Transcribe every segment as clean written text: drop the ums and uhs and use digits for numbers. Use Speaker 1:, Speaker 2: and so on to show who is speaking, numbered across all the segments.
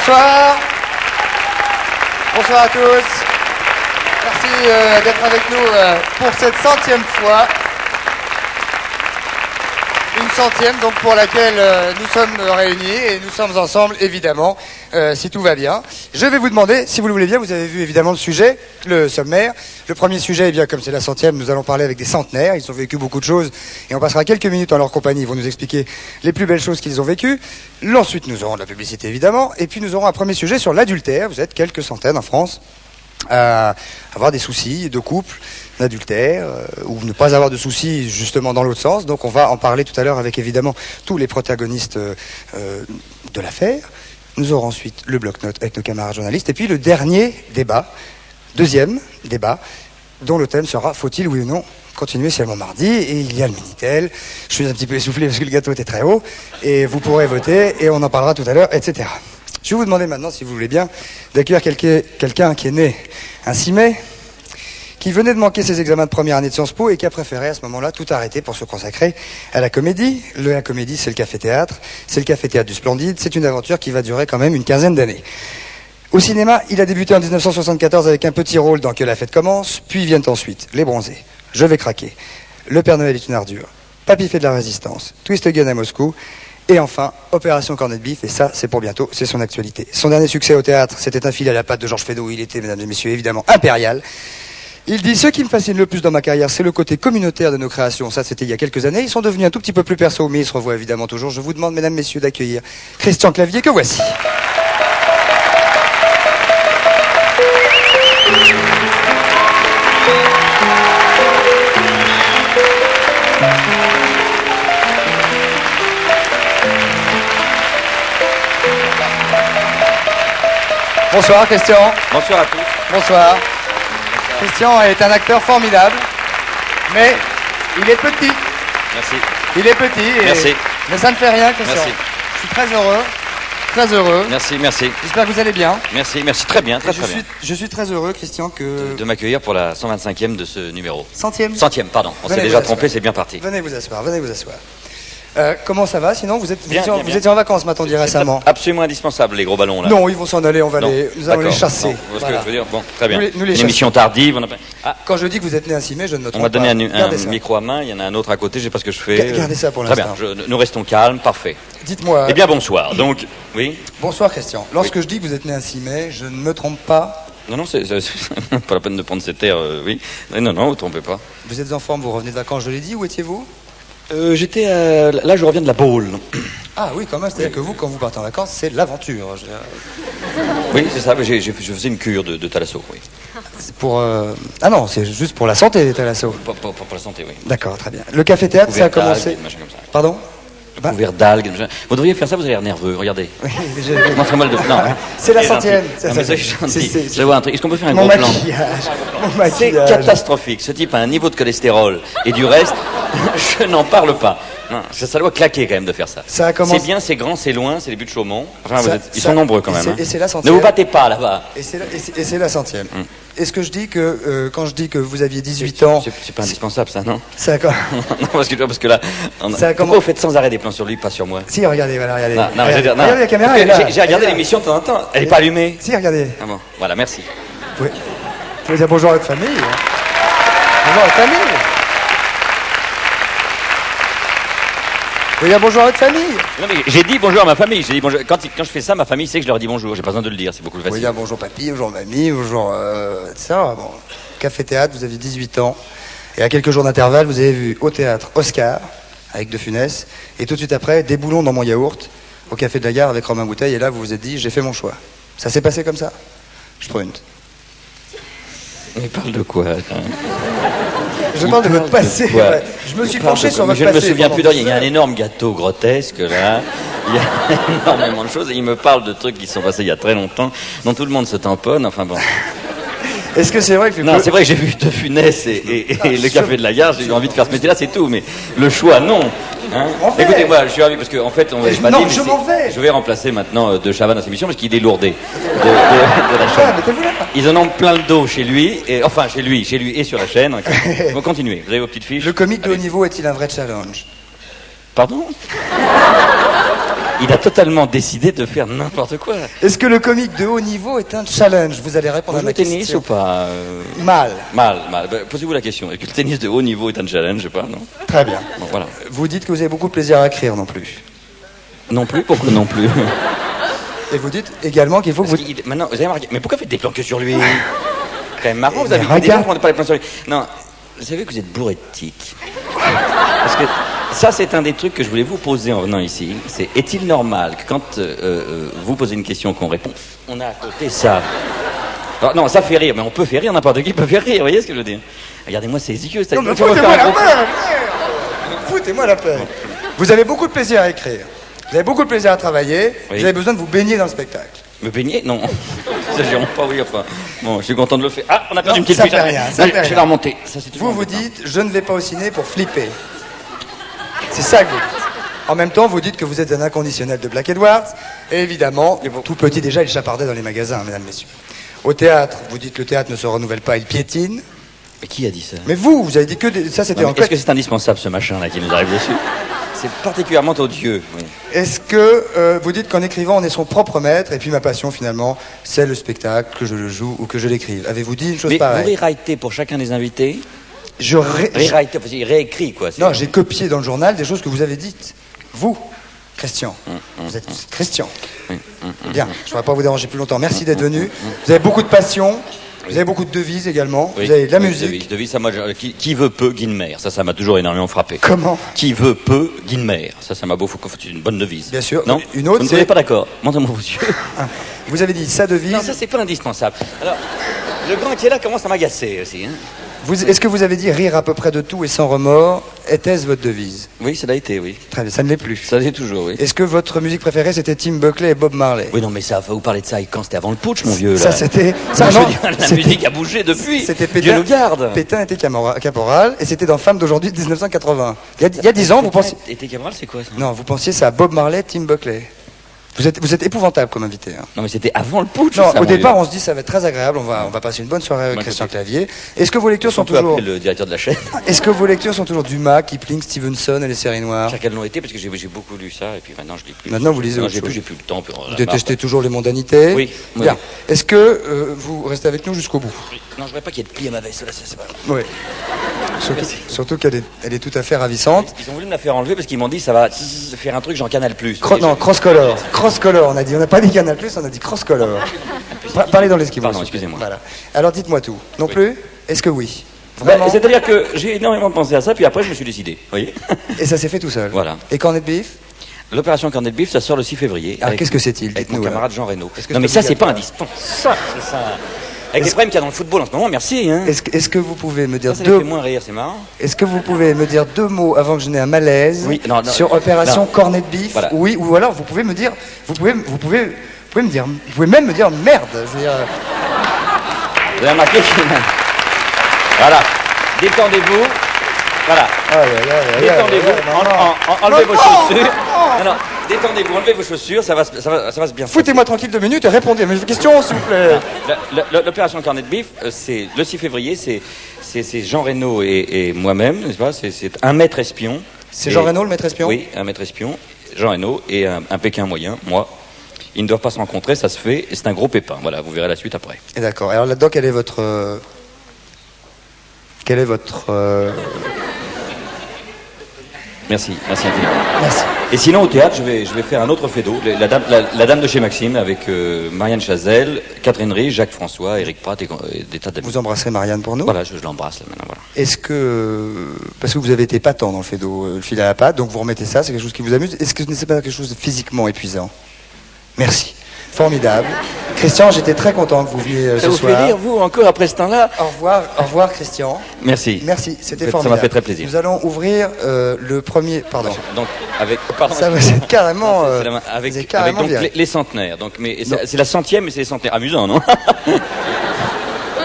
Speaker 1: Bonsoir. Bonsoir à tous. Merci d'être avec nous pour cette 100e fois. Une 100e donc pour laquelle nous sommes réunis et nous sommes ensemble évidemment si tout va bien. Je vais vous demander, si vous le voulez bien, vous avez vu évidemment le sujet, le sommaire. Le premier sujet, eh bien comme c'est la 100e, nous allons parler avec des centenaires. Ils ont vécu beaucoup de choses et on passera quelques minutes en leur compagnie. Ils vont nous expliquer les plus belles choses qu'ils ont vécues. Ensuite, nous aurons de la publicité évidemment. Et puis nous aurons un premier sujet sur l'adultère. Vous êtes quelques centaines en France à avoir des soucis de couple, d'adultère, ou ne pas avoir de soucis justement dans l'autre sens. Donc on va en parler tout à l'heure avec évidemment tous les protagonistes de l'affaire. Nous aurons ensuite le bloc-notes avec nos camarades journalistes. Et puis le dernier débat, deuxième débat, dont le thème sera « Faut-il, oui ou non, continuer seulement mardi ?» Et il y a le Minitel. Je suis un petit peu essoufflé parce que le gâteau était très haut. Et vous pourrez voter et on en parlera tout à l'heure, etc. Je vais vous demander maintenant, si vous voulez bien, d'accueillir quelqu'un qui est né un 6 mai, qui venait de manquer ses examens de première année de Sciences Po et qui a préféré à ce moment-là tout arrêter pour se consacrer à la comédie. La comédie, c'est le café-théâtre. C'est le café-théâtre du Splendide. C'est une aventure qui va durer quand même une quinzaine d'années. Au cinéma, il a débuté en 1974 avec un petit rôle dans Que la fête commence, puis viennent ensuite Les Bronzés, Je vais craquer, Le Père Noël est une ordure, Papy fait de la résistance, Twist Gun à Moscou, et enfin, Opération Cornet de Bif, et ça, c'est pour bientôt, c'est son actualité. Son dernier succès au théâtre, c'était Un filet à la patte de Georges Feydeau. Il était, mesdames et messieurs, évidemment impérial. Il dit, ce qui me fascine le plus dans ma carrière, c'est le côté communautaire de nos créations. Ça, c'était il y a quelques années. Ils sont devenus un tout petit peu plus perso, mais ils se revoient évidemment toujours. Je vous demande, mesdames, messieurs, d'accueillir Christian Clavier, que voici. Bonsoir Christian.
Speaker 2: Bonsoir à tous.
Speaker 1: Bonsoir. Christian est un acteur formidable, mais il est petit.
Speaker 2: Merci.
Speaker 1: Il est petit.
Speaker 2: Merci.
Speaker 1: Mais ça ne fait rien, Christian.
Speaker 2: Merci.
Speaker 1: Je suis très heureux. Très heureux.
Speaker 2: Merci, merci.
Speaker 1: J'espère que vous allez bien.
Speaker 2: Merci, merci. Très bien, très bien.
Speaker 1: Je suis très heureux, Christian, que...
Speaker 2: De m'accueillir pour la 125e de ce numéro.
Speaker 1: 100e.
Speaker 2: 100e, pardon. On s'est déjà trompé, c'est bien parti.
Speaker 1: Venez vous asseoir, venez vous asseoir. Comment ça va? Sinon, vous
Speaker 2: Bien.
Speaker 1: étiez en vacances, m'a-t-on dit récemment.
Speaker 2: Absolument indispensable, les gros ballons, là.
Speaker 1: Non, ils vont s'en aller, nous allons les chasser.
Speaker 2: Non, ce que je veux dire, bon, très bien.
Speaker 1: Nous les
Speaker 2: Une émission tardive, on a...
Speaker 1: Quand je dis que vous êtes né un 6 mai, je ne me trompe pas.
Speaker 2: On m'a donné un
Speaker 1: Gardez ça.
Speaker 2: micro à main, il y en a un autre à côté, je sais pas ce que je fais.
Speaker 1: Gardez ça pour
Speaker 2: Très
Speaker 1: l'instant.
Speaker 2: bien, nous restons calmes, parfait.
Speaker 1: Dites-moi.
Speaker 2: Eh bien, bonsoir. Donc, oui.
Speaker 1: Bonsoir, Christian. Lorsque je dis que vous êtes né un 6 mai, je ne me trompe pas.
Speaker 2: Non, c'est pas la peine de prendre cet air, oui. Non, vous trompez pas.
Speaker 1: Vous êtes en forme, vous revenez de vacances, je l'ai dit. Où étiez-vous?
Speaker 2: J'étais là, je reviens de la Baule.
Speaker 1: Ah oui, quand même, c'est-à-dire que vous, quand vous partez en vacances, c'est l'aventure.
Speaker 2: Oui, c'est ça, je faisais une cure de thalasso, oui.
Speaker 1: C'est pour... Ah non, c'est juste pour la santé, les thalassos.
Speaker 2: Pour la santé, oui.
Speaker 1: D'accord, très bien. Le café-théâtre, ça a commencé...
Speaker 2: Machin comme ça.
Speaker 1: Pardon?
Speaker 2: Couvert d'algues, machin. Vous devriez faire ça, vous avez l'air nerveux, regardez.
Speaker 1: Oui,
Speaker 2: Montrez-moi le... Non.
Speaker 1: C'est la 100e.
Speaker 2: Non, mais ça, je vois un truc. Est-ce qu'on peut faire un
Speaker 1: Mon
Speaker 2: gros plan?
Speaker 1: maquillage. Mon
Speaker 2: C'est
Speaker 1: maquillage.
Speaker 2: catastrophique. Ce type a un niveau de cholestérol. Et du reste, je n'en parle pas. Non, ça doit claquer quand même de faire ça.
Speaker 1: Ça a commencé...
Speaker 2: C'est bien, c'est grand, c'est loin, c'est les buts de Chaumont. Enfin, ils
Speaker 1: Ça-
Speaker 2: sont nombreux quand même.
Speaker 1: Et c'est la 100e.
Speaker 2: Ne vous battez pas là-bas.
Speaker 1: Et c'est la 100e. Est-ce que je dis que, quand je dis que vous aviez 18 ans...
Speaker 2: C'est pas indispensable ça, non?
Speaker 1: Ça a quand...
Speaker 2: Non, parce que là, pourquoi vous faites sans arrêt des plans sur lui, pas sur moi?
Speaker 1: Si, regardez, voilà, regardez.
Speaker 2: Non, mais je veux dire, non.
Speaker 1: Regardez, la caméra
Speaker 2: Parce que
Speaker 1: est là.
Speaker 2: j'ai regardé
Speaker 1: Elle est là.
Speaker 2: l'émission de temps en temps. Elle est pas allumée.
Speaker 1: Si, regardez.
Speaker 2: Ah bon, voilà, merci.
Speaker 1: Vous pouvez dire bonjour à votre famille. Hein. Bonjour à votre famille. Vous pouvez dire bonjour à votre famille.
Speaker 2: Non, mais j'ai dit bonjour à ma famille. J'ai dit bonjour. Quand je fais ça, ma famille sait que je leur dis bonjour. J'ai pas besoin de le dire, c'est beaucoup plus
Speaker 1: Vous pouvez
Speaker 2: facile.
Speaker 1: dire bonjour papy, bonjour mamie, bonjour... ça, bon. Café-théâtre, vous aviez 18 ans. Et à quelques jours d'intervalle, vous avez vu au théâtre Oscar, avec De Funès. Et tout de suite après, Des boulons dans mon yaourt, au Café de la Gare avec Romain Bouteille. Et là, vous vous êtes dit, j'ai fait mon choix. Ça s'est passé comme ça. Je prune.
Speaker 2: Il parle de quoi là?
Speaker 1: Je parle de votre passé.
Speaker 2: quoi
Speaker 1: Ouais. Je me suis penché sur votre
Speaker 2: Je
Speaker 1: passé.
Speaker 2: ne me souviens
Speaker 1: pendant
Speaker 2: plus
Speaker 1: tout
Speaker 2: de rien. Il y a
Speaker 1: ça.
Speaker 2: un énorme gâteau grotesque là. Il y a énormément de choses. Et il me parle de trucs qui sont passés il y a très longtemps, dont tout le monde se tamponne. Enfin bon.
Speaker 1: Est-ce que c'est vrai que...
Speaker 2: Non, c'est vrai que j'ai vu De Funès et le Café de la Gare. J'ai eu envie de faire ce métier-là, c'est tout. Mais le choix, non. Hein? Écoutez-moi, je suis ravi parce qu'en fait, on va
Speaker 1: Non, je m'en vais.
Speaker 2: Je vais remplacer maintenant De Chavannes dans cette émission parce qu'il est lourdé de la chaîne.
Speaker 1: Ah, mettez-vous là.
Speaker 2: Ils en ont plein le dos chez lui, et enfin chez lui et sur la chaîne. Bon, continuez, vous avez vos petites fiches.
Speaker 1: Le comique de haut
Speaker 2: Allez.
Speaker 1: niveau est-il un vrai challenge?
Speaker 2: Pardon? il a totalement décidé de faire n'importe quoi.
Speaker 1: Est-ce que le comique de haut niveau est un challenge? Vous allez répondre à ma question.
Speaker 2: Tennis ou pas
Speaker 1: Mal.
Speaker 2: Mal. Bah, posez-vous la question. Est-ce que le tennis de haut niveau est un challenge? Je sais pas, non?
Speaker 1: Très bien.
Speaker 2: Bon, voilà.
Speaker 1: Vous dites que vous avez beaucoup de plaisir à écrire non plus.
Speaker 2: Non plus? Pourquoi non plus?
Speaker 1: Et vous dites également qu'il faut que vous...
Speaker 2: Maintenant, vous avez remarqué... Mais pourquoi faites des plans que sur lui? Quand même marrant, vous avez
Speaker 1: regarde.
Speaker 2: des gens qui font pas les plans sur lui. Non, vous savez que vous êtes bourré de tics. Parce que ça, c'est un des trucs que je voulais vous poser en venant ici. C'est, est-il normal que quand vous posez une question qu'on répond, on a à côté ça? Alors, non, ça fait rire, mais on peut faire rire, n'importe qui peut faire rire, vous voyez ce que je veux dire? Regardez-moi ces yeux,
Speaker 1: Non, mais foutez-moi la paix! Foutez-moi la paix! Vous avez beaucoup de plaisir à écrire. Vous avez beaucoup de plaisir à travailler.
Speaker 2: Oui.
Speaker 1: Vous avez besoin de vous baigner dans le spectacle.
Speaker 2: Me baigner? Non. Ça, j'irai pas, oui, enfin. Bon, je suis content de le faire. Ah, on a perdu
Speaker 1: Non,
Speaker 2: une petite
Speaker 1: ça
Speaker 2: fiche.
Speaker 1: fait rien, ça
Speaker 2: Je
Speaker 1: fait
Speaker 2: vais
Speaker 1: rien.
Speaker 2: la remonter. Ça, c'est toujours
Speaker 1: Vous
Speaker 2: embêtant.
Speaker 1: dites, je ne vais pas au ciné pour flipper. C'est ça que vous dites. En même temps, vous dites que vous êtes un inconditionnel de Black Edwards. Et évidemment, tout petit déjà, il chapardait dans les magasins, mesdames, messieurs. Au théâtre, vous dites que le théâtre ne se renouvelle pas, il piétine.
Speaker 2: Mais qui a dit ça?
Speaker 1: Mais vous avez dit que ça, c'était
Speaker 2: Non,
Speaker 1: en
Speaker 2: mais est-ce que c'est indispensable, ce machin-là, qui nous arrive dessus? C'est particulièrement odieux. Oui.
Speaker 1: Est-ce que vous dites qu'en écrivant, on est son propre maître, et puis ma passion, finalement, c'est le spectacle, que je le joue ou que je l'écrive? Avez-vous dit une chose
Speaker 2: Mais
Speaker 1: pareille?
Speaker 2: vous rewritez pour chacun des invités?
Speaker 1: Je
Speaker 2: Rewritez, parce qu'il réécrit, quoi.
Speaker 1: Non, j'ai copié dans le journal des choses que vous avez dites. Vous, Christian. Vous êtes Christian. Bien, je ne vais pas vous déranger plus longtemps. Merci d'être venu. Vous avez beaucoup de passion. Vous avez beaucoup de devises également.
Speaker 2: Oui,
Speaker 1: Vous avez de la
Speaker 2: oui,
Speaker 1: musique.
Speaker 2: Devise, ça, moi, qui veut peu, Guinmer. Ça m'a toujours énormément frappé.
Speaker 1: Comment?
Speaker 2: Qui veut peu, Guinmer. Ça m'a beaucoup. C'est une bonne devise.
Speaker 1: Bien sûr.
Speaker 2: Non?
Speaker 1: Une autre,
Speaker 2: vous ne
Speaker 1: c'est-
Speaker 2: serez pas d'accord. Montrez-moi vos yeux.
Speaker 1: Vous avez dit sa devise.
Speaker 2: Non, ça, c'est pas indispensable. Alors, le grand qui est là commence à m'agacer aussi. Hein.
Speaker 1: Est-ce que vous avez dit rire à peu près de tout et sans remords? Était-ce votre devise?
Speaker 2: Oui, ça l'a été, oui.
Speaker 1: Très bien, ça ne l'est plus.
Speaker 2: Ça l'est toujours, oui.
Speaker 1: Est-ce que votre musique préférée c'était Tim Buckley et Bob Marley?
Speaker 2: Oui, non, mais ça, vous parler de ça quand c'était avant le putsch, mon vieux.
Speaker 1: Ça
Speaker 2: là.
Speaker 1: c'était.
Speaker 2: Ça, je
Speaker 1: non,
Speaker 2: veux dire, la
Speaker 1: c'était-
Speaker 2: musique a bougé depuis.
Speaker 1: C'était
Speaker 2: Dieu
Speaker 1: Pétain.
Speaker 2: nous garde.
Speaker 1: Pétain était caporal et c'était dans Femmes d'aujourd'hui de 1980. Il y a 10 ans, vous pensiez.
Speaker 2: Et tes camarades, c'est quoi ça?
Speaker 1: Non, vous pensiez ça à Bob Marley, Tim Buckley. Vous êtes épouvantable comme invité. Hein.
Speaker 2: Non, mais c'était avant le putsch.
Speaker 1: Non,
Speaker 2: ça,
Speaker 1: au
Speaker 2: mon
Speaker 1: départ,
Speaker 2: vieux.
Speaker 1: on se dit ça va être très agréable. On va passer une bonne soirée avec
Speaker 2: Bah,
Speaker 1: Christian
Speaker 2: écoutez.
Speaker 1: Clavier. Est-ce que vos lectures sont
Speaker 2: On peut
Speaker 1: toujours
Speaker 2: appeler le directeur de la chaîne.
Speaker 1: Est-ce que vos lectures sont toujours Dumas, Kipling, Stevenson et les séries noires?
Speaker 2: Chacun l'ont été parce que j'ai beaucoup lu ça et puis maintenant je lis plus.
Speaker 1: Maintenant, vous lisez
Speaker 2: Non,
Speaker 1: autre chose.
Speaker 2: j'ai plus le temps. Puis,
Speaker 1: Vous détestez toujours les mondanités?
Speaker 2: Oui, oui.
Speaker 1: Bien. Est-ce que vous restez avec nous jusqu'au bout?
Speaker 2: Non, je voudrais pas qu'il y ait de plis à ma veste. Là, ça, c'est pas.
Speaker 1: Oui. Surtout qu'elle est tout à fait ravissante.
Speaker 2: Ils ont voulu me la faire enlever parce qu'ils m'ont dit ça va faire un truc genre Canal Plus.
Speaker 1: Non, cross-color. Cross-color, on a dit. On n'a pas dit Canal+, on a dit cross-color. Parlez dans l'esquive.
Speaker 2: Pardon, excusez-moi.
Speaker 1: Voilà. Alors dites-moi tout. Non
Speaker 2: Oui.
Speaker 1: plus? Est-ce que oui?
Speaker 2: Bah,
Speaker 1: Vraiment?
Speaker 2: c'est-à-dire que j'ai énormément pensé à ça, puis après je me suis décidé. Vous voyez.
Speaker 1: Et ça s'est fait tout seul?
Speaker 2: Voilà.
Speaker 1: Et Cornet de Beef?
Speaker 2: L'opération Cornet de Beef, ça sort le 6 février.
Speaker 1: Alors qu'est-ce que c'est-il?
Speaker 2: Avec mon
Speaker 1: Dites-nous,
Speaker 2: camarade
Speaker 1: là.
Speaker 2: Jean Reno.
Speaker 1: Est-ce que
Speaker 2: Non, mais
Speaker 1: c'est
Speaker 2: ça, c'est pas
Speaker 1: obligatoire?
Speaker 2: indispensable. C'est ça. Avec les problèmes qu'il y a dans le football en ce moment, merci. Hein.
Speaker 1: Est-ce que vous pouvez me dire
Speaker 2: Ça les
Speaker 1: deux...
Speaker 2: fait moins rire, c'est marrant.
Speaker 1: Est-ce que vous pouvez me dire deux mots avant que je n'ai un malaise
Speaker 2: Oui, non,
Speaker 1: sur opération
Speaker 2: non.
Speaker 1: Cornet de Beef?
Speaker 2: Voilà.
Speaker 1: Oui, ou alors vous pouvez me dire, vous pouvez me dire, vous pouvez même me dire merde. Je veux dire,
Speaker 2: Vous avez remarqué que... Voilà. Détendez-vous. Voilà. Détendez-vous. Enlevez vos chaussures. Non, détendez-vous. Enlevez vos chaussures. Ça va se bien.
Speaker 1: Foutez-moi tranquille 2 minutes et répondez à mes questions, s'il vous plaît.
Speaker 2: L'opération Cornet de Beef, c'est le 6 février, c'est Jean Reno et moi-même, n'est-ce pas? C'est un maître espion.
Speaker 1: C'est
Speaker 2: Et-
Speaker 1: Jean Reno, le maître espion?
Speaker 2: Oui, un maître espion, Jean Reno, et un Pékin moyen, moi. Ils ne doivent pas se rencontrer, ça se fait, et c'est un gros pépin. Voilà, vous verrez la suite après.
Speaker 1: Et d'accord. Alors là-dedans, quel est votre...
Speaker 2: Merci infiniment.
Speaker 1: Merci.
Speaker 2: Et sinon, au théâtre, je vais faire un autre fédo, la dame de chez Maxime, avec Marianne Chazelle, Catherine Rie, Jacques François, Éric Pratt et des tas d'amis.
Speaker 1: Vous embrasserez Marianne pour nous?
Speaker 2: Voilà, je l'embrasse là maintenant, voilà.
Speaker 1: Est-ce que... Parce que vous avez été patent dans le Fédo, le fil à la patte, donc vous remettez ça, c'est quelque chose qui vous amuse. Est-ce que ce n'est pas quelque chose de physiquement épuisant? Merci. Formidable. Christian, j'étais très content que vous veniez
Speaker 2: Ça
Speaker 1: ce
Speaker 2: vous
Speaker 1: soir.
Speaker 2: fait rire, vous, encore après ce temps-là?
Speaker 1: Au revoir Christian.
Speaker 2: Merci.
Speaker 1: Merci, c'était
Speaker 2: Ça
Speaker 1: formidable.
Speaker 2: m'a fait très plaisir.
Speaker 1: Nous allons ouvrir le premier... Pardon.
Speaker 2: Donc, avec... Pardon,
Speaker 1: Ça, vous êtes carrément...
Speaker 2: c'est la main- avec
Speaker 1: vous êtes carrément
Speaker 2: donc
Speaker 1: viré.
Speaker 2: les centenaires. Donc, mais
Speaker 1: Non.
Speaker 2: c'est la 100e, mais c'est les centenaires. Amusant, non?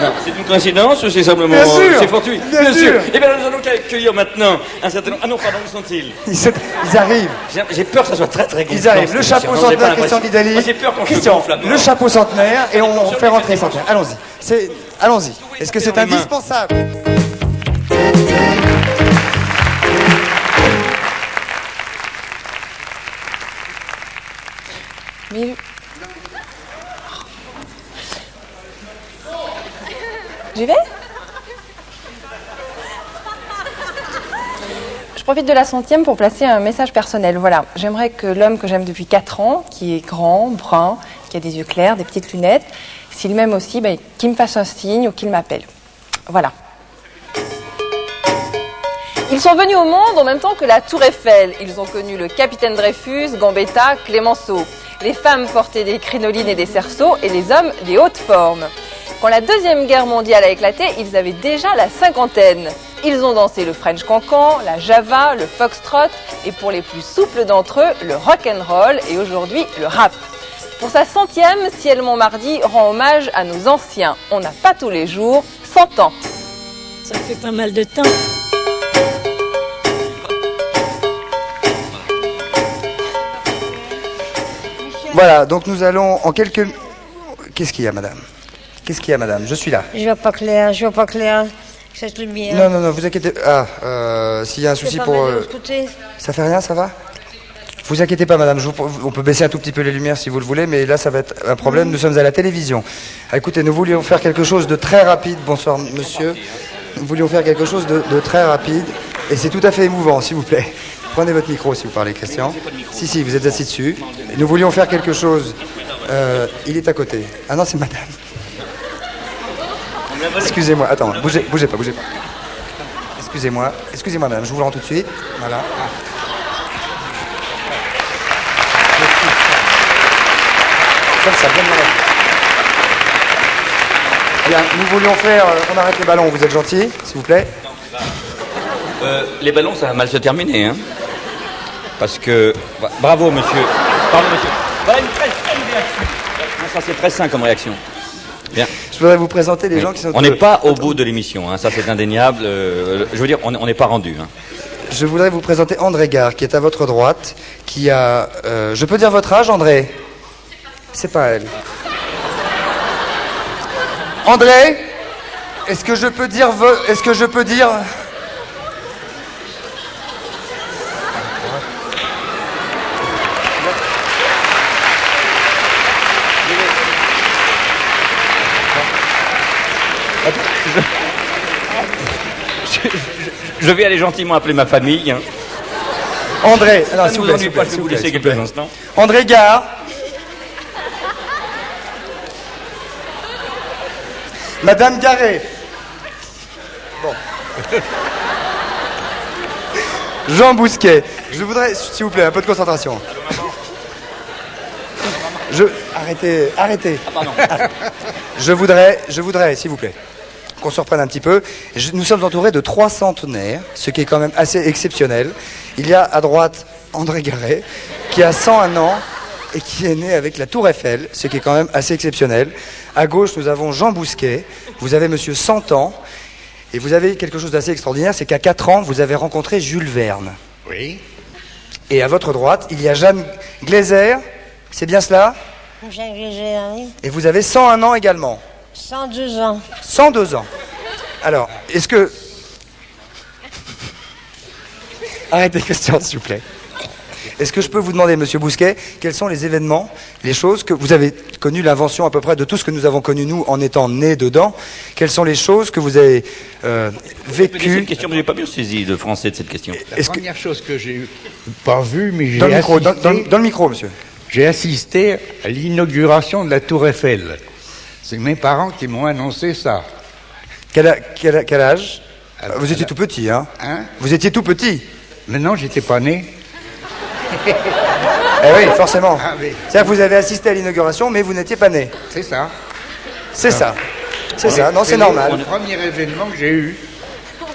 Speaker 2: Non, c'est une coïncidence ou c'est simplement...
Speaker 1: Bien sûr,
Speaker 2: c'est fortuit.
Speaker 1: bien sûr.
Speaker 2: Eh bien, nous allons accueillir maintenant un certain nombre... Ah non, pardon, où sont-ils?
Speaker 1: Ils arrivent.
Speaker 2: J'ai peur que ça soit très très gonflant.
Speaker 1: Ils arrivent. Le
Speaker 2: cette
Speaker 1: chapeau
Speaker 2: émission. J'ai pas
Speaker 1: centenaire, Christian
Speaker 2: l'impression.
Speaker 1: Vidali.
Speaker 2: Moi, j'ai peur quand je
Speaker 1: Christian,
Speaker 2: gonfle là-dedans.
Speaker 1: le chapeau centenaire et on
Speaker 2: Attention,
Speaker 1: fait
Speaker 2: les
Speaker 1: rentrer les
Speaker 2: questions.
Speaker 1: centenaires. Allons-y. Est-ce que c'est
Speaker 2: dans les mains.
Speaker 1: indispensable?
Speaker 3: Mais... J'y vais? Je profite de la 100e pour placer un message personnel. Voilà, j'aimerais que l'homme que j'aime depuis 4 ans, qui est grand, brun, qui a des yeux clairs, des petites lunettes, s'il m'aime aussi, qu'il me fasse un signe ou qu'il m'appelle. Voilà. Ils sont venus au monde en même temps que la Tour Eiffel. Ils ont connu le capitaine Dreyfus, Gambetta, Clémenceau. Les femmes portaient des crinolines et des cerceaux et les hommes des hautes formes. Quand la Deuxième Guerre mondiale a éclaté, ils avaient déjà la 50aine. Ils ont dansé le French Cancan, la Java, le Foxtrot et pour les plus souples d'entre eux, le rock'n'roll et aujourd'hui le rap. Pour sa 100e, Ciel Montmardi rend hommage à nos anciens. On n'a pas tous les jours 100 ans.
Speaker 4: Ça fait pas mal de temps.
Speaker 1: Voilà, donc nous allons en quelques... Qu'est-ce qu'il y a, madame? Qu'est-ce qu'il y a, madame? Je suis là.
Speaker 4: Je vois pas clair, cette lumière.
Speaker 1: Non, vous inquiétez... s'il y a un souci pour... Ça fait rien, ça va? Vous inquiétez pas, madame, on peut baisser un tout petit peu les lumières si vous le voulez, mais là, ça va être un problème. Nous sommes à la télévision. Écoutez, nous voulions faire quelque chose de très rapide. Bonsoir, monsieur. Nous voulions faire quelque chose de très rapide, et c'est tout à fait émouvant, s'il vous plaît. Prenez votre micro si vous parlez, Christian. Si, vous êtes assis dessus. Nous voulions faire quelque chose... il est à côté. Ah non, c'est madame. Excusez-moi, attends, bougez pas. Excusez-moi, madame, je vous le rends tout de suite. Voilà. Comme ça, bien. Bien, nous voulions faire... on arrête les ballons, vous êtes gentils, s'il vous plaît.
Speaker 2: Les ballons, ça va mal se terminer, hein. Parce que... Bravo, monsieur. Pardon, monsieur. Voilà une très saine réaction. Ça, c'est très sain comme réaction. Bien.
Speaker 1: Je voudrais vous présenter les gens qui sont...
Speaker 2: On n'est pas au bout de l'émission, hein. Ça c'est indéniable. Je veux dire, on n'est pas rendu. Hein.
Speaker 1: Je voudrais vous présenter André Gare, qui est à votre droite, qui a... je peux dire votre âge, André? C'est pas elle. André, est-ce que je peux dire...
Speaker 2: Je vais aller gentiment appeler ma famille. Hein.
Speaker 1: André, alors,
Speaker 2: s'il vous plaît, je vais vous laisser quelques instants.
Speaker 1: André Gare. Madame Garé. Bon. Jean Bousquet. Je voudrais, s'il vous plaît, un peu de concentration. Arrêtez.
Speaker 2: Ah, pardon.
Speaker 1: Je voudrais, s'il vous plaît, qu'on se reprenne un petit peu. Nous sommes entourés de 3 centenaires, ce qui est quand même assez exceptionnel. Il y a à droite André Garé, qui a 101 ans et qui est né avec la Tour Eiffel, ce qui est quand même assez exceptionnel. À gauche, nous avons Jean Bousquet. Vous avez monsieur 100 ans. Et vous avez quelque chose d'assez extraordinaire, c'est qu'à 4 ans, vous avez rencontré Jules Verne.
Speaker 5: Oui.
Speaker 1: Et à votre droite, il y a Jeanne Glaser. C'est bien cela?
Speaker 4: Jeanne Glaser, oui.
Speaker 1: Et vous avez 101 ans également.
Speaker 4: 102 ans.
Speaker 1: 102 ans. Alors, est-ce que... Arrêtez, Christian, s'il vous plaît. Est-ce que je peux vous demander, monsieur Bousquet, quels sont les événements, les choses que vous avez connu l'invention à peu près de tout ce que nous avons connu, nous, en étant nés dedans? Quelles sont les choses que vous avez vécues?
Speaker 2: Cette question, mais j'ai pas bien saisi le français de cette question.
Speaker 5: La première chose que j'ai pas vue, mais j'ai
Speaker 1: Dans le micro,
Speaker 5: assisté...
Speaker 1: dans le micro, monsieur.
Speaker 5: J'ai assisté à l'inauguration de la Tour Eiffel. C'est mes parents qui m'ont annoncé ça.
Speaker 1: Quel âge? Vous étiez tout petit, hein? Vous étiez tout petit.
Speaker 5: Mais non, j'étais pas né.
Speaker 1: Eh oui, forcément.
Speaker 5: Ah, oui.
Speaker 1: C'est-à-dire que vous avez assisté à l'inauguration, mais vous n'étiez pas né.
Speaker 5: C'est ça.
Speaker 1: C'est ça. C'est ça. Non, c'est normal.
Speaker 5: C'est le premier événement que j'ai eu.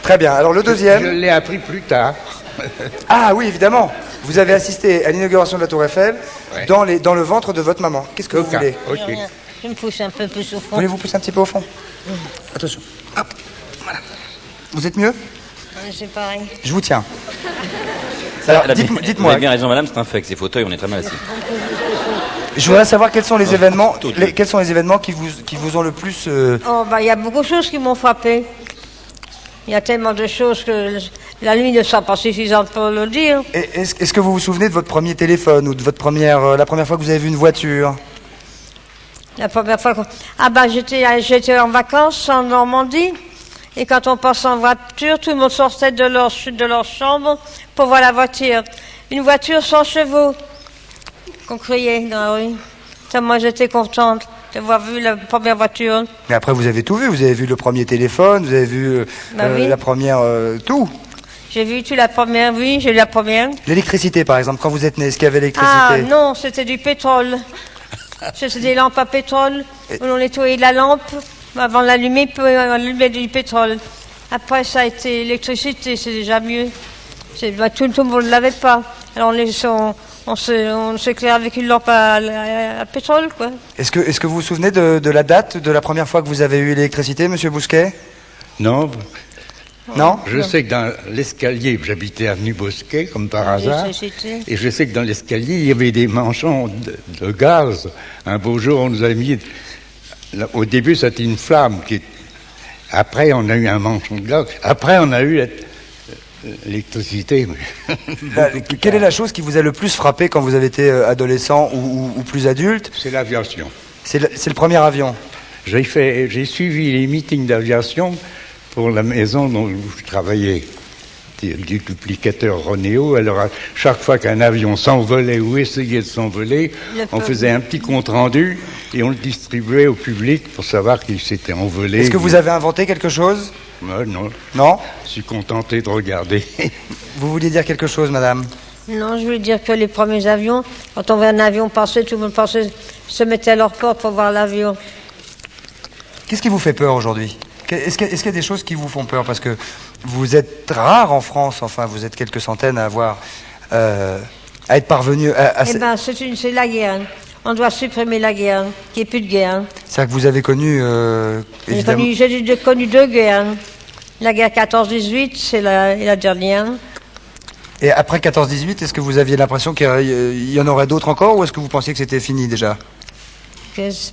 Speaker 1: Très bien. Alors le
Speaker 5: Je
Speaker 1: deuxième...
Speaker 5: l'ai appris plus tard.
Speaker 1: Ah oui, évidemment. Vous avez assisté à l'inauguration de la Tour Eiffel
Speaker 5: Ouais.
Speaker 1: dans le ventre de votre maman. Qu'est-ce que vous voulez?
Speaker 5: Ok.
Speaker 4: Je me pousse un peu plus au fond.
Speaker 1: Voulez-vous pousser un petit peu au fond? Attention. Hop. Voilà. Vous êtes mieux?
Speaker 4: C'est pareil.
Speaker 1: Je vous tiens. Alors,
Speaker 2: Vous
Speaker 1: dites-moi.
Speaker 2: avez bien raison, madame, c'est un fait que ces fauteuils, on est très mal assis.
Speaker 1: Je voudrais savoir quels sont les événements, quels sont les événements qui vous ont le plus...
Speaker 4: Oh, il y a beaucoup de choses qui m'ont frappé. Il y a tellement de choses que La nuit ne sera pas suffisante pour le dire.
Speaker 1: Et est-ce que vous vous souvenez de votre premier téléphone ou de votre la première fois que vous avez vu une voiture?
Speaker 4: La première fois j'étais en vacances en Normandie. Et quand on passe en voiture, tout le monde sortait de leur chambre pour voir la voiture. Une voiture sans chevaux, qu'on criait dans la rue. Ça, moi, j'étais contente d'avoir vu la première voiture.
Speaker 1: Mais après, vous avez tout vu. Vous avez vu le premier téléphone, vous avez vu
Speaker 4: Oui.
Speaker 1: la première... tout.
Speaker 4: J'ai vu la première, oui, j'ai vu la première.
Speaker 1: L'électricité, par exemple, quand vous êtes né, est-ce qu'il y avait l'électricité?
Speaker 4: Ah non, c'était du pétrole. C'était des lampes à pétrole. Où on nettoyait la lampe avant d'allumer, puis on allumait du pétrole. Après, ça a été l'électricité, c'est déjà mieux. Tout le monde ne l'avait pas. Alors on s'éclaire avec une lampe à pétrole, quoi.
Speaker 1: Est-ce que vous vous souvenez de la date de la première fois que vous avez eu l'électricité, Monsieur Bousquet?
Speaker 5: Non.
Speaker 1: Non?
Speaker 5: Je sais que dans l'escalier, j'habitais avenue Bosquet, comme par hasard, et je sais que dans l'escalier, il y avait des manchons de gaz. Un beau jour, on nous a mis... Au début, c'était une flamme. Après, on a eu un manchon de gaz. Après, on a eu l'électricité.
Speaker 1: Quelle est la chose qui vous a le plus frappé quand vous avez été adolescent ou plus adulte?
Speaker 5: C'est l'aviation.
Speaker 1: C'est le premier avion.
Speaker 5: J'ai suivi les meetings d'aviation pour la maison dont je travaillais, du duplicateur Ronéo. Alors, à chaque fois qu'un avion s'envolait ou essayait de s'envoler, on faisait un petit compte-rendu et on le distribuait au public pour savoir qu'il s'était envolé.
Speaker 1: Est-ce que vous avez inventé quelque chose?
Speaker 5: Non.
Speaker 1: Non?
Speaker 5: Je suis contenté de regarder.
Speaker 1: Vous vouliez dire quelque chose, madame?
Speaker 4: Non, je voulais dire que les premiers avions, quand on voit un avion passer, tout le monde se mettait à leur porte pour voir l'avion.
Speaker 1: Qu'est-ce qui vous fait peur aujourd'hui? Est-ce qu'il y a des choses qui vous font peur? Parce que vous êtes rare en France, enfin, vous êtes quelques centaines à avoir... à être parvenu à...
Speaker 4: Eh bien, c'est la guerre. On doit supprimer la guerre, qu'il n'y ait plus de guerre.
Speaker 1: C'est-à-dire que vous avez connu... évidemment...
Speaker 4: J'ai connu deux guerres. La guerre 14-18, c'est la dernière.
Speaker 1: Et après 14-18, est-ce que vous aviez l'impression qu'il y en aurait d'autres encore, ou est-ce que vous pensiez que c'était fini déjà?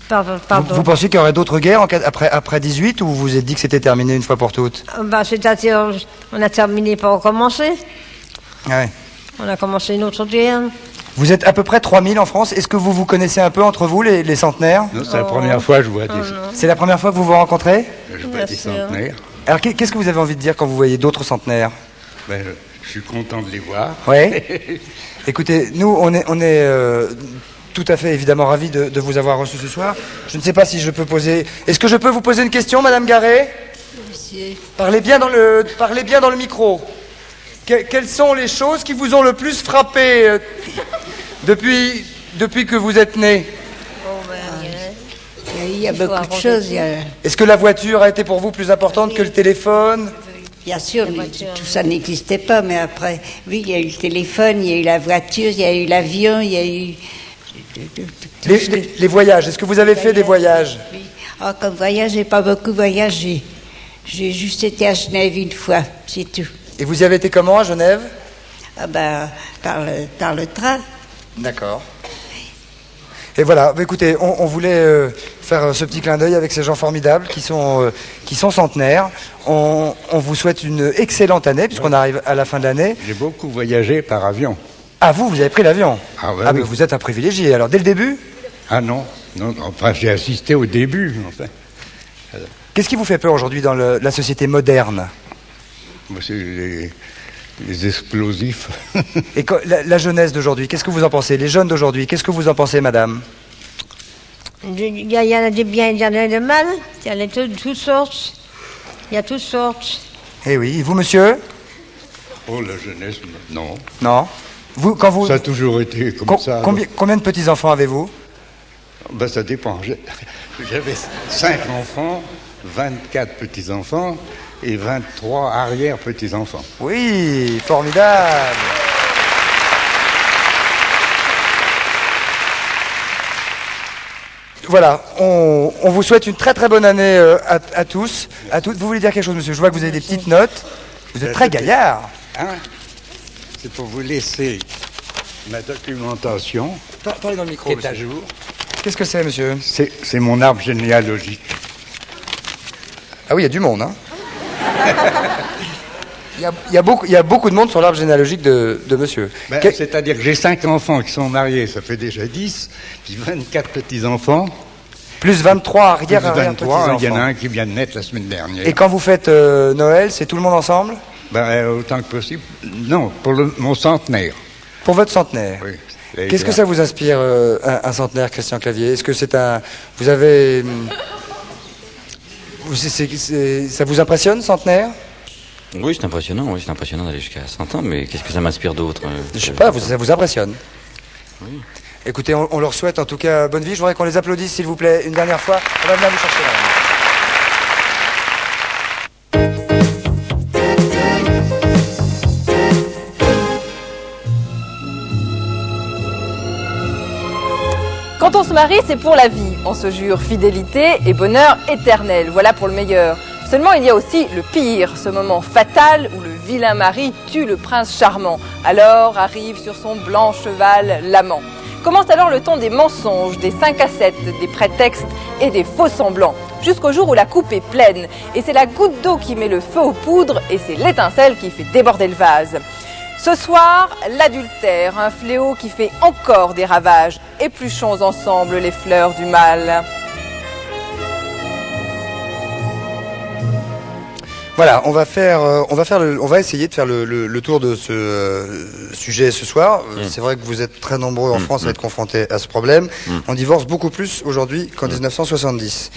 Speaker 4: Pardon.
Speaker 1: Vous pensiez qu'il y aurait d'autres guerres après 18, ou vous vous êtes dit que c'était terminé une fois pour toutes?
Speaker 4: C'est-à-dire, on a terminé par recommencer.
Speaker 1: Ouais.
Speaker 4: On a commencé une autre guerre.
Speaker 1: Vous êtes à peu près 3000 en France. Est-ce que vous vous connaissez un peu entre vous, les centenaires?
Speaker 5: Non, c'est la première fois que je vois des...
Speaker 1: C'est la première fois que vous vous rencontrez?
Speaker 5: Je vois des centenaires.
Speaker 1: Alors, qu'est-ce que vous avez envie de dire quand vous voyez d'autres centenaires?
Speaker 5: Ben, je suis content de les voir.
Speaker 1: Oui. Écoutez, nous, on est tout à fait évidemment ravis de vous avoir reçu ce soir. Je ne sais pas si je peux poser... Est-ce que je peux vous poser une question, Madame Garret?
Speaker 4: Monsieur.
Speaker 1: Parlez bien dans le micro. Quelles sont les choses qui vous ont le plus frappé depuis que vous êtes né?
Speaker 6: Il y a beaucoup de choses.
Speaker 1: Est-ce que la voiture a été pour vous plus importante que le téléphone?
Speaker 6: Bien sûr, tout ça n'existait pas, mais après, oui, il y a eu le téléphone, il y a eu la voiture, il y a eu l'avion, il y a eu...
Speaker 1: Les voyages, est-ce que vous avez fait des voyages?
Speaker 6: Oui. Oh, comme voyage, j'ai pas beaucoup voyagé. J'ai juste été à Genève une fois, c'est tout.
Speaker 1: Et vous y avez été comment à Genève?
Speaker 6: Ah ben, par le train.
Speaker 1: D'accord. Et voilà, bah écoutez, on voulait faire ce petit clin d'œil avec ces gens formidables qui sont centenaires. On vous souhaite une excellente année, puisqu'on arrive à la fin de l'année.
Speaker 5: J'ai beaucoup voyagé par avion.
Speaker 1: Ah, vous avez pris l'avion?
Speaker 5: Ah, ouais,
Speaker 1: mais
Speaker 5: oui.
Speaker 1: vous êtes un privilégié, alors dès le début?
Speaker 5: Ah non, enfin j'ai assisté au début, enfin.
Speaker 1: Qu'est-ce qui vous fait peur aujourd'hui dans la société moderne?
Speaker 5: C'est les explosifs.
Speaker 1: Et la jeunesse d'aujourd'hui, qu'est-ce que vous en pensez? Les jeunes d'aujourd'hui, qu'est-ce que vous en pensez, madame?
Speaker 4: Il y en a des biens, il y en a des mal. Il y en a de toutes sortes. Il y a toutes sortes.
Speaker 1: Eh oui, et vous, monsieur?
Speaker 5: Oh, la jeunesse, non.
Speaker 1: Non.
Speaker 5: Ça a toujours été comme ça.
Speaker 1: Combien de petits-enfants avez-vous?
Speaker 5: Ben, ça dépend. J'avais 5 enfants, 24 petits-enfants et 23 arrière-petits-enfants.
Speaker 1: Oui, formidable. Voilà, on vous souhaite une très très bonne année à tous, à toutes. Vous voulez dire quelque chose, monsieur? Je vois que vous avez des petites notes. Vous êtes très gaillard.
Speaker 5: Hein? C'est pour vous laisser ma documentation.
Speaker 1: Parlez dans le micro,
Speaker 5: Qui est
Speaker 1: monsieur.
Speaker 5: à jour.
Speaker 1: Qu'est-ce que c'est, monsieur?
Speaker 5: C'est mon arbre généalogique.
Speaker 1: Ah oui, il y a du monde, hein. Il y a beaucoup de monde sur l'arbre généalogique de monsieur.
Speaker 5: C'est-à-dire que j'ai 5 enfants qui sont mariés, ça fait déjà 10, puis 24 petits-enfants.
Speaker 1: Plus 23 arrière,
Speaker 5: plus 23,
Speaker 1: petits-enfants.
Speaker 5: il y en a un qui vient de naître la semaine dernière.
Speaker 1: Et quand vous faites Noël, c'est tout le monde ensemble?
Speaker 5: Autant que possible. Non, pour mon centenaire.
Speaker 1: Pour votre centenaire?
Speaker 5: Oui.
Speaker 1: Qu'est-ce que ça vous inspire, un centenaire, Christian Clavier? Est-ce que c'est un... Vous avez... ça vous impressionne, centenaire?
Speaker 2: Oui, c'est impressionnant d'aller jusqu'à 100 ans, mais qu'est-ce que ça m'inspire d'autre?
Speaker 1: Je sais pas, ça vous impressionne?
Speaker 2: Oui.
Speaker 1: Écoutez, on leur souhaite en tout cas bonne vie. Je voudrais qu'on les applaudisse, s'il vous plaît, une dernière fois. On va venir vous chercher là.
Speaker 3: Quand on se marie, c'est pour la vie. On se jure fidélité et bonheur éternel. Voilà pour le meilleur. Seulement, il y a aussi le pire, ce moment fatal où le vilain mari tue le prince charmant. Alors arrive sur son blanc cheval l'amant. Commence alors le temps des mensonges, des 5 à 7, des prétextes et des faux semblants. Jusqu'au jour où la coupe est pleine. Et c'est la goutte d'eau qui met le feu aux poudres et c'est l'étincelle qui fait déborder le vase. Ce soir, l'adultère, un fléau qui fait encore des ravages. Épluchons ensemble les fleurs du mal.
Speaker 1: Voilà, on va essayer de faire le tour de ce sujet ce soir. C'est vrai que vous êtes très nombreux en France à être confrontés à ce problème. On divorce beaucoup plus aujourd'hui qu'en 1970.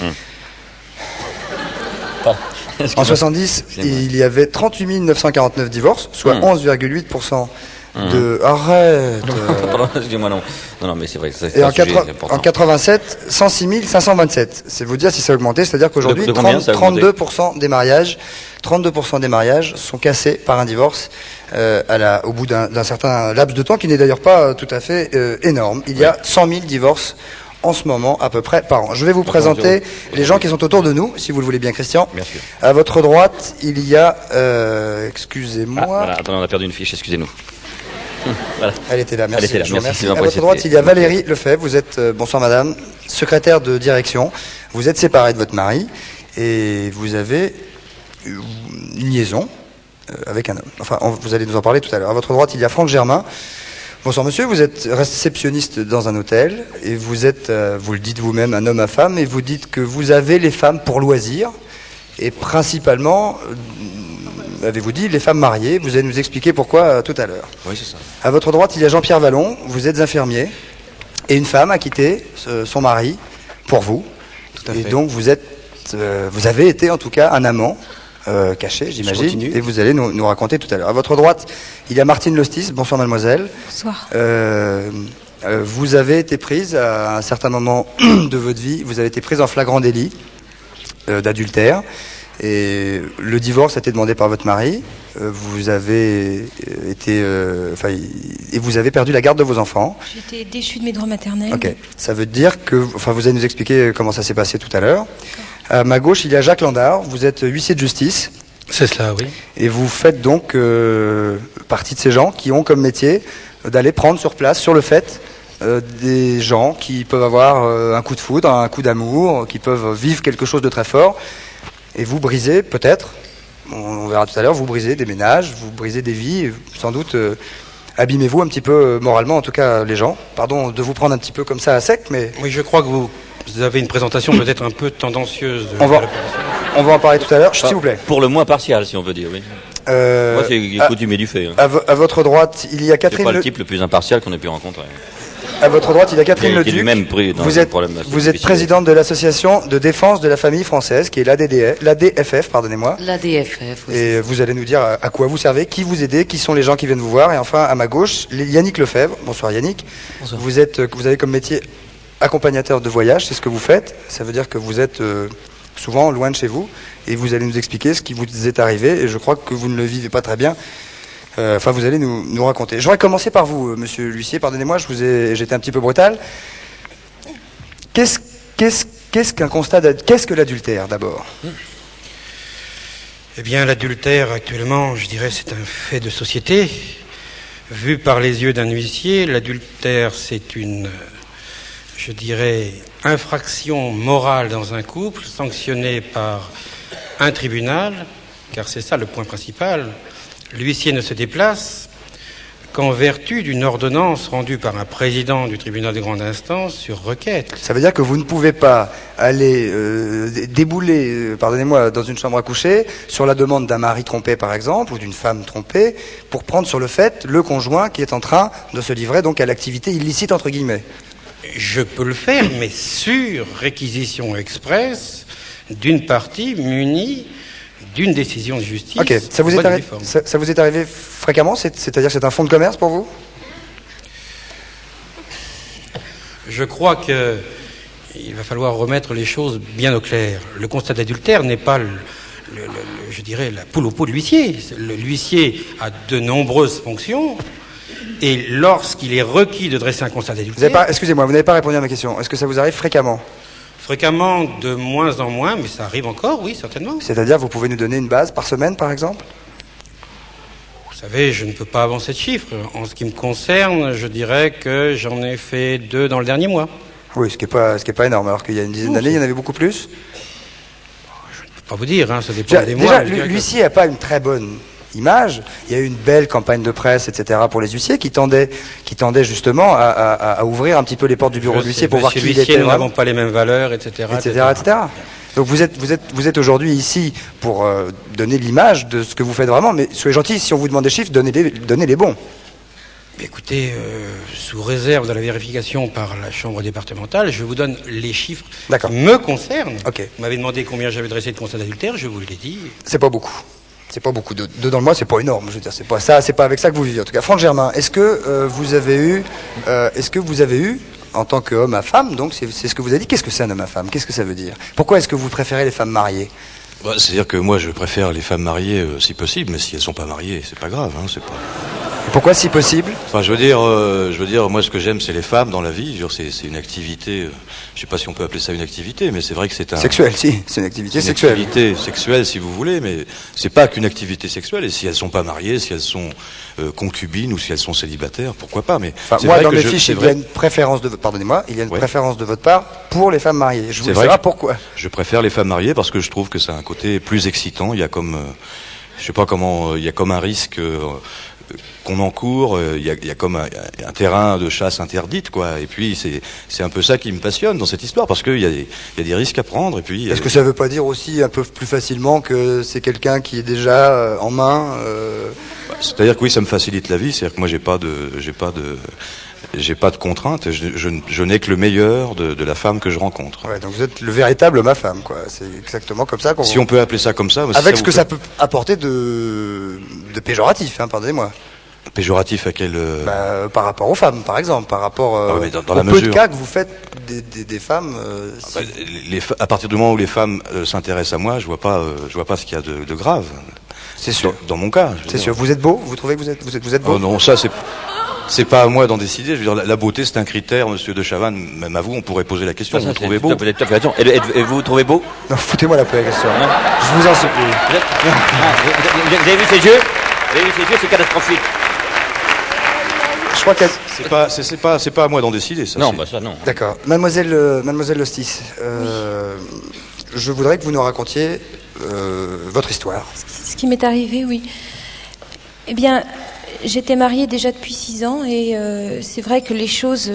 Speaker 1: En 70, il y avait 38 949 divorces, soit 11,8% de... Arrête.
Speaker 2: Pardon, excusez-moi, non, mais c'est vrai que c'est
Speaker 1: Et
Speaker 2: un sujet important.
Speaker 1: en 87, 106 527. C'est vous dire si ça a augmenté, c'est-à-dire qu'aujourd'hui, 32% des mariages sont cassés par un divorce au bout d'un certain laps de temps, qui n'est d'ailleurs pas tout à fait énorme. Il y a 100 000 divorces en ce moment, à peu près, par an. Je vais vous présenter les gens qui sont autour de nous, si vous le voulez bien, Christian.
Speaker 2: Bien sûr.
Speaker 1: À votre droite, il y a... excusez-moi...
Speaker 2: voilà, attendez, on a perdu une fiche, excusez-nous. Voilà.
Speaker 1: Elle était là, merci.
Speaker 2: Elle était là,
Speaker 1: Je vous remercie.
Speaker 2: merci.
Speaker 1: À votre droite, il y a Valérie Lefebvre. Vous êtes, bonsoir madame, secrétaire de direction. Vous êtes séparée de votre mari et vous avez une liaison avec un homme. Enfin, vous allez nous en parler tout à l'heure. À votre droite, il y a Franck Germain. Bonsoir monsieur, vous êtes réceptionniste dans un hôtel et vous êtes, vous le dites vous-même, un homme à femme, et vous dites que vous avez les femmes pour loisir et principalement, avez-vous dit, les femmes mariées. Vous allez nous expliquer pourquoi tout à l'heure.
Speaker 2: Oui, c'est ça.
Speaker 1: À votre droite, il y a Jean-Pierre Vallon, vous êtes infirmier et une femme a quitté son mari pour vous.
Speaker 7: Tout à fait.
Speaker 1: Et donc vous avez été en tout cas un amant. Caché, j'imagine, et vous allez nous raconter tout à l'heure. À votre droite, il y a Martine Lostis. Bonsoir mademoiselle.
Speaker 8: Bonsoir.
Speaker 1: Vous avez été prise à un certain moment de votre vie, vous avez été prise en flagrant délit d'adultère, et le divorce a été demandé par votre mari. Vous avez et vous avez perdu la garde de vos enfants.
Speaker 8: J'ai été déchue de mes droits maternels.
Speaker 1: Ok. Ça veut dire que, vous allez nous expliquer comment ça s'est passé tout à l'heure. À ma gauche, il y a Jacques Landard. Vous êtes huissier de justice.
Speaker 7: C'est cela, oui.
Speaker 1: Et vous faites donc partie de ces gens qui ont comme métier d'aller prendre sur place, sur le fait, des gens qui peuvent avoir un coup de foudre, un coup d'amour, qui peuvent vivre quelque chose de très fort. Et vous brisez, peut-être, on verra tout à l'heure, vous brisez des ménages, vous brisez des vies, sans doute abîmez-vous un petit peu moralement, en tout cas les gens. Pardon de vous prendre un petit peu comme ça à sec, mais...
Speaker 7: Oui, je crois que vous avez une présentation peut-être un peu tendancieuse.
Speaker 1: On va en parler tout à l'heure, s'il vous plaît.
Speaker 2: Pour le moins partial, si on veut dire, oui. Moi, c'est coutumier du fait. Hein.
Speaker 1: À votre droite, il y a Catherine...
Speaker 2: C'est pas le type le plus impartial qu'on ait pu rencontrer.
Speaker 1: À votre droite, il y a Catherine Leduc.
Speaker 2: Lui-même pris dans
Speaker 1: vous êtes présidente de l'association de défense de la famille française, qui est l'ADFF, pardonnez-moi.
Speaker 9: L'ADFF, oui.
Speaker 1: Et vous allez nous dire à quoi vous servez, qui vous aidez, qui sont les gens qui viennent vous voir. Et enfin, à ma gauche, Yannick Lefebvre. Bonsoir Yannick.
Speaker 9: Bonsoir.
Speaker 1: Vous avez comme métier accompagnateur de voyage, c'est ce que vous faites. Ça veut dire que vous êtes souvent loin de chez vous. Et vous allez nous expliquer ce qui vous est arrivé. Et je crois que vous ne le vivez pas très bien. Vous allez nous raconter. J'aurais commencé par vous, monsieur l'huissier. Pardonnez-moi, j'étais un petit peu brutal. Qu'est-ce qu'un constat qu'est-ce que l'adultère, d'abord?
Speaker 7: Eh bien, l'adultère, actuellement, je dirais, c'est un fait de société. Vu par les yeux d'un huissier, l'adultère, c'est une, je dirais, infraction morale dans un couple, sanctionnée par un tribunal, car c'est ça le point principal. l'huissier ne se déplace qu'en vertu d'une ordonnance rendue par un président du tribunal de grande instance sur requête.
Speaker 1: Ça veut dire que vous ne pouvez pas aller débouler, pardonnez-moi, dans une chambre à coucher sur la demande d'un mari trompé par exemple ou d'une femme trompée pour prendre sur le fait le conjoint qui est en train de se livrer donc à l'activité illicite entre guillemets.
Speaker 7: Je peux le faire, mais sur réquisition expresse d'une partie munie d'une décision de justice.
Speaker 1: Ok, ça vous est arrivé fréquemment, c'est-à-dire que c'est un fonds de commerce pour vous?
Speaker 7: Je crois qu'il va falloir remettre les choses bien au clair. Le constat d'adultère n'est pas, je dirais, la poule au pot de l'huissier. L'huissier a de nombreuses fonctions, et lorsqu'il est requis de dresser un constat d'adultère...
Speaker 1: Excusez-moi, vous n'avez pas répondu à ma question. Est-ce que ça vous arrive fréquemment?
Speaker 7: Fréquemment, de moins en moins, mais ça arrive encore, oui, certainement.
Speaker 1: C'est-à-dire, vous pouvez nous donner une base par semaine, par exemple?
Speaker 7: Vous savez, je ne peux pas avancer de chiffres. En ce qui me concerne, je dirais que j'en ai fait 2 dans le dernier mois.
Speaker 1: Oui, ce qui est pas énorme, alors qu'il y a une dizaine d'années, il y en avait beaucoup plus.
Speaker 7: Je ne peux pas vous dire, hein, ça dépend des mois.
Speaker 1: Déjà, l'huissier n'a pas une très bonne image. Il y a eu une belle campagne de presse, etc., pour les huissiers qui tendait justement à ouvrir un petit peu les portes du bureau de l'huissier pour voir qui il était.
Speaker 7: Les huissiers, nous n'avons pas les mêmes valeurs, etc.
Speaker 1: Donc vous êtes aujourd'hui ici pour donner l'image de ce que vous faites vraiment, mais soyez gentil, si on vous demande des chiffres, donnez les bons.
Speaker 7: Écoutez, sous réserve de la vérification par la chambre départementale, je vous donne les chiffres qui me concernent.
Speaker 1: Okay.
Speaker 7: Vous m'avez demandé combien j'avais dressé de constats d'adultère, je vous l'ai dit.
Speaker 1: C'est pas beaucoup. C'est pas beaucoup. 2 dans le mois, c'est pas énorme. Je veux dire, c'est pas avec ça que vous vivez. En tout cas, Franck Germain, est-ce que vous avez eu, en tant qu'homme à femme, donc c'est ce que vous avez dit. Qu'est-ce que c'est un homme à femme? Qu'est-ce que ça veut dire? Pourquoi est-ce que vous préférez les femmes mariées?
Speaker 9: C'est-à-dire que moi, je préfère les femmes mariées si possible, mais si elles sont pas mariées, c'est pas grave. Hein, c'est pas...
Speaker 1: Pourquoi si possible?
Speaker 9: Enfin, je veux dire, moi, ce que j'aime, c'est les femmes dans la vie. C'est une activité. Je sais pas si on peut appeler ça une activité, mais c'est vrai que c'est un.
Speaker 1: Sexuelle, si. C'est une activité sexuelle.
Speaker 9: Une activité sexuelle, si vous voulez, mais c'est pas qu'une activité sexuelle. Et si elles sont pas mariées, si elles sont concubines ou si elles sont célibataires, pourquoi pas? Mais
Speaker 1: moi, dans mes fiches, il y a une préférence pardonnez-moi, il y a une préférence de votre part pour les femmes mariées. Je vous dirai pourquoi.
Speaker 9: Je préfère les femmes mariées parce que je trouve que ça a un côté plus excitant. Il y a comme, je sais pas comment, il y a comme un risque. Qu'on encourt, il y a comme un terrain de chasse interdite, quoi. Et puis c'est un peu ça qui me passionne dans cette histoire, parce qu'il y a des risques à prendre. Et puis
Speaker 1: est-ce que ça veut pas dire aussi un peu plus facilement que c'est quelqu'un qui est déjà en main
Speaker 9: C'est-à-dire que oui, ça me facilite la vie. C'est-à-dire que moi j'ai pas de contraintes. Je n'ai que le meilleur de la femme que je rencontre.
Speaker 1: Ouais, donc vous êtes le véritable homme à femme, quoi. C'est exactement comme ça.
Speaker 9: Si on peut appeler ça comme ça.
Speaker 1: Avec ce que ça peut apporter de péjoratif, hein, pardonnez-moi.
Speaker 9: Péjoratif à quel
Speaker 1: par rapport aux femmes, par exemple, par rapport
Speaker 9: dans
Speaker 1: peu de cas que vous faites des femmes.
Speaker 9: À partir du moment où les femmes s'intéressent à moi, je vois pas ce qu'il y a de grave.
Speaker 1: C'est sûr.
Speaker 9: Dans mon cas.
Speaker 1: C'est sûr. Vous êtes beau? Vous trouvez que vous êtes beau?
Speaker 9: Oh non, ça c'est pas à moi d'en décider. Je veux dire, la beauté, c'est un critère, monsieur de Chavannes. Même à vous, on pourrait poser la question. Vous trouvez beau?
Speaker 2: Et vous trouvez beau?
Speaker 1: Non, foutez-moi la question. Je vous en supplie.
Speaker 2: Vous avez vu ses yeux? C'est catastrophique.
Speaker 1: Je crois que
Speaker 9: c'est pas à moi d'en décider, ça.
Speaker 2: Non, ça non.
Speaker 1: D'accord. Mademoiselle Lostis, je voudrais que vous nous racontiez votre histoire.
Speaker 8: Ce qui m'est arrivé, oui. Eh bien, j'étais mariée déjà depuis 6 ans et c'est vrai que les choses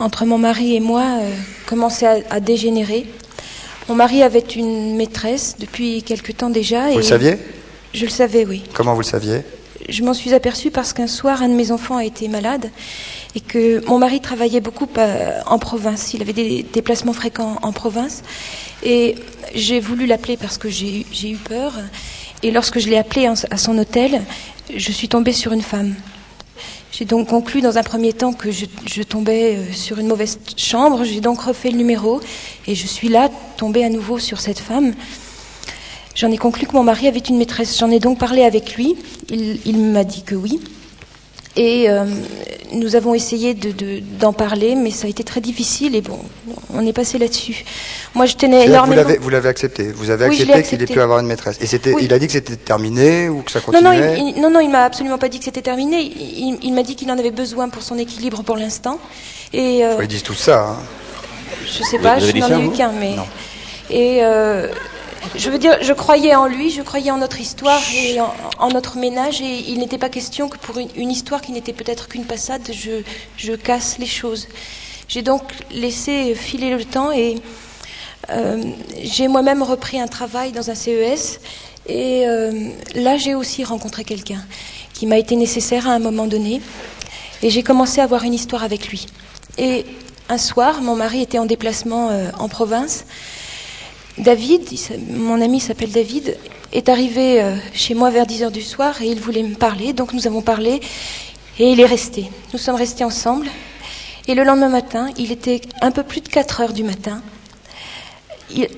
Speaker 8: entre mon mari et moi commençaient à dégénérer. Mon mari avait une maîtresse depuis quelque temps déjà.
Speaker 1: Vous le saviez?
Speaker 8: Je le savais, oui.
Speaker 1: Comment vous le saviez?
Speaker 8: Je m'en suis aperçue parce qu'un soir, un de mes enfants a été malade et que mon mari travaillait beaucoup en province. Il avait des déplacements fréquents en province. Et j'ai voulu l'appeler parce que j'ai eu peur. Et lorsque je l'ai appelé à son hôtel, je suis tombée sur une femme. J'ai donc conclu dans un premier temps que je tombais sur une mauvaise chambre. J'ai donc refait le numéro et je suis là, tombée à nouveau sur cette femme. J'en ai conclu que mon mari avait une maîtresse. J'en ai donc parlé avec lui. Il m'a dit que oui. Et nous avons essayé d'en parler, mais ça a été très difficile. Et bon, on est passé là-dessus. Moi, je tenais énormément...
Speaker 1: Vous l'avez accepté. Vous avez accepté qu'il ait pu avoir une maîtresse. Et il a dit que c'était terminé ou que ça continuait?
Speaker 8: Non, il m'a absolument pas dit que c'était terminé. Il m'a dit qu'il en avait besoin pour son équilibre pour l'instant. Et
Speaker 1: ils disent tout ça. Hein.
Speaker 8: Je sais pas, je n'en ai eu qu'un, mais...
Speaker 1: Non.
Speaker 8: Et Je veux dire, je croyais en lui, je croyais en notre histoire et en notre ménage, et il n'était pas question que pour une histoire qui n'était peut-être qu'une passade, je casse les choses. J'ai donc laissé filer le temps et j'ai moi-même repris un travail dans un CES, et là j'ai aussi rencontré quelqu'un qui m'a été nécessaire à un moment donné, et j'ai commencé à avoir une histoire avec lui. Et un soir, mon mari était en déplacement en province. David, mon ami s'appelle David, est arrivé chez moi vers 10h du soir et il voulait me parler, donc nous avons parlé et il est resté. Nous sommes restés ensemble et le lendemain matin, il était un peu plus de 4h du matin.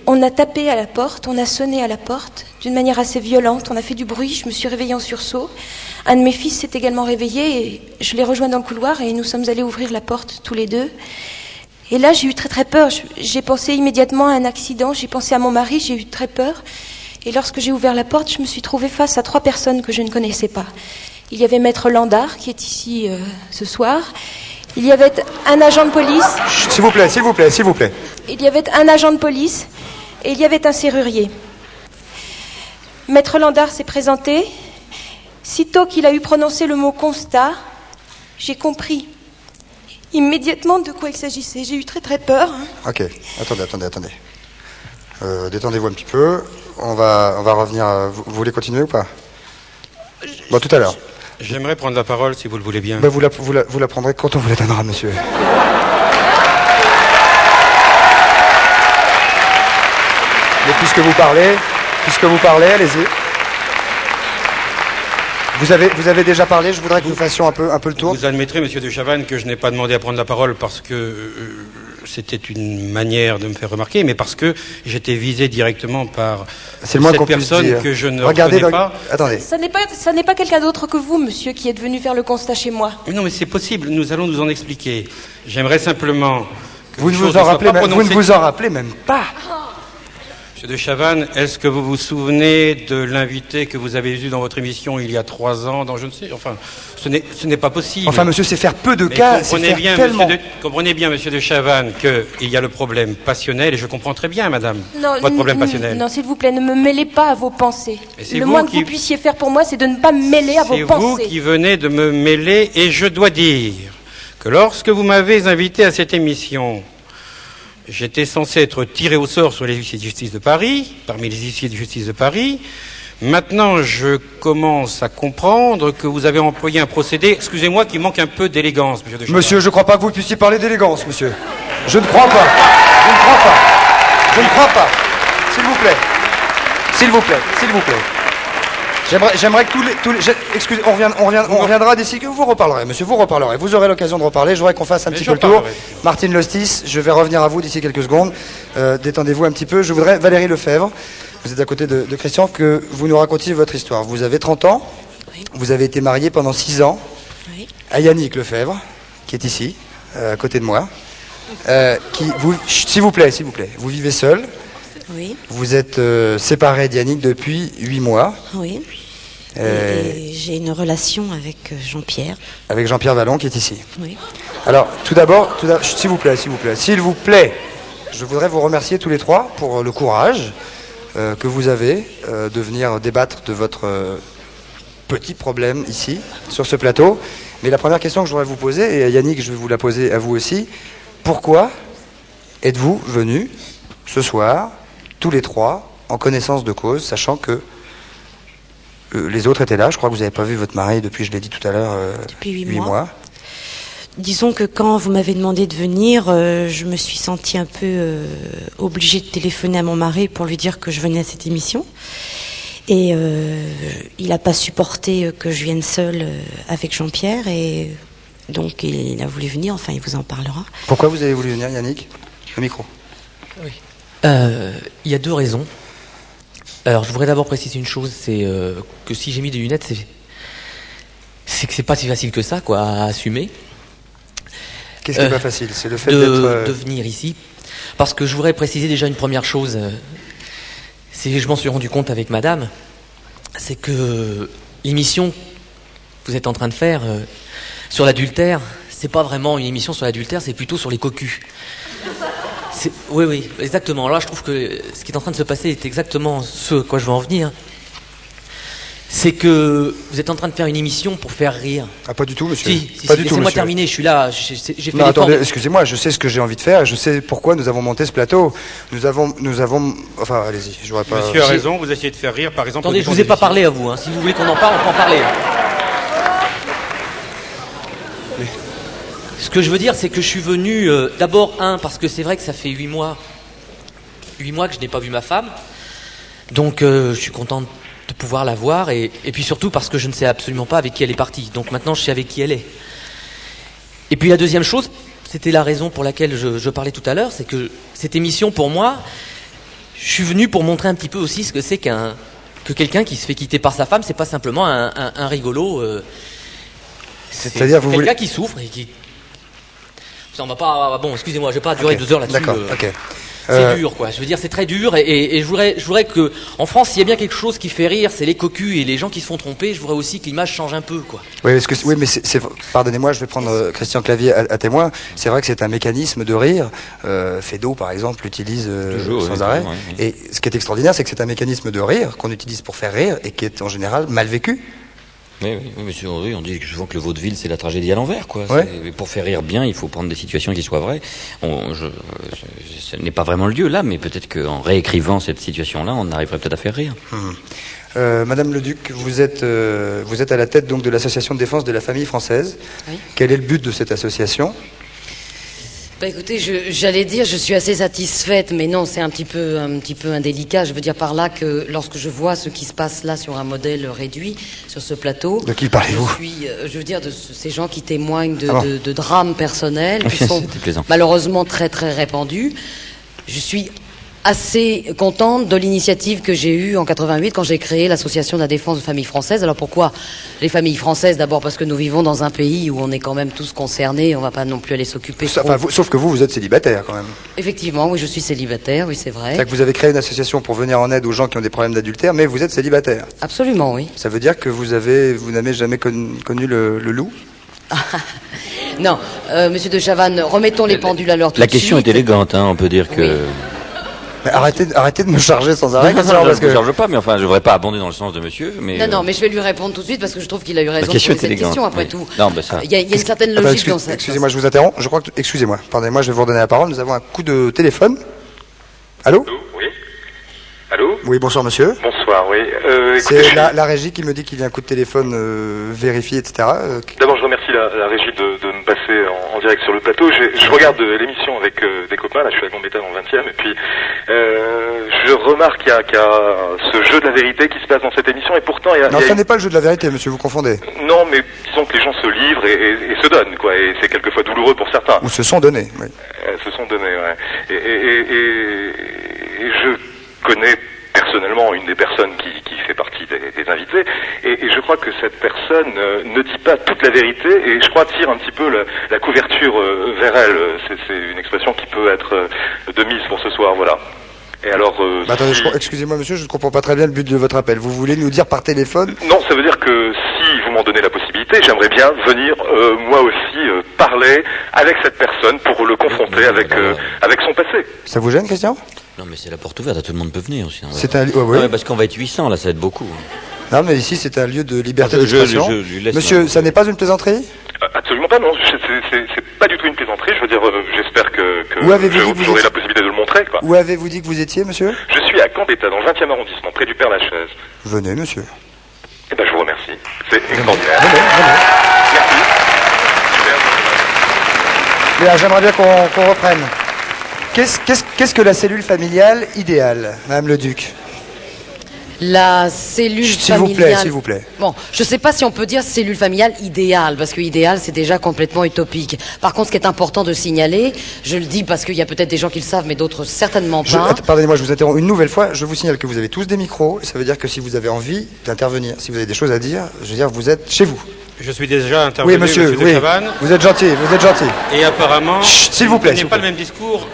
Speaker 8: On a tapé à la porte, on a sonné à la porte d'une manière assez violente, on a fait du bruit, je me suis réveillée en sursaut. Un de mes fils s'est également réveillé et je l'ai rejoint dans le couloir et nous sommes allés ouvrir la porte tous les deux. Et là, j'ai eu très très peur. J'ai pensé immédiatement à un accident, j'ai pensé à mon mari, j'ai eu très peur. Et lorsque j'ai ouvert la porte, je me suis trouvée face à 3 personnes que je ne connaissais pas. Il y avait Maître Landard, qui est ici ce soir. Il y avait un agent de police.
Speaker 1: Chut, s'il vous plaît, s'il vous plaît, s'il vous plaît.
Speaker 8: Il y avait un agent de police et il y avait un serrurier. Maître Landard s'est présenté. Sitôt qu'il a eu prononcé le mot constat, j'ai compris immédiatement de quoi il s'agissait. J'ai eu très très peur.
Speaker 1: Ok, attendez. Détendez-vous un petit peu. On va revenir. Vous voulez continuer ou pas? Bon, tout à l'heure.
Speaker 7: J'aimerais prendre la parole si vous le voulez bien.
Speaker 1: Ben, vous la prendrez quand on vous la donnera, monsieur. Mais puisque vous parlez, allez-y. Vous avez déjà parlé, je voudrais que nous fassions un peu le tour.
Speaker 7: Vous admettrez, monsieur de Chavannes, que je n'ai pas demandé à prendre la parole parce que c'était une manière de me faire remarquer, mais parce que j'étais visé directement par cette personne que je ne reconnais pas.
Speaker 1: Attendez.
Speaker 8: Ça n'est pas quelqu'un d'autre que vous, monsieur, qui êtes venu faire le constat chez moi.
Speaker 7: Mais non, mais c'est possible, nous allons nous en expliquer. J'aimerais simplement que
Speaker 1: vous ne vous en rappelez même pas.
Speaker 7: Monsieur de Chavannes, est-ce que vous vous souvenez de l'invité que vous avez eu dans votre émission il y a 3 ans, dans je ne sais, enfin, ce n'est pas possible.
Speaker 1: Enfin, monsieur, c'est faire peu de cas, c'est faire tellement.
Speaker 7: Comprenez bien, monsieur de Chavannes, qu'il y a le problème passionnel, et je comprends très bien, madame, votre problème passionnel.
Speaker 8: Non, s'il vous plaît, ne me mêlez pas à vos pensées. Le moins que vous puissiez faire pour moi, c'est de ne pas me mêler à vos pensées.
Speaker 7: C'est vous qui venez de me mêler, et je dois dire que lorsque vous m'avez invité à cette émission, j'étais censé être tiré au sort sur les huissiers de justice de Paris, parmi les huissiers de justice de Paris. Maintenant, je commence à comprendre que vous avez employé un procédé, excusez-moi, qui manque un peu d'élégance, monsieur de Chavannes.
Speaker 1: Monsieur, je ne crois pas que vous puissiez parler d'élégance, monsieur. Je ne crois pas. S'il vous plaît. J'aimerais que excusez, on reviendra d'ici que vous reparlerez, monsieur, vous reparlerez. Vous aurez l'occasion de reparler. Je voudrais qu'on fasse un petit peu le tour. Martine Lostis, je vais revenir à vous d'ici quelques secondes. Détendez-vous un petit peu. Je voudrais, Valérie Lefebvre, vous êtes à côté de Christian, que vous nous racontiez votre histoire. Vous avez 30 ans. Oui. Vous avez été marié pendant 6 ans. Oui. À Yannick Lefebvre, qui est ici, à côté de moi. S'il vous plaît. Vous vivez seul.
Speaker 10: Oui.
Speaker 1: Vous êtes séparé d'Yannick depuis 8 mois.
Speaker 10: Oui. Et j'ai une relation avec Jean-Pierre.
Speaker 1: Avec Jean-Pierre Vallon qui est ici.
Speaker 10: Oui.
Speaker 1: Alors, tout d'abord, s'il vous plaît, je voudrais vous remercier tous les 3 pour le courage que vous avez de venir débattre de votre petit problème ici, sur ce plateau. Mais la première question que je voudrais vous poser, et Yannick, je vais vous la poser à vous aussi, pourquoi êtes-vous venus ce soir, tous les 3, en connaissance de cause, sachant que les autres étaient là? Je crois que vous n'avez pas vu votre mari depuis, je l'ai dit tout à l'heure,
Speaker 10: depuis 8 mois. Disons que quand vous m'avez demandé de venir, je me suis sentie un peu obligée de téléphoner à mon mari pour lui dire que je venais à cette émission. Et il n'a pas supporté que je vienne seule avec Jean-Pierre, et donc il a voulu venir, enfin il vous en parlera.
Speaker 1: Pourquoi vous avez voulu venir, Yannick? Le micro.
Speaker 11: Oui. Il y a 2 raisons. Alors, je voudrais d'abord préciser une chose, c'est que si j'ai mis des lunettes, c'est que c'est pas si facile que ça, quoi, à assumer.
Speaker 1: Qu'est-ce qui n'est pas facile? C'est le fait d'être...
Speaker 11: de venir ici. Parce que je voudrais préciser déjà une première chose. C'est je m'en suis rendu compte avec madame, c'est que l'émission que vous êtes en train de faire sur l'adultère, c'est pas vraiment une émission sur l'adultère, c'est plutôt sur les cocus. Oui, exactement. Là, je trouve que ce qui est en train de se passer est exactement ce à quoi je veux en venir. C'est que vous êtes en train de faire une émission pour faire rire.
Speaker 1: Ah, pas du tout, monsieur.
Speaker 11: Si,
Speaker 1: pas du tout,
Speaker 11: laissez-moi
Speaker 1: monsieur.
Speaker 11: terminer, je suis là, j'ai fait
Speaker 1: Non,
Speaker 11: l'effort
Speaker 1: attendez,
Speaker 11: de-
Speaker 1: excusez-moi, je sais ce que j'ai envie de faire, et je sais pourquoi nous avons monté ce plateau. Nous avons, enfin, allez-y, je n'aurais pas...
Speaker 7: Monsieur a raison, vous essayez de faire rire, par exemple...
Speaker 11: Attendez, je vous ai pas parlé à vous, hein. Si vous voulez qu'on en parle, on peut en parler. Ce que je veux dire, c'est que je suis venu, d'abord, parce que c'est vrai que ça fait 8 mois que je n'ai pas vu ma femme, donc je suis content de pouvoir la voir, et puis surtout parce que je ne sais absolument pas avec qui elle est partie, donc maintenant je sais avec qui elle est. Et puis la deuxième chose, c'était la raison pour laquelle je parlais tout à l'heure, c'est que cette émission, pour moi, je suis venu pour montrer un petit peu aussi ce que c'est que quelqu'un qui se fait quitter par sa femme, c'est pas simplement un rigolo.
Speaker 1: C'est-à-dire, vous
Speaker 11: quelqu'un
Speaker 1: voulez...
Speaker 11: qui souffre et qui... Ça, on va pas... Bon, excusez-moi, je vais pas durer 2 heures là-dessus.
Speaker 1: D'accord, ok.
Speaker 11: C'est dur, quoi. Je veux dire, c'est très dur, et je voudrais que, en France, s'il y a bien quelque chose qui fait rire, c'est les cocus et les gens qui se font tromper. Je voudrais aussi que l'image change un peu, quoi.
Speaker 1: Oui, oui, mais pardonnez-moi, je vais prendre Christian Clavier à témoin. C'est vrai que c'est un mécanisme de rire. Feydeau, par exemple, l'utilise sans arrêt.
Speaker 9: Oui.
Speaker 1: Et ce qui est extraordinaire, c'est que c'est un mécanisme de rire qu'on utilise pour faire rire et qui est en général mal vécu.
Speaker 2: Oui, monsieur Henry, on dit souvent que le vaudeville, c'est la tragédie à l'envers, quoi.
Speaker 1: Ouais.
Speaker 2: Pour faire rire bien, il faut prendre des situations qui soient vraies. Ce n'est pas vraiment le lieu, là, mais peut-être qu'en réécrivant cette situation-là, on arriverait peut-être à faire rire.
Speaker 1: Madame Leduc, vous êtes à la tête donc de l'association de défense de la famille française.
Speaker 12: Oui.
Speaker 1: Quel est le but de cette association ?
Speaker 12: Bah écoutez, j'allais dire, je suis assez satisfaite, mais non, c'est un petit peu indélicat. Je veux dire par là que lorsque je vois ce qui se passe là sur un modèle réduit, sur ce plateau...
Speaker 1: De qui parlez-vous ?
Speaker 12: Je veux dire de ces gens qui témoignent
Speaker 1: Ah bon.
Speaker 12: de drames personnels, qui sont
Speaker 2: C'était plaisant.
Speaker 12: malheureusement très très répandus. Je suis assez contente de l'initiative que j'ai eue en 88 quand j'ai créé l'association de la défense de familles françaises. Alors pourquoi les familles françaises? D'abord parce que nous vivons dans un pays où on est quand même tous concernés, on va pas non plus aller s'occuper trop.
Speaker 1: Enfin, sauf que vous êtes célibataire quand même.
Speaker 12: Effectivement, oui, je suis célibataire, oui, c'est vrai.
Speaker 1: C'est-à-dire que vous avez créé une association pour venir en aide aux gens qui ont des problèmes d'adultère, mais vous êtes célibataire.
Speaker 12: Absolument, oui.
Speaker 1: Ça veut dire que vous n'avez jamais connu le loup ?
Speaker 12: Non, monsieur de Chavannes, remettons les pendules à l'heure tout
Speaker 2: La
Speaker 12: de
Speaker 2: question
Speaker 12: suite.
Speaker 2: est élégante, hein, on peut dire que...
Speaker 1: Mais arrêtez de me charger sans arrêt.
Speaker 2: Non,
Speaker 1: Christian, parce
Speaker 2: je ne
Speaker 1: que...
Speaker 2: charge pas, mais enfin, je ne voudrais pas abonder dans le sens de monsieur. Mais
Speaker 12: Non, mais je vais lui répondre tout de suite parce que je trouve qu'il a eu raison de
Speaker 2: question
Speaker 12: poser
Speaker 2: est
Speaker 12: cette
Speaker 2: élégante,
Speaker 12: question, après
Speaker 2: oui.
Speaker 12: tout.
Speaker 2: Non, ça...
Speaker 12: Il y a une certaine
Speaker 1: Attends,
Speaker 12: logique dans ça.
Speaker 1: excusez-moi, je vous interromps. Je crois que... Excusez-moi, pardonnez-moi, je vais vous redonner la parole. Nous avons un coup de téléphone. Allô ?
Speaker 13: Oui. Allô ?
Speaker 1: Oui, bonsoir monsieur.
Speaker 13: Bonsoir, oui.
Speaker 1: C'est
Speaker 13: Écoutez,
Speaker 1: la régie qui me dit qu'il y a un coup de téléphone vérifié, etc.
Speaker 13: D'abord, je remercie la régie de me passer en direct sur le plateau. Je regarde l'émission avec des copains, là je suis à Gambetta dans le 20e, et puis je remarque qu'il y a ce jeu de la vérité qui se passe dans cette émission, et pourtant il y a...
Speaker 1: Non, ce n'est pas le jeu de la vérité, monsieur, vous confondez.
Speaker 13: Non, mais disons que les gens se livrent et se donnent, quoi, et c'est quelquefois douloureux pour certains.
Speaker 1: Ou se sont donnés, oui.
Speaker 13: Se sont donnés, ouais. Et je connais personnellement une des personnes qui fait partie des invités, et je crois que cette personne ne dit pas toute la vérité, et je crois tire un petit peu la couverture vers elle. C'est une expression qui peut être de mise pour ce soir, voilà. Et alors...
Speaker 1: Attendez, excusez-moi monsieur, je ne comprends pas très bien le but de votre appel. Vous voulez nous dire par téléphone?
Speaker 13: Non, ça veut dire que si vous m'en donnez la possibilité, j'aimerais bien venir moi aussi parler avec cette personne pour le confronter avec son passé.
Speaker 1: Ça vous gêne, Christian?
Speaker 2: Non, mais c'est la porte ouverte, tout le monde peut venir aussi.
Speaker 1: C'est un... oui.
Speaker 2: Non, parce qu'on va être 800, là, ça va être beaucoup.
Speaker 1: Non, mais ici, c'est un lieu de liberté d'expression. Monsieur, ça n'est pas une plaisanterie?
Speaker 13: Absolument pas, non. C'est pas du tout une plaisanterie. Je veux dire, j'espère que j'aurai la possibilité de le montrer, quoi.
Speaker 1: Où avez-vous dit que vous étiez, monsieur?
Speaker 13: Je suis à Gambetta, dans le 20e arrondissement, près du Père-Lachaise.
Speaker 1: Venez, monsieur.
Speaker 13: Eh ben, je vous remercie. C'est extraordinaire.
Speaker 1: Venez.
Speaker 13: Merci.
Speaker 1: Bien, j'aimerais bien qu'on reprenne. Qu'est-ce que la cellule familiale idéale, Madame Leduc?
Speaker 12: La cellule
Speaker 1: familiale... S'il vous plaît.
Speaker 12: Bon, je ne sais pas si on peut dire cellule familiale idéale, parce que idéal, c'est déjà complètement utopique. Par contre, ce qui est important de signaler, je le dis parce qu'il y a peut-être des gens qui le savent, mais d'autres certainement pas.
Speaker 1: Pardonnez-moi, je vous interromps une nouvelle fois. Je vous signale que vous avez tous des micros. Ça veut dire que si vous avez envie d'intervenir, si vous avez des choses à dire, je veux dire, vous êtes chez vous.
Speaker 7: Je suis déjà intervenu,
Speaker 1: oui, monsieur
Speaker 7: de Chavannes.
Speaker 1: Vous êtes gentil.
Speaker 7: Et apparemment,
Speaker 1: s'il vous plaît.
Speaker 7: Ce n'est pas le même discours.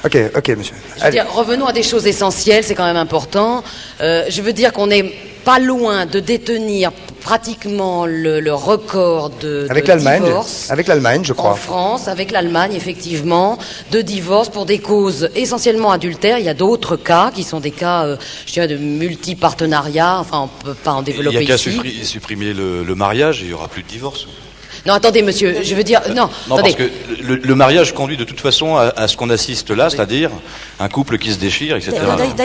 Speaker 1: Ok, monsieur.
Speaker 12: Je veux dire, revenons à des choses essentielles, c'est quand même important. Je veux dire qu'on n'est pas loin de détenir pratiquement le record de
Speaker 1: Avec l'Allemagne,
Speaker 12: divorces
Speaker 1: je crois.
Speaker 12: en France, avec l'Allemagne, effectivement, de divorces pour des causes essentiellement adultères. Il y a d'autres cas qui sont des cas, je dirais, de multipartenariat. Enfin, on peut pas en développer
Speaker 9: Il n'y a
Speaker 12: ici.
Speaker 9: qu'à supprimer le mariage et il n'y aura plus de divorce.
Speaker 12: Non, attendez, monsieur, je veux dire, non,
Speaker 9: Non,
Speaker 12: attendez.
Speaker 9: parce que le mariage conduit de toute façon à ce qu'on assiste là, c'est-à-dire un couple qui se déchire, etc.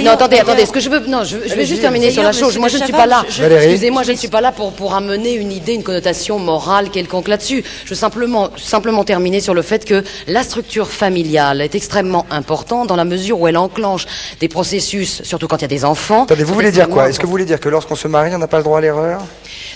Speaker 12: Non, attendez, ce que je veux, non, je vais juste terminer sur la chose. Moi, je ne suis pas là. Excusez-moi, je ne suis pas là pour amener une idée, une connotation morale quelconque là-dessus. Je veux simplement terminer sur le fait que la structure familiale est extrêmement importante dans la mesure où elle enclenche des processus, surtout quand il y a des enfants.
Speaker 1: Attendez, vous voulez dire quoi? Est-ce que vous voulez dire que lorsqu'on se marie, on n'a pas le droit à l'erreur?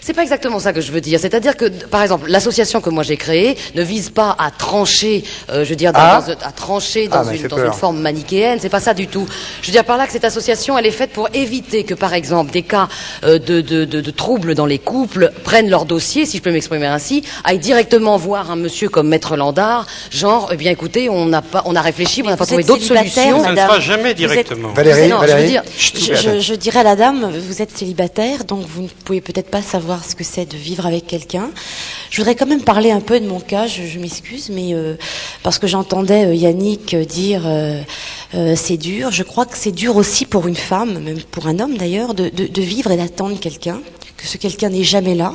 Speaker 12: C'est pas exactement ça que je veux dire. C'est-à-dire que, par exemple, l'association que moi j'ai créée ne vise pas à trancher, à trancher dans une forme manichéenne. C'est pas ça du tout. Je veux dire par là que cette association, elle est faite pour éviter que, par exemple, des cas de troubles dans les couples prennent leur dossier, si je peux m'exprimer ainsi, aillent directement voir un monsieur comme Maître Landard, genre, eh bien, écoutez, on a réfléchi, on n'a pas trouvé d'autres solutions.
Speaker 7: Ça ne sera jamais directement.
Speaker 1: Valérie,
Speaker 10: je dirais à la dame, vous êtes célibataire, donc vous ne pouvez peut-être pas savoir ce que c'est de vivre avec quelqu'un. Je voudrais quand même parler un peu de mon cas, je m'excuse, mais parce que j'entendais Yannick dire c'est dur. Je crois que c'est dur aussi pour une femme, même pour un homme d'ailleurs, de vivre et d'attendre quelqu'un, que ce quelqu'un n'est jamais là.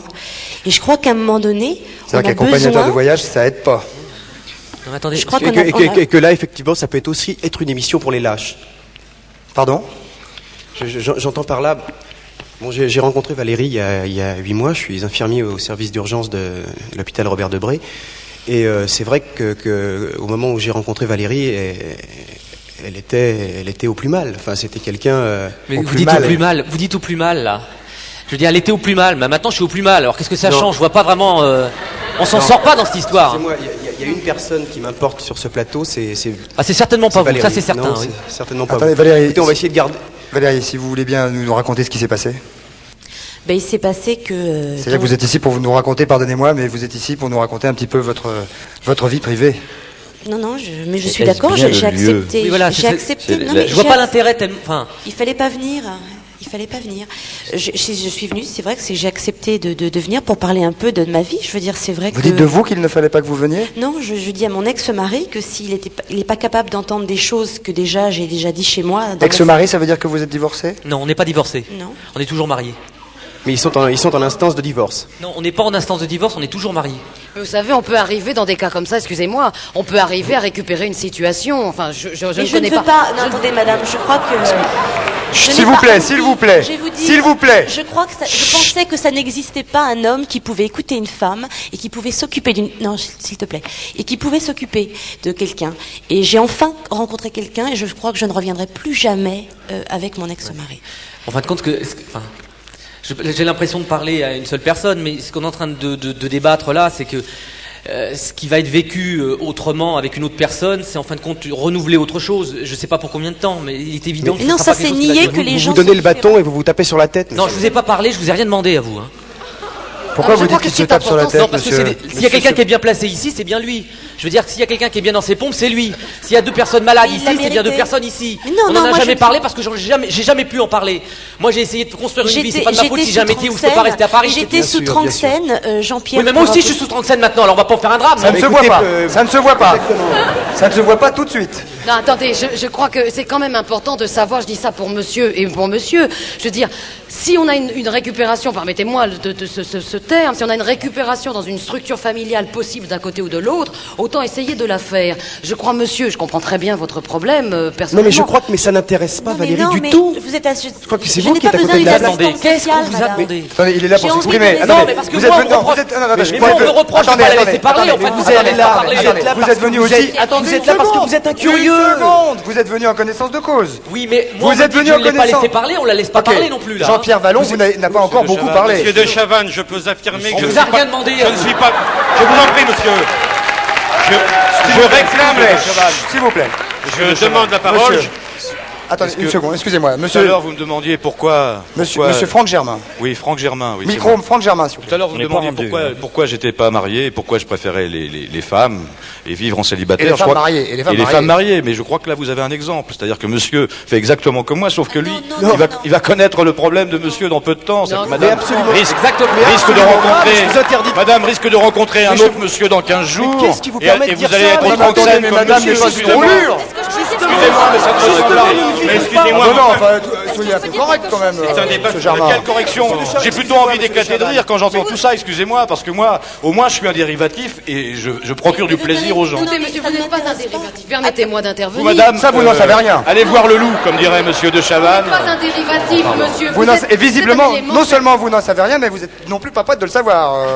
Speaker 10: Et je crois qu'à un moment donné,
Speaker 1: c'est vrai qu'accompagnateur de voyage, ça aide pas.
Speaker 11: Non, attendez,
Speaker 14: je crois et que là, effectivement, ça peut aussi être une émission pour les lâches.
Speaker 1: Pardon?
Speaker 14: J'entends par là. Bon, j'ai rencontré Valérie il y a 8 mois. Je suis infirmier au service d'urgence de l'hôpital Robert Debré. Et c'est vrai que au moment où j'ai rencontré Valérie, elle était au plus mal. Enfin, c'était quelqu'un.
Speaker 11: Mais vous dites au plus mal. Vous dites au plus mal là. Je veux dire, elle était au plus mal. Mais maintenant, je suis au plus mal. Alors, qu'est-ce que ça change? Je vois pas vraiment. On s'en sort pas dans cette histoire.
Speaker 14: C'est moi. Il y a une personne qui m'importe sur ce plateau. C'est
Speaker 11: certainement pas vous.
Speaker 14: Valérie.
Speaker 11: Ça, c'est certain.
Speaker 14: Non,
Speaker 11: oui.
Speaker 14: c'est certainement pas
Speaker 1: Attendez,
Speaker 14: vous.
Speaker 1: Valérie,
Speaker 14: écoutez, on va essayer de garder.
Speaker 1: Valérie, si vous voulez bien nous raconter ce qui s'est passé.
Speaker 10: Ben, il s'est passé que...
Speaker 1: C'est-à-dire que vous êtes ici pour nous raconter, pardonnez-moi, mais vous êtes ici pour nous raconter un petit peu votre vie privée.
Speaker 10: Non, mais je suis d'accord, j'ai accepté.
Speaker 11: Oui, voilà,
Speaker 10: j'ai accepté.
Speaker 11: Je vois pas l'intérêt tellement... Enfin...
Speaker 10: Il fallait pas venir. Je suis venue, c'est vrai que j'ai accepté de venir pour parler un peu de ma vie. Je veux dire, c'est vrai que...
Speaker 1: Vous dites de vous qu'il ne fallait pas que vous veniez?
Speaker 10: Non, je dis à mon ex-mari que s'il n'est pas capable d'entendre des choses que j'ai déjà dit chez moi...
Speaker 1: Ex-mari, ça veut dire que vous êtes divorcé?
Speaker 11: Non, on n'est pas divorcé.
Speaker 10: Non.
Speaker 11: On est toujours mariés.
Speaker 14: Mais ils sont en instance de divorce.
Speaker 11: Non, on n'est pas en instance de divorce, on est toujours mariés.
Speaker 12: Vous savez, on peut arriver dans des cas comme ça, excusez-moi, on peut arriver à récupérer une situation. Enfin, je ne connais pas.
Speaker 10: Non, attendez, madame, je crois que...
Speaker 1: S'il vous plaît. S'il vous plaît.
Speaker 10: Je crois que je pensais que ça n'existait pas un homme qui pouvait écouter une femme et qui pouvait s'occuper d'une... Non, s'il te plaît. Et qui pouvait s'occuper de quelqu'un. Et j'ai enfin rencontré quelqu'un et je crois que je ne reviendrai plus jamais avec mon ex-mari.
Speaker 11: En fin de compte, j'ai l'impression de parler à une seule personne, mais ce qu'on est en train de débattre là, c'est que ce qui va être vécu autrement avec une autre personne, c'est en fin de compte renouveler autre chose. Je sais pas pour combien de temps, mais il est évident que
Speaker 10: non, ça c'est nier que les gens...
Speaker 14: Vous donnez le bâton et vous vous tapez sur la tête.
Speaker 11: Non, je vous ai pas parlé, je vous ai rien demandé à vous. Hein.
Speaker 1: Pourquoi vous dites qu'il se tape sur la tête,
Speaker 11: non, parce que s'il y a quelqu'un qui est bien placé ici, c'est bien lui. Je veux dire que s'il y a quelqu'un qui est bien dans ses pompes, c'est lui. S'il y a 2 personnes malades ici, c'est bien 2 personnes ici. On n'en a jamais parlé parce que j'ai jamais pu en parler. Moi, j'ai essayé de construire une vie. C'est pas de ma faute si j'ai un métier où je peux pas rester à Paris.
Speaker 10: J'étais sous Tranxène, Jean-Pierre.
Speaker 11: Oui, mais moi aussi, je suis sous Tranxène maintenant. Alors, on va pas en faire un drame.
Speaker 1: Ça ne se voit pas. Ça ne se voit pas. Ça ne se voit pas tout de suite.
Speaker 12: Non, attendez, je crois que c'est quand même important de savoir, je dis ça pour monsieur et pour monsieur, je veux dire, si on a une récupération, permettez-moi de ce terme, si on a une récupération dans une structure familiale possible d'un côté ou de l'autre, autant essayer de la faire. Je crois, monsieur, je comprends très bien votre problème, personnellement.
Speaker 14: Non, mais je crois que ça n'intéresse pas Valérie du tout.
Speaker 10: Vous êtes
Speaker 14: je crois que c'est vous qui êtes à côté de la plaque.
Speaker 11: Qu'est-ce qu'on vous a demandé?
Speaker 1: Attendez, il est là pour s'exprimer.
Speaker 11: Non, mais parce que moi, on me reproche de pas la laisser parler. En fait, vous
Speaker 1: êtes venu aussi.
Speaker 14: Vous êtes là parce que vous êtes un curieux.
Speaker 1: Vous êtes venu en connaissance de cause.
Speaker 11: Oui, mais moi,
Speaker 1: vous êtes venu en
Speaker 11: connaissance. Je ne l'ai pas laissé parler, on la laisse pas parler non plus là.
Speaker 1: Jean-Pierre Vallon, vous n'a pas encore beaucoup parlé.
Speaker 7: Monsieur de Chavannes, je peux affirmer que
Speaker 11: je ne vous a rien demandé.
Speaker 7: Je ne suis pas. Je vous en prie, monsieur. Je réclame.
Speaker 1: S'il vous plaît.
Speaker 7: Je demande la parole.
Speaker 1: Attendez, une seconde, excusez-moi.
Speaker 9: Tout
Speaker 1: Monsieur...
Speaker 9: à l'heure, vous me demandiez pourquoi...
Speaker 1: Monsieur Franck Germain.
Speaker 9: Oui, Franck Germain. Oui,
Speaker 1: Micro, Franck Germain, s'il vous plaît.
Speaker 9: Tout à l'heure, vous me demandiez pourquoi j'étais pas marié, et pourquoi je préférais les femmes et vivre en célibataire.
Speaker 1: Et les femmes mariées. Et les
Speaker 9: femmes mariées. Mais je crois que là, vous avez un exemple. C'est-à-dire que monsieur fait exactement comme moi, sauf que lui, il va connaître le problème de monsieur dans peu de temps. C'est-à-dire que madame madame risque de rencontrer un autre monsieur dans 15 jours.
Speaker 14: Qu'est-ce qui vous permet de
Speaker 9: et
Speaker 14: dire
Speaker 9: vous allez
Speaker 14: ça?
Speaker 9: être
Speaker 14: Mais
Speaker 9: autre en scène
Speaker 1: mais
Speaker 9: comme
Speaker 1: madame
Speaker 9: monsieur.
Speaker 1: n'est pas une roulure.
Speaker 9: Excusez-moi, mais ça ne
Speaker 7: excusez-moi.
Speaker 1: Non, enfin, soyez un peu correct quand même, monsieur Germain.
Speaker 9: Quelle correction? J'ai plutôt envie d'éclater de rire quand j'entends tout ça, excusez-moi, parce que moi, au moins, je suis un dérivatif et je procure du plaisir aux gens.
Speaker 12: Écoutez, monsieur, vous n'êtes pas un dérivatif. Permettez-moi d'intervenir.
Speaker 9: Vous, madame,
Speaker 1: ça, vous n'en savez rien.
Speaker 9: Allez voir le loup, comme dirait monsieur de Chavannes.
Speaker 12: Vous n'êtes pas un dérivatif, monsieur.
Speaker 1: Et visiblement, non seulement vous n'en savez rien, mais vous êtes non plus pas prête de le savoir.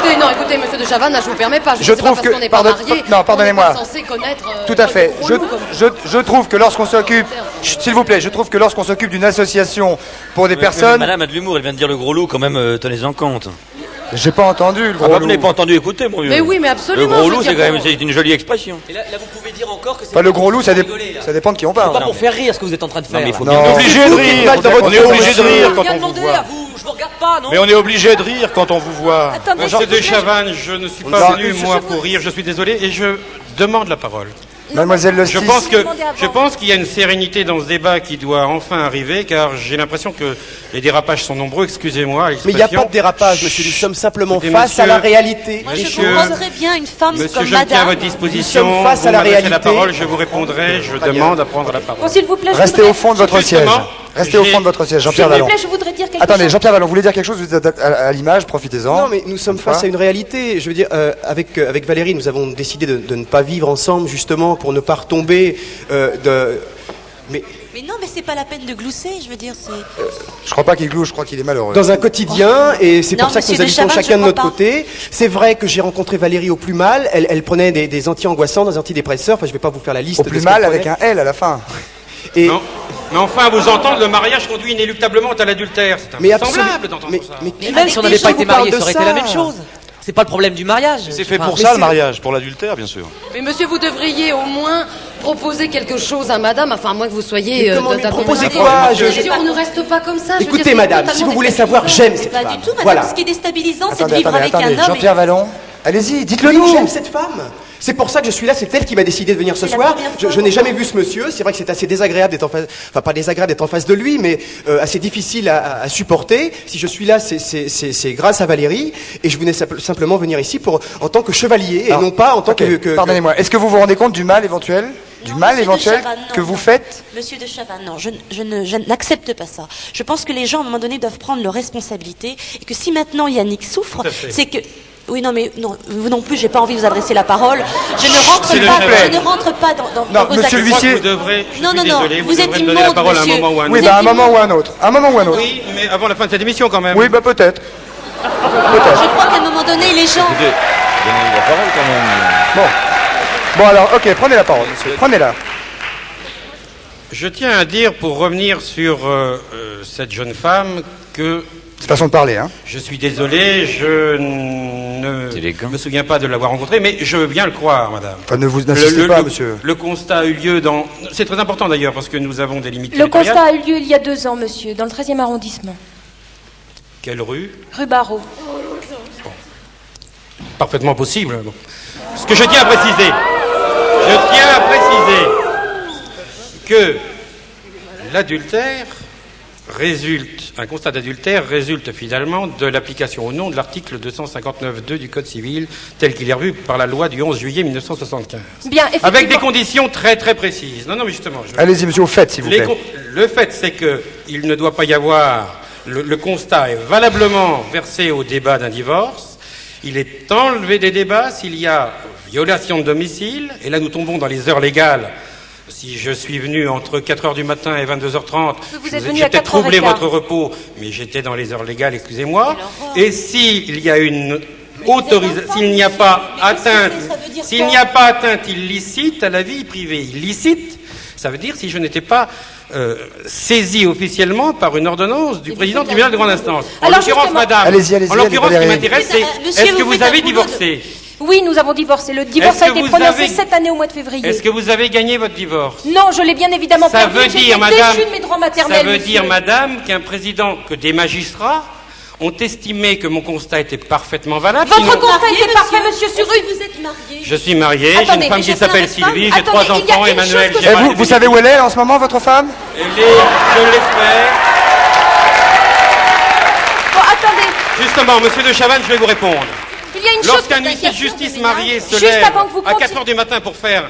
Speaker 12: Écoutez, monsieur de Chavannes, je vous permets pas.
Speaker 1: Je trouve que... Non, pardonnez-moi. Tout à fait. Je trouve que lorsqu'on s'occupe... S'il vous plaît, je trouve que lorsqu'on s'occupe d'une association pour des personnes...
Speaker 2: Madame a de l'humour, elle vient de dire le gros loup, quand même, tenez-en compte.
Speaker 1: J'ai pas entendu le gros
Speaker 2: loup.
Speaker 1: loup.
Speaker 2: Vous n'avez pas entendu, écoutez, mon vieux.
Speaker 12: Mais oui, mais absolument.
Speaker 2: Le gros loup, c'est quand même une jolie expression.
Speaker 11: Et là, vous pouvez dire encore que c'est...
Speaker 1: Pas le gros loup, ça dépend de qui on parle.
Speaker 11: C'est pas pour faire rire ce que vous êtes en train de faire.
Speaker 2: Non, mais il faut
Speaker 9: On est obligé de rire. On est obligé de rire quand on vous voit.
Speaker 11: Je vous regarde pas, non?
Speaker 9: Mais on est obligé de rire quand on vous voit.
Speaker 7: Monsieur de Chavannes, je ne suis pas venu, moi, pour rire. Je suis désolé et je demande la parole.
Speaker 1: Mademoiselle Le Stis.
Speaker 7: Je pense qu'il y a une sérénité dans ce débat qui doit enfin arriver, car j'ai l'impression que les dérapages sont nombreux, excusez-moi.
Speaker 14: Mais il n'y a pas de dérapage, monsieur, nous sommes simplement face à la réalité.
Speaker 10: Moi, je comprendrais bien une femme
Speaker 7: Monsieur,
Speaker 10: comme
Speaker 7: je me tiens à
Speaker 10: madame.
Speaker 7: votre disposition.
Speaker 14: Nous sommes face à la
Speaker 7: Vous m'adressez
Speaker 14: réalité.
Speaker 7: la parole, je vous répondrai, je demande à prendre la parole.
Speaker 8: Bon, s'il vous plaît,
Speaker 1: Restez au fond de votre siège. Restez au fond de votre siège, Jean-Pierre
Speaker 8: S'il vous
Speaker 1: Vallon.
Speaker 8: plaît, je voudrais dire quelque
Speaker 1: Attendez,
Speaker 8: chose.
Speaker 1: Jean-Pierre Vallon, vous voulez dire quelque chose? Vous êtes à l'image, profitez-en.
Speaker 14: Non, mais nous sommes face à une réalité. Je veux dire, avec Valérie, nous avons décidé de ne pas vivre ensemble, justement, pour ne pas retomber
Speaker 10: Mais non, mais c'est pas la peine de glousser, je veux dire, c'est...
Speaker 1: Je crois pas qu'il glouche, je crois qu'il est malheureux.
Speaker 14: dans un quotidien, et c'est
Speaker 10: Non,
Speaker 14: pour ça que nous
Speaker 10: monsieur de
Speaker 14: habitons
Speaker 10: Chavannes,
Speaker 14: chacun de
Speaker 10: je
Speaker 14: notre
Speaker 10: crois
Speaker 14: côté. C'est vrai que j'ai rencontré Valérie au plus mal. Elle prenait des anti-angoissants, des antidépresseurs. Enfin, je vais pas vous faire la liste.
Speaker 1: Au
Speaker 14: de
Speaker 1: plus
Speaker 14: ce qu'elle
Speaker 1: mal avec
Speaker 14: prenait.
Speaker 1: un L à la fin.
Speaker 14: Et
Speaker 7: Non. Mais enfin, vous entendre, le mariage conduit inéluctablement à l'adultère. C'est
Speaker 14: mais
Speaker 7: invraisemblable d'entendre ça.
Speaker 11: Et même si on n'avait pas été mariés, ça aurait été la même chose. C'est pas le problème du mariage.
Speaker 9: C'est fait pour ça, le mariage, pour l'adultère, bien sûr.
Speaker 12: Mais monsieur, vous devriez au moins proposer quelque chose à madame, enfin, à moins que vous soyez...
Speaker 14: Mais comment lui
Speaker 12: totalement
Speaker 14: proposer
Speaker 12: marié.
Speaker 14: quoi?
Speaker 12: On ne reste pas comme ça. je veux
Speaker 14: Écoutez,
Speaker 12: dire, c'est
Speaker 14: madame, si
Speaker 12: totalement
Speaker 14: vous voulez
Speaker 12: déstabilisant.
Speaker 14: savoir, j'aime cette
Speaker 10: Pas
Speaker 14: femme.
Speaker 10: du tout, madame.
Speaker 14: Voilà.
Speaker 10: Ce qui est déstabilisant, c'est de
Speaker 1: Attendez,
Speaker 10: vivre avec un homme.
Speaker 1: Jean-Pierre Vallon, allez-y, dites-le
Speaker 14: Oui,
Speaker 1: nous.
Speaker 14: j'aime cette femme. C'est pour ça que je suis là, c'est elle qui m'a décidé de venir ce
Speaker 10: C'est la
Speaker 14: soir.
Speaker 10: première fois
Speaker 14: Je n'ai jamais vu ce monsieur, c'est vrai que c'est assez désagréable d'être en face, enfin pas désagréable d'être en face de lui, mais assez difficile à supporter. Si je suis là, c'est grâce à Valérie, et je venais simplement venir ici en tant que chevalier, et non pas en tant que...
Speaker 1: Pardonnez-moi, est-ce que vous vous rendez compte du mal éventuel que vous faites?
Speaker 10: Monsieur de Chavannes, non, je n'accepte pas ça. Je pense que les gens, à un moment donné, doivent prendre leurs responsabilités, et que si maintenant Yannick souffre, c'est que... Oui, non, mais non, vous non plus, j'ai pas envie de vous adresser la parole. Je ne rentre pas dans vos
Speaker 1: monsieur l'huissier.
Speaker 10: Non, vous êtes
Speaker 7: me donner la
Speaker 10: immonde,
Speaker 7: parole à un
Speaker 10: monsieur.
Speaker 7: moment ou à un
Speaker 1: Oui,
Speaker 7: autre.
Speaker 1: bah, à un moment ou à un autre.
Speaker 7: Oui, mais avant la fin de cette émission, quand même.
Speaker 1: Oui, bah, peut-être.
Speaker 10: Je crois qu'à un moment donné, les gens...
Speaker 2: Écoutez, donnez la parole quand même.
Speaker 1: Bon, alors, ok, prenez la parole, monsieur. Prenez-la.
Speaker 7: Je tiens à dire, pour revenir sur cette jeune femme, que...
Speaker 1: C'est façon de parler, hein.
Speaker 7: Je suis désolé, je ne me souviens pas de l'avoir rencontrée, mais je veux bien le croire, madame.
Speaker 1: Enfin, ne vous insistez pas, monsieur.
Speaker 7: Le constat a eu lieu dans... C'est très important d'ailleurs, parce que nous avons des limites
Speaker 8: Le
Speaker 7: territoriales.
Speaker 8: constat a eu lieu il y a 2 ans, monsieur, dans le 13e arrondissement.
Speaker 7: Quelle rue?
Speaker 8: Rue Barreau.
Speaker 7: Parfaitement possible. Bon. Ce que je tiens à préciser, que l'adultère un constat d'adultère résulte finalement de l'application au nom de l'article 259.2 du Code civil, tel qu'il est revu par la loi du 11 juillet 1975.
Speaker 8: Bien, effectivement.
Speaker 7: Avec des conditions très très précises. Non, mais justement...
Speaker 1: Allez-y, monsieur, au fait, s'il vous plaît.
Speaker 7: Le fait, c'est qu'il ne doit pas y avoir... Le constat est valablement versé au débat d'un divorce. Il est enlevé des débats s'il y a violation de domicile. Et là, nous tombons dans les heures légales. Si je suis venu entre 4h du matin et 22h30, j'ai peut-être troublé votre repos, mais j'étais dans les heures légales, excusez-moi. Et s'il y a une autorisation, s'il n'y a pas atteinte illicite à la vie privée, illicite, ça veut dire si je n'étais pas saisi officiellement par une ordonnance du président du tribunal de grande instance. En l'occurrence, madame, en l'occurrence, ce qui m'intéresse, c'est est-ce que vous avez divorcé?
Speaker 8: Oui, nous avons divorcé. Le divorce
Speaker 7: Est-ce
Speaker 8: a
Speaker 7: que
Speaker 8: été
Speaker 7: vous
Speaker 8: prononcé
Speaker 7: avez-
Speaker 8: cette année au mois de février.
Speaker 7: Est-ce que vous avez gagné votre divorce?
Speaker 8: Non, je l'ai bien évidemment
Speaker 7: Ça
Speaker 8: perdu.
Speaker 7: veut
Speaker 8: J'ai
Speaker 7: dire,
Speaker 8: été
Speaker 7: madame,
Speaker 8: déchue de mes droits maternels,
Speaker 7: ça veut
Speaker 8: monsieur.
Speaker 7: dire, madame, que des magistrats ont estimé que mon constat était parfaitement valable.
Speaker 8: Votre
Speaker 7: sinon-
Speaker 8: constat était parfait, monsieur Suru.
Speaker 10: Vous êtes marié?
Speaker 7: Je suis marié, j'ai
Speaker 8: Attendez,
Speaker 7: une femme
Speaker 8: mais
Speaker 7: qui
Speaker 8: je
Speaker 7: s'appelle
Speaker 8: suis un
Speaker 7: Sylvie,
Speaker 8: femme.
Speaker 7: j'ai 3
Speaker 8: Attendez, il y a
Speaker 7: enfants,
Speaker 8: une
Speaker 7: Emmanuel,
Speaker 8: chose que
Speaker 1: Et
Speaker 7: Gérald.
Speaker 1: vous savez où elle est en ce moment, votre femme?
Speaker 7: Elle est, je l'espère.
Speaker 8: Bon, attendez.
Speaker 7: Justement, monsieur de Chavannes, je vais vous répondre.
Speaker 8: Il y a une chose...
Speaker 7: Lorsqu'un huissier de justice marié se
Speaker 8: Juste
Speaker 7: lève
Speaker 8: avant que vous
Speaker 7: à 4 heures du matin pour faire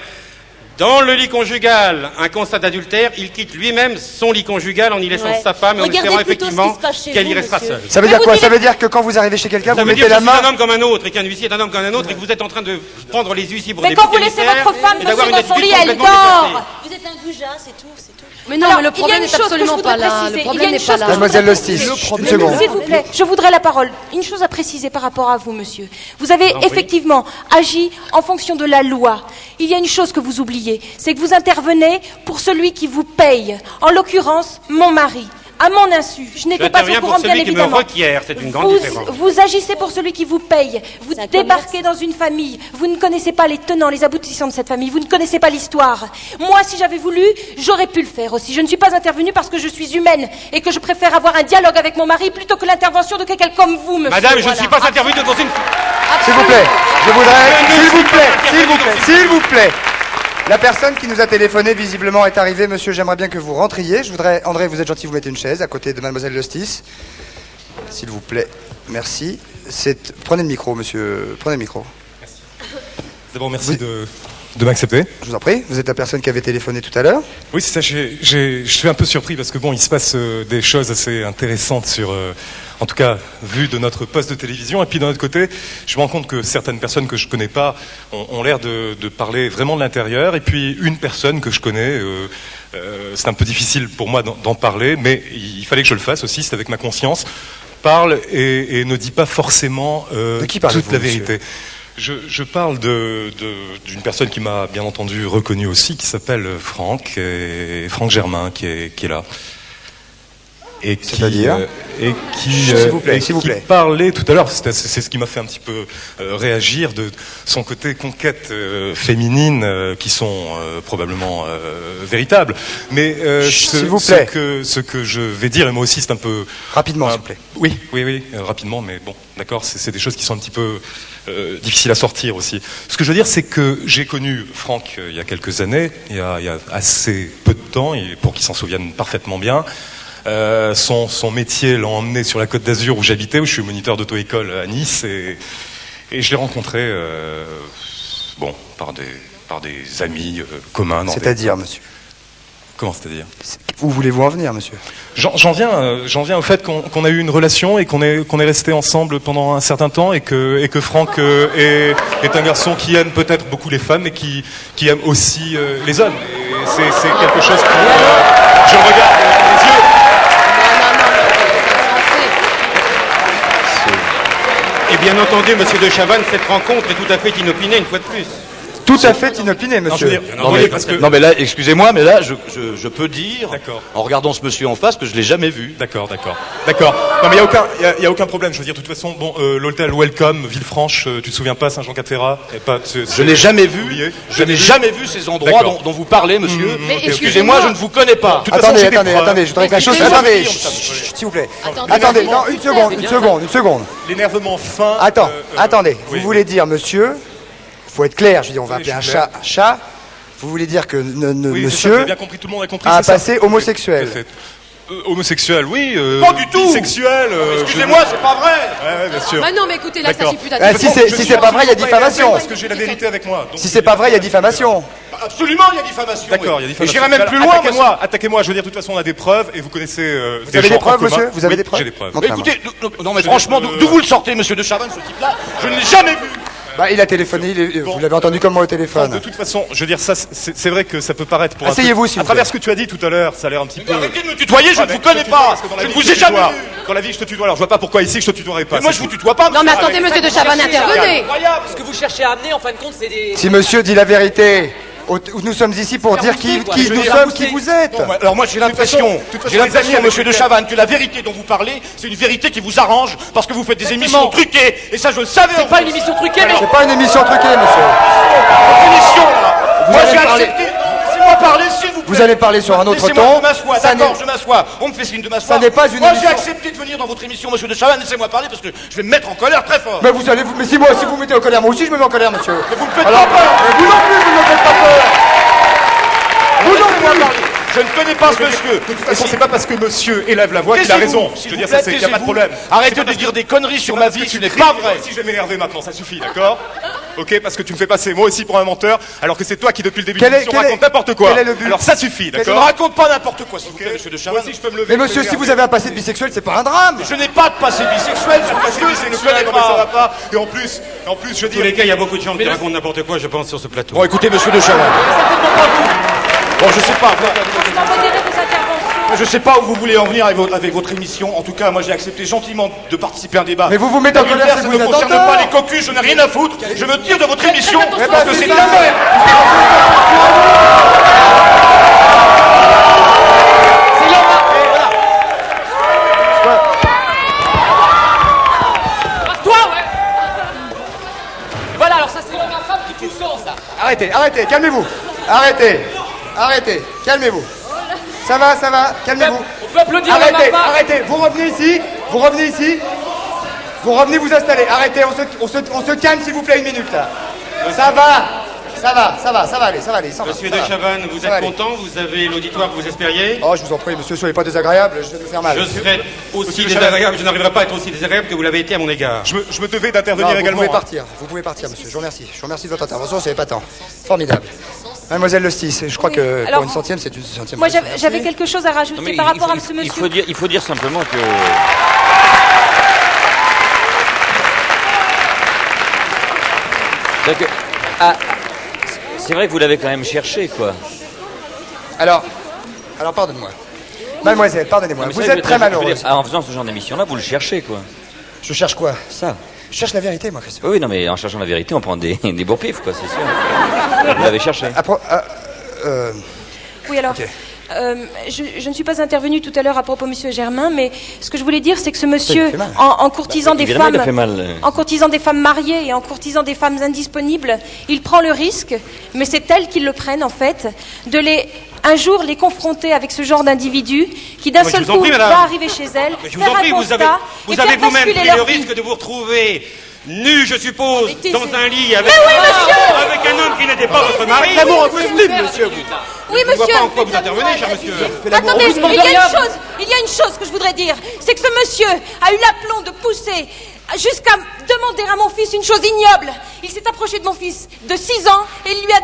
Speaker 7: dans le lit conjugal un constat d'adultère, il quitte lui-même son lit conjugal en y laissant
Speaker 10: Ouais.
Speaker 7: sa femme et en
Speaker 10: Regardez
Speaker 7: espérant
Speaker 10: plutôt ce qui
Speaker 7: effectivement
Speaker 10: se passe chez
Speaker 7: qu'elle y
Speaker 10: vous,
Speaker 7: restera
Speaker 10: monsieur.
Speaker 7: seule.
Speaker 1: Ça veut dire quoi? Ça veut dire que quand vous arrivez chez quelqu'un,
Speaker 7: Ça
Speaker 1: vous
Speaker 7: veut
Speaker 1: mettez
Speaker 7: dire que
Speaker 1: la
Speaker 7: je suis un
Speaker 1: main...
Speaker 7: homme comme un autre et qu'un huissier est un homme comme un autre et que vous êtes en train de prendre les huissiers pour
Speaker 8: Mais
Speaker 7: des
Speaker 8: quand vous
Speaker 7: petits
Speaker 8: laissez
Speaker 7: émissaires
Speaker 8: votre femme,
Speaker 7: et d'avoir
Speaker 8: monsieur,
Speaker 7: une
Speaker 8: dans son lit,
Speaker 7: attitude
Speaker 8: elle
Speaker 7: complètement
Speaker 8: dort.
Speaker 7: déplacée.
Speaker 10: Vous êtes un goujat, c'est tout, c'est tout.
Speaker 12: Mais non,
Speaker 8: Alors,
Speaker 12: mais le
Speaker 8: il y a
Speaker 12: problème
Speaker 8: une
Speaker 12: n'est
Speaker 8: chose que je
Speaker 12: absolument
Speaker 8: voudrais
Speaker 12: pas là.
Speaker 8: préciser.
Speaker 12: Le
Speaker 8: Il y a
Speaker 12: problème
Speaker 8: une
Speaker 12: n'est
Speaker 8: chose
Speaker 12: pas
Speaker 8: que
Speaker 12: là.
Speaker 8: je voudrais
Speaker 1: Mademoiselle Lostis,
Speaker 8: préciser.
Speaker 1: une seconde.
Speaker 8: S'il vous plaît, je voudrais la parole. Une chose à préciser par rapport à vous, monsieur. Vous avez effectivement agi en fonction de la loi. Il y a une chose que vous oubliez, c'est que vous intervenez pour celui qui vous paye. En l'occurrence, mon mari. À mon insu. Je n'étais pas au
Speaker 7: J'interviens
Speaker 8: courant,
Speaker 7: pour
Speaker 8: bien
Speaker 7: celui qui me
Speaker 8: évidemment.
Speaker 7: requiert, c'est une grande
Speaker 8: Vous,
Speaker 7: différence.
Speaker 8: vous agissez pour celui qui vous paye. Vous
Speaker 10: C'est un
Speaker 8: débarquez dans une famille. Vous ne connaissez pas les tenants, les aboutissants de cette famille. Vous ne connaissez pas l'histoire. Moi, si j'avais voulu, j'aurais pu le faire aussi. Je ne suis pas intervenue parce que je suis humaine et que je préfère avoir un dialogue avec mon mari plutôt que l'intervention de quelqu'un comme vous, monsieur.
Speaker 7: Madame, je ne
Speaker 8: Voilà.
Speaker 7: suis pas intervenu dans une...
Speaker 1: S'il vous plaît, je voudrais...
Speaker 7: Je ne
Speaker 1: S'il vous
Speaker 7: suis
Speaker 1: plaît,
Speaker 7: pas
Speaker 1: s'il vous plaît,
Speaker 7: intervenu
Speaker 1: s'il vous plaît. La personne qui nous a téléphoné visiblement est arrivée. Monsieur, j'aimerais bien que vous rentriez. Je voudrais... André, vous êtes gentil, vous mettez une chaise à côté de mademoiselle Lostis. S'il vous plaît. Merci. Prenez le micro, monsieur. Prenez le micro.
Speaker 15: D'abord, merci de m'accepter.
Speaker 1: Je vous en prie. Vous êtes la personne qui avait téléphoné tout à l'heure.
Speaker 15: Oui, c'est ça. Je suis un peu surpris parce que bon, il se passe des choses assez intéressantes sur, en tout cas, vu de notre poste de télévision. Et puis d'un autre côté, je me rends compte que certaines personnes que je connais pas ont l'air de parler vraiment de l'intérieur. Et puis une personne que je connais, c'est un peu difficile pour moi d'en parler, mais il fallait que je le fasse aussi. C'est avec ma conscience. Parle et ne dit pas forcément toute la vérité. Je parle d'une personne qui m'a bien entendu reconnu aussi, qui s'appelle Franck Germain, qui est là. Et qui,
Speaker 1: C'est-à-dire s'il vous plaît.
Speaker 15: parlait tout à l'heure, c'est ce qui m'a fait un petit peu réagir de son côté conquête féminine qui sont probablement véritables. Mais
Speaker 1: s'il vous plaît.
Speaker 15: ce que je vais dire, et moi aussi c'est un peu...
Speaker 1: Rapidement, s'il vous plaît.
Speaker 15: Oui, rapidement, mais bon, d'accord, c'est des choses qui sont un petit peu difficiles à sortir aussi. Ce que je veux dire, c'est que j'ai connu Franck il y a quelques années, il y a assez peu de temps, et pour qu'il s'en souvienne parfaitement bien. Son métier l'a emmené sur la Côte d'Azur où j'habitais, où je suis moniteur d'auto-école à Nice, et je l'ai rencontré par des amis communs.
Speaker 1: C'est-à-dire, monsieur?
Speaker 15: Comment c'est-à-dire?
Speaker 1: Où voulez-vous en venir, monsieur?
Speaker 15: J'en viens au fait qu'on a eu une relation et qu'on est resté ensemble pendant un certain temps, et que Franck est un garçon qui aime peut-être beaucoup les femmes et qui aime aussi les hommes. Et c'est quelque chose que je regarde les yeux.
Speaker 7: Et bien entendu, monsieur de Chavannes, cette rencontre est tout à fait inopinée une fois de plus.
Speaker 1: Tout à fait inopiné, monsieur.
Speaker 9: Non mais là, excusez-moi, mais là, je peux dire, en regardant ce monsieur en face, que je l'ai jamais vu.
Speaker 15: D'accord. Non mais il y a aucun problème. Je veux dire, de toute façon, bon, l'hôtel Welcome, Villefranche, tu te souviens pas, Saint-Jean-Cap-Ferrat,
Speaker 9: Je n'ai jamais vu. Je n'ai jamais vu ces endroits dont vous parlez, monsieur. Excusez-moi, je ne vous connais pas.
Speaker 1: Attendez, je voudrais que la chose... Attendez, s'il vous plaît. Attendez, non, une seconde.
Speaker 15: L'énervement fin...
Speaker 1: Attendez, vous voulez dire, monsieur... Faut être clair, je veux dire, on va appeler un chat un chat. Vous voulez dire que monsieur
Speaker 15: j'ai bien compris, tout le monde a compris.
Speaker 1: a un passé homosexuel?
Speaker 15: Homosexuel, oui.
Speaker 9: Pas du tout.
Speaker 15: Bisexuel.
Speaker 9: Excusez-moi, c'est pas vrai.
Speaker 15: Ouais, bien sûr.
Speaker 12: Bah non, mais écoutez, là, ça suffit plus
Speaker 1: Si c'est pas vrai, il y a diffamation.
Speaker 15: Parce que j'ai la vérité avec moi.
Speaker 1: Si c'est pas vrai, il y a diffamation.
Speaker 9: Absolument, il y a diffamation.
Speaker 15: D'accord, il y a diffamation.
Speaker 9: Et j'irai même plus loin, moi.
Speaker 15: Attaquez-moi. Je veux dire, de toute façon, on a des preuves et vous connaissez.
Speaker 1: Vous avez des preuves, monsieur? Vous avez des preuves?
Speaker 15: J'ai des preuves.
Speaker 9: Mais écoutez, non mais franchement, d'où vous le sortez, monsieur de Chavannes, ce type-là? Je ne l'ai jamais vu.
Speaker 1: Bah, il a téléphoné, vous l'avez entendu comme moi au téléphone.
Speaker 15: De toute façon, je veux dire, ça, c'est vrai que ça peut paraître pour
Speaker 1: Asseyez-vous, s'il vous plaît.
Speaker 15: à travers ce que tu as dit tout à l'heure, ça a l'air un petit peu...
Speaker 9: Arrêtez de me tutoyer, je ne vous connais pas. Je ne vous ai jamais vu.
Speaker 15: Dans la vie, je te tutoie, alors je vois pas pourquoi ici je te tutoierais pas.
Speaker 9: Mais moi, je vous tutoie pas.
Speaker 12: Non, mais attendez, monsieur de Chavannes, intervenez.
Speaker 11: Ce que vous cherchez à amener, en fin de compte, c'est des...
Speaker 1: Si monsieur dit la vérité, Nous sommes ici pour dire qui nous sommes, qui vous êtes.
Speaker 16: Non, alors moi j'ai l'impression, monsieur de Chavannes, que la vérité dont vous parlez, c'est une vérité qui vous arrange parce que vous faites des émissions truquées. Et ça je le savais.
Speaker 11: C'est pas une émission truquée, mais...
Speaker 1: C'est pas une émission truquée, monsieur.
Speaker 16: Votre émission là. Moi j'ai accepté. Laissez-moi parler, s'il vous plaît.
Speaker 1: Vous allez parler sur un autre
Speaker 16: Laissez-moi,
Speaker 1: ton.
Speaker 16: je m'assois, d'accord, je m'assois. On me fait signe de m'asseoir.
Speaker 1: Ça n'est pas une
Speaker 16: Moi
Speaker 1: émission.
Speaker 16: j'ai accepté de venir dans votre émission, monsieur de Chavannes. Laissez-moi parler parce que je vais me mettre en colère très fort.
Speaker 1: Mais si vous mettez en colère, moi aussi je me mets en colère, monsieur.
Speaker 16: Mais vous me faites
Speaker 1: Alors,
Speaker 16: pas peur.
Speaker 1: vous non plus, vous ne me faites pas peur.
Speaker 16: Vous non plus. Je ne connais pas ce monsieur.
Speaker 15: De toute façon, c'est pas parce que monsieur élève la voix qu'il a raison. Je veux dire, ça, c'est, y a pas de problème.
Speaker 16: Arrêtez de dire des conneries sur ma vie, ce n'est pas vrai.
Speaker 15: Si je vais m'énerver maintenant, ça suffit, d'accord? Ok, parce que tu me fais passer moi aussi pour un menteur, alors que c'est toi qui depuis le début de l'émission raconte n'importe quoi.
Speaker 1: Quel est le but?
Speaker 15: Alors ça suffit,
Speaker 16: Je ne
Speaker 15: d'accord?
Speaker 16: raconte pas n'importe quoi, s'il vous plaît, monsieur de Chavannes.
Speaker 15: Moi aussi, je peux me lever.
Speaker 1: Mais monsieur, si vous avez un passé de bisexuel, c'est pas un drame.
Speaker 16: Je n'ai pas de passé bisexuel, ce monsieur, je ne connais
Speaker 15: mais ça va
Speaker 16: pas.
Speaker 15: pas. Et en plus, je dis.
Speaker 7: Dans tous les cas, il y a beaucoup de gens qui racontent n'importe quoi, je pense, sur ce plateau.
Speaker 16: Bon, écoutez, monsieur de Chavannes. Bon, je sais pas. Je sais pas où vous voulez en venir avec votre émission. En tout cas, moi j'ai accepté gentiment de participer à un débat.
Speaker 1: Mais vous vous mettez en colère,
Speaker 16: ça
Speaker 1: c'est
Speaker 16: ne
Speaker 1: que
Speaker 16: me
Speaker 1: vous
Speaker 16: concerne
Speaker 1: êtes en
Speaker 16: pas
Speaker 1: tort.
Speaker 16: les cocus, je n'ai rien à foutre. Je me tire de votre émission
Speaker 1: Eh ben,
Speaker 16: parce que
Speaker 1: c'est
Speaker 16: c'est
Speaker 1: ça.
Speaker 16: la merde.
Speaker 11: Toi, ouais. Voilà, alors ça c'est ma femme qui fout le sang, ça.
Speaker 1: Arrêtez, calmez-vous. Arrêtez, calmez-vous. Ça va, calmez-vous.
Speaker 11: On peut applaudir ma femme.
Speaker 1: Arrêtez, vous revenez ici. Vous revenez vous installer. Arrêtez, on se calme s'il vous plaît une minute là. Ça va aller.
Speaker 7: Monsieur de Chavannes, vous êtes content? Vous avez l'auditoire que vous espériez?
Speaker 1: Oh, je vous en prie, monsieur, soyez pas désagréable, je vais vous faire mal.
Speaker 7: Je serai aussi désagréable, je n'arriverai pas à être aussi désagréable que vous l'avez été à mon égard.
Speaker 15: Je me devais d'intervenir également.
Speaker 1: Vous pouvez partir, monsieur, je vous remercie de votre intervention, c'est épatant. Formidable. Mademoiselle Lestis, je crois que
Speaker 8: Alors,
Speaker 1: pour une centième, c'est une centième.
Speaker 8: Moi, j'avais quelque chose à rajouter
Speaker 2: Non, mais
Speaker 8: par rapport à ce monsieur.
Speaker 2: il faut dire simplement que... C'est-à-dire que... c'est vrai que vous l'avez quand même cherché, quoi.
Speaker 1: Alors pardonnez-moi. Mademoiselle, pardonnez-moi, vous êtes très malheureuse.
Speaker 2: En faisant ce genre d'émission-là, vous le cherchez, quoi.
Speaker 1: Je cherche quoi?
Speaker 2: Ça.
Speaker 1: Je cherche la vérité, moi, Christophe.
Speaker 2: Oui, non, mais en cherchant la vérité, on prend des bourre-pifs, quoi, c'est sûr. Vous l'avez cherché.
Speaker 8: Oui, alors,
Speaker 1: Ok.
Speaker 8: je ne suis pas intervenue tout à l'heure à propos de monsieur Germain, mais ce que je voulais dire, c'est que ce monsieur,
Speaker 1: Il fait mal.
Speaker 8: en courtisant des
Speaker 2: évidemment,
Speaker 8: femmes,
Speaker 2: il a fait mal.
Speaker 8: en courtisant des femmes mariées et en courtisant des femmes indisponibles, il prend le risque, mais c'est elles qui le prennent en fait, de un jour les confronter avec ce genre d'individu qui d'un seul coup va arriver chez elles,
Speaker 7: Mais je vous
Speaker 8: faire
Speaker 7: en prie,
Speaker 8: un constat
Speaker 7: vous
Speaker 8: et
Speaker 7: avez
Speaker 8: faire
Speaker 7: vous-même
Speaker 8: basculer
Speaker 7: pris
Speaker 8: leur
Speaker 7: le
Speaker 8: vie.
Speaker 7: risque de vous retrouver nu, je suppose, dans un lit avec,
Speaker 8: Mais oui, monsieur.
Speaker 7: avec un homme qui n'était pas votre mari.
Speaker 16: L'amour en costume, monsieur.
Speaker 8: Oui,
Speaker 7: Je ne vois
Speaker 8: monsieur.
Speaker 7: pas en quoi vous intervenez, cher monsieur.
Speaker 8: Attendez, il y a une chose que je voudrais dire, c'est que ce monsieur a eu l'aplomb de pousser jusqu'à demander à mon fils une chose ignoble. Il s'est approché de mon fils de 6 ans et il lui a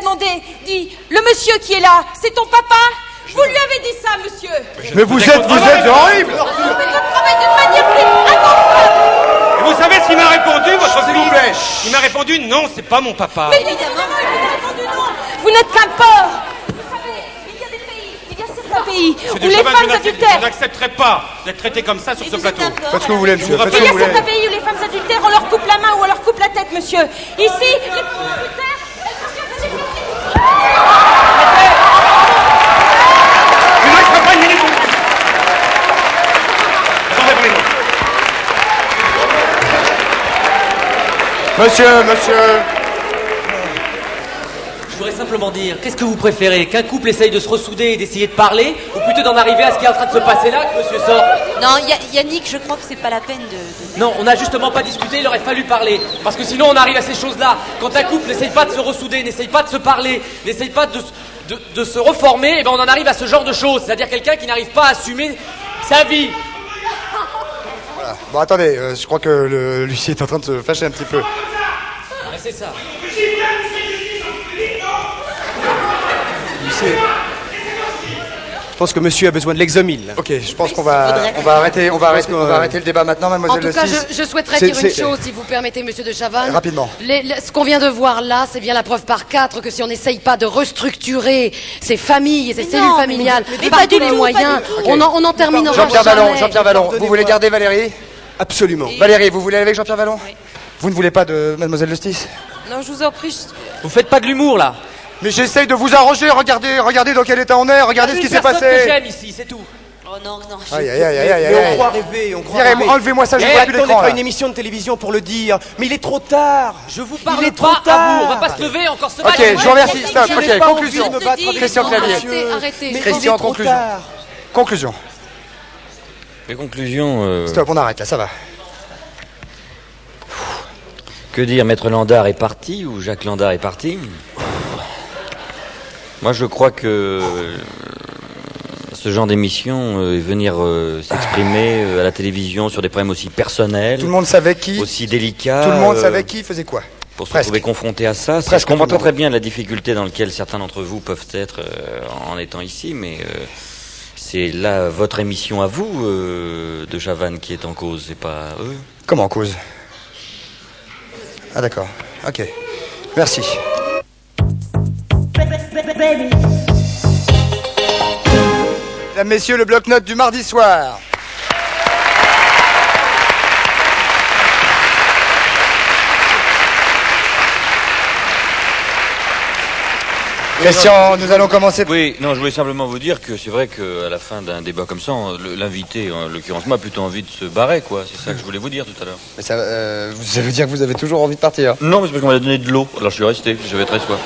Speaker 8: dit, le monsieur qui est là, c'est ton papa? Vous lui avez dit ça, monsieur.
Speaker 1: Mais vous êtes horrible.
Speaker 8: Vous faites le travail d'une manière plus incroyable.
Speaker 7: Et vous savez ce qu'il m'a répondu, votre
Speaker 1: S'il vous
Speaker 7: fils?
Speaker 1: plaît.
Speaker 7: Il m'a répondu, non, c'est pas mon papa.
Speaker 8: Mais évidemment, il vous a répondu non. Vous n'êtes qu'un porc. Vous savez, il y a certains pays
Speaker 7: Monsieur
Speaker 8: où
Speaker 7: de
Speaker 8: les
Speaker 7: Chavannes,
Speaker 8: femmes adultères...
Speaker 7: je n'accepterai pas d'être traité comme ça sur ce plateau.
Speaker 1: Faites ce que vous voulez, monsieur. Faites ce
Speaker 8: Il
Speaker 1: que
Speaker 8: y a
Speaker 1: vous voulez.
Speaker 8: certains pays où les femmes adultères, on leur coupe la main ou on leur coupe la tête, monsieur. Ici, les femmes adultères...
Speaker 7: Je n'accepterai pas une minute. Attendez, attendez.
Speaker 1: Monsieur.
Speaker 11: Je voudrais simplement dire, qu'est-ce que vous préférez? Qu'un couple essaye de se ressouder et d'essayer de parler, ou plutôt d'en arriver à ce qui est en train de se passer là, que monsieur sort?
Speaker 17: Non, Yannick, je crois que c'est pas la peine de...
Speaker 11: Non, on n'a justement pas discuté, il aurait fallu parler. Parce que sinon on arrive à ces choses-là. Quand un couple n'essaye pas de se ressouder, n'essaye pas de se parler, n'essaye pas de se reformer, et ben on en arrive à ce genre de choses. C'est-à-dire quelqu'un qui n'arrive pas à assumer sa vie.
Speaker 1: Voilà. Bon, attendez, je crois que Lucie est en train de se fâcher un petit peu.
Speaker 11: Ouais, c'est ça.
Speaker 14: Lucie, je pense que monsieur a besoin de l'exomile.
Speaker 1: Ok, je pense qu'on va arrêter le débat maintenant,
Speaker 12: En
Speaker 1: mademoiselle
Speaker 12: tout cas,
Speaker 1: Lestis.
Speaker 12: je souhaiterais dire une chose, si vous permettez, monsieur de Chavannes.
Speaker 1: Rapidement.
Speaker 12: Ce qu'on vient de voir là, c'est bien la preuve par 4 que si on n'essaye pas de restructurer ces familles et ces cellules familiales par tous les moyens, on en terminera jamais.
Speaker 1: Jean-Pierre Vallon, vous voulez garder Valérie?
Speaker 14: Absolument.
Speaker 1: Valérie, vous voulez aller avec Jean-Pierre Vallon? Vous ne voulez pas de mademoiselle Lestis?
Speaker 8: Non, je vous en prie.
Speaker 11: Vous faites pas de l'humour là.
Speaker 1: Mais j'essaye de vous arranger, regardez dans quel état on est, regardez ce qui s'est passé.
Speaker 11: Que j'aime ici, c'est tout.
Speaker 17: Oh non, non.
Speaker 1: Aïe, aïe, aïe, aïe, aïe,
Speaker 14: Mais
Speaker 1: aïe.
Speaker 14: on croit rêver, on croit
Speaker 1: Virez,
Speaker 14: rêver.
Speaker 1: enlevez-moi ça, je vois plus
Speaker 14: Attendez,
Speaker 1: l'écran,
Speaker 14: pas
Speaker 1: là.
Speaker 14: une émission de télévision pour le dire. Mais il est trop tard.
Speaker 11: Je vous
Speaker 14: Il
Speaker 11: parle
Speaker 14: est trop
Speaker 11: pas à
Speaker 14: tard.
Speaker 11: vous, on va pas se lever, encore se
Speaker 1: Ok,
Speaker 11: battre.
Speaker 1: je vous remercie, stop,
Speaker 14: Je n'ai
Speaker 1: ok,
Speaker 14: pas
Speaker 1: conclusion.
Speaker 14: envie de me battre avec
Speaker 1: Christian
Speaker 14: vous,
Speaker 1: Clavier.
Speaker 14: monsieur.
Speaker 17: Arrêtez.
Speaker 14: Mais
Speaker 1: Christian,
Speaker 14: il est trop
Speaker 1: conclusion.
Speaker 14: tard.
Speaker 1: Conclusion.
Speaker 2: Les conclusions.
Speaker 1: Stop, on arrête là, ça va.
Speaker 2: Que dire, Maître Landard est parti ou Jacques Landard est parti? Moi, je crois que ce genre d'émission, venir s'exprimer à la télévision sur des problèmes aussi personnels,
Speaker 1: Tout le monde savait qui,
Speaker 2: aussi délicats,
Speaker 1: tout le monde savait qui faisait quoi.
Speaker 2: pour se
Speaker 1: Presque.
Speaker 2: retrouver confronté à ça.
Speaker 1: Presque
Speaker 2: Je comprends
Speaker 1: tout le
Speaker 2: très bien la difficulté dans laquelle certains d'entre vous peuvent être en étant ici, mais c'est là votre émission à vous, de Chavannes, qui est en cause, c'est pas eux.
Speaker 1: Comment en cause? Ah d'accord, ok. Merci. Mesdames, messieurs, le bloc-notes du mardi soir. Christian, nous allons commencer.
Speaker 2: Oui, non, je voulais simplement vous dire que c'est vrai qu'à la fin d'un débat comme ça, l'invité, en l'occurrence moi, a plutôt envie de se barrer, quoi. C'est ça que je voulais vous dire tout à l'heure.
Speaker 1: Mais ça veut dire que vous avez toujours envie de partir.
Speaker 2: Non, mais c'est parce qu'on m'a donné de l'eau. Alors je suis resté, j'avais très soif.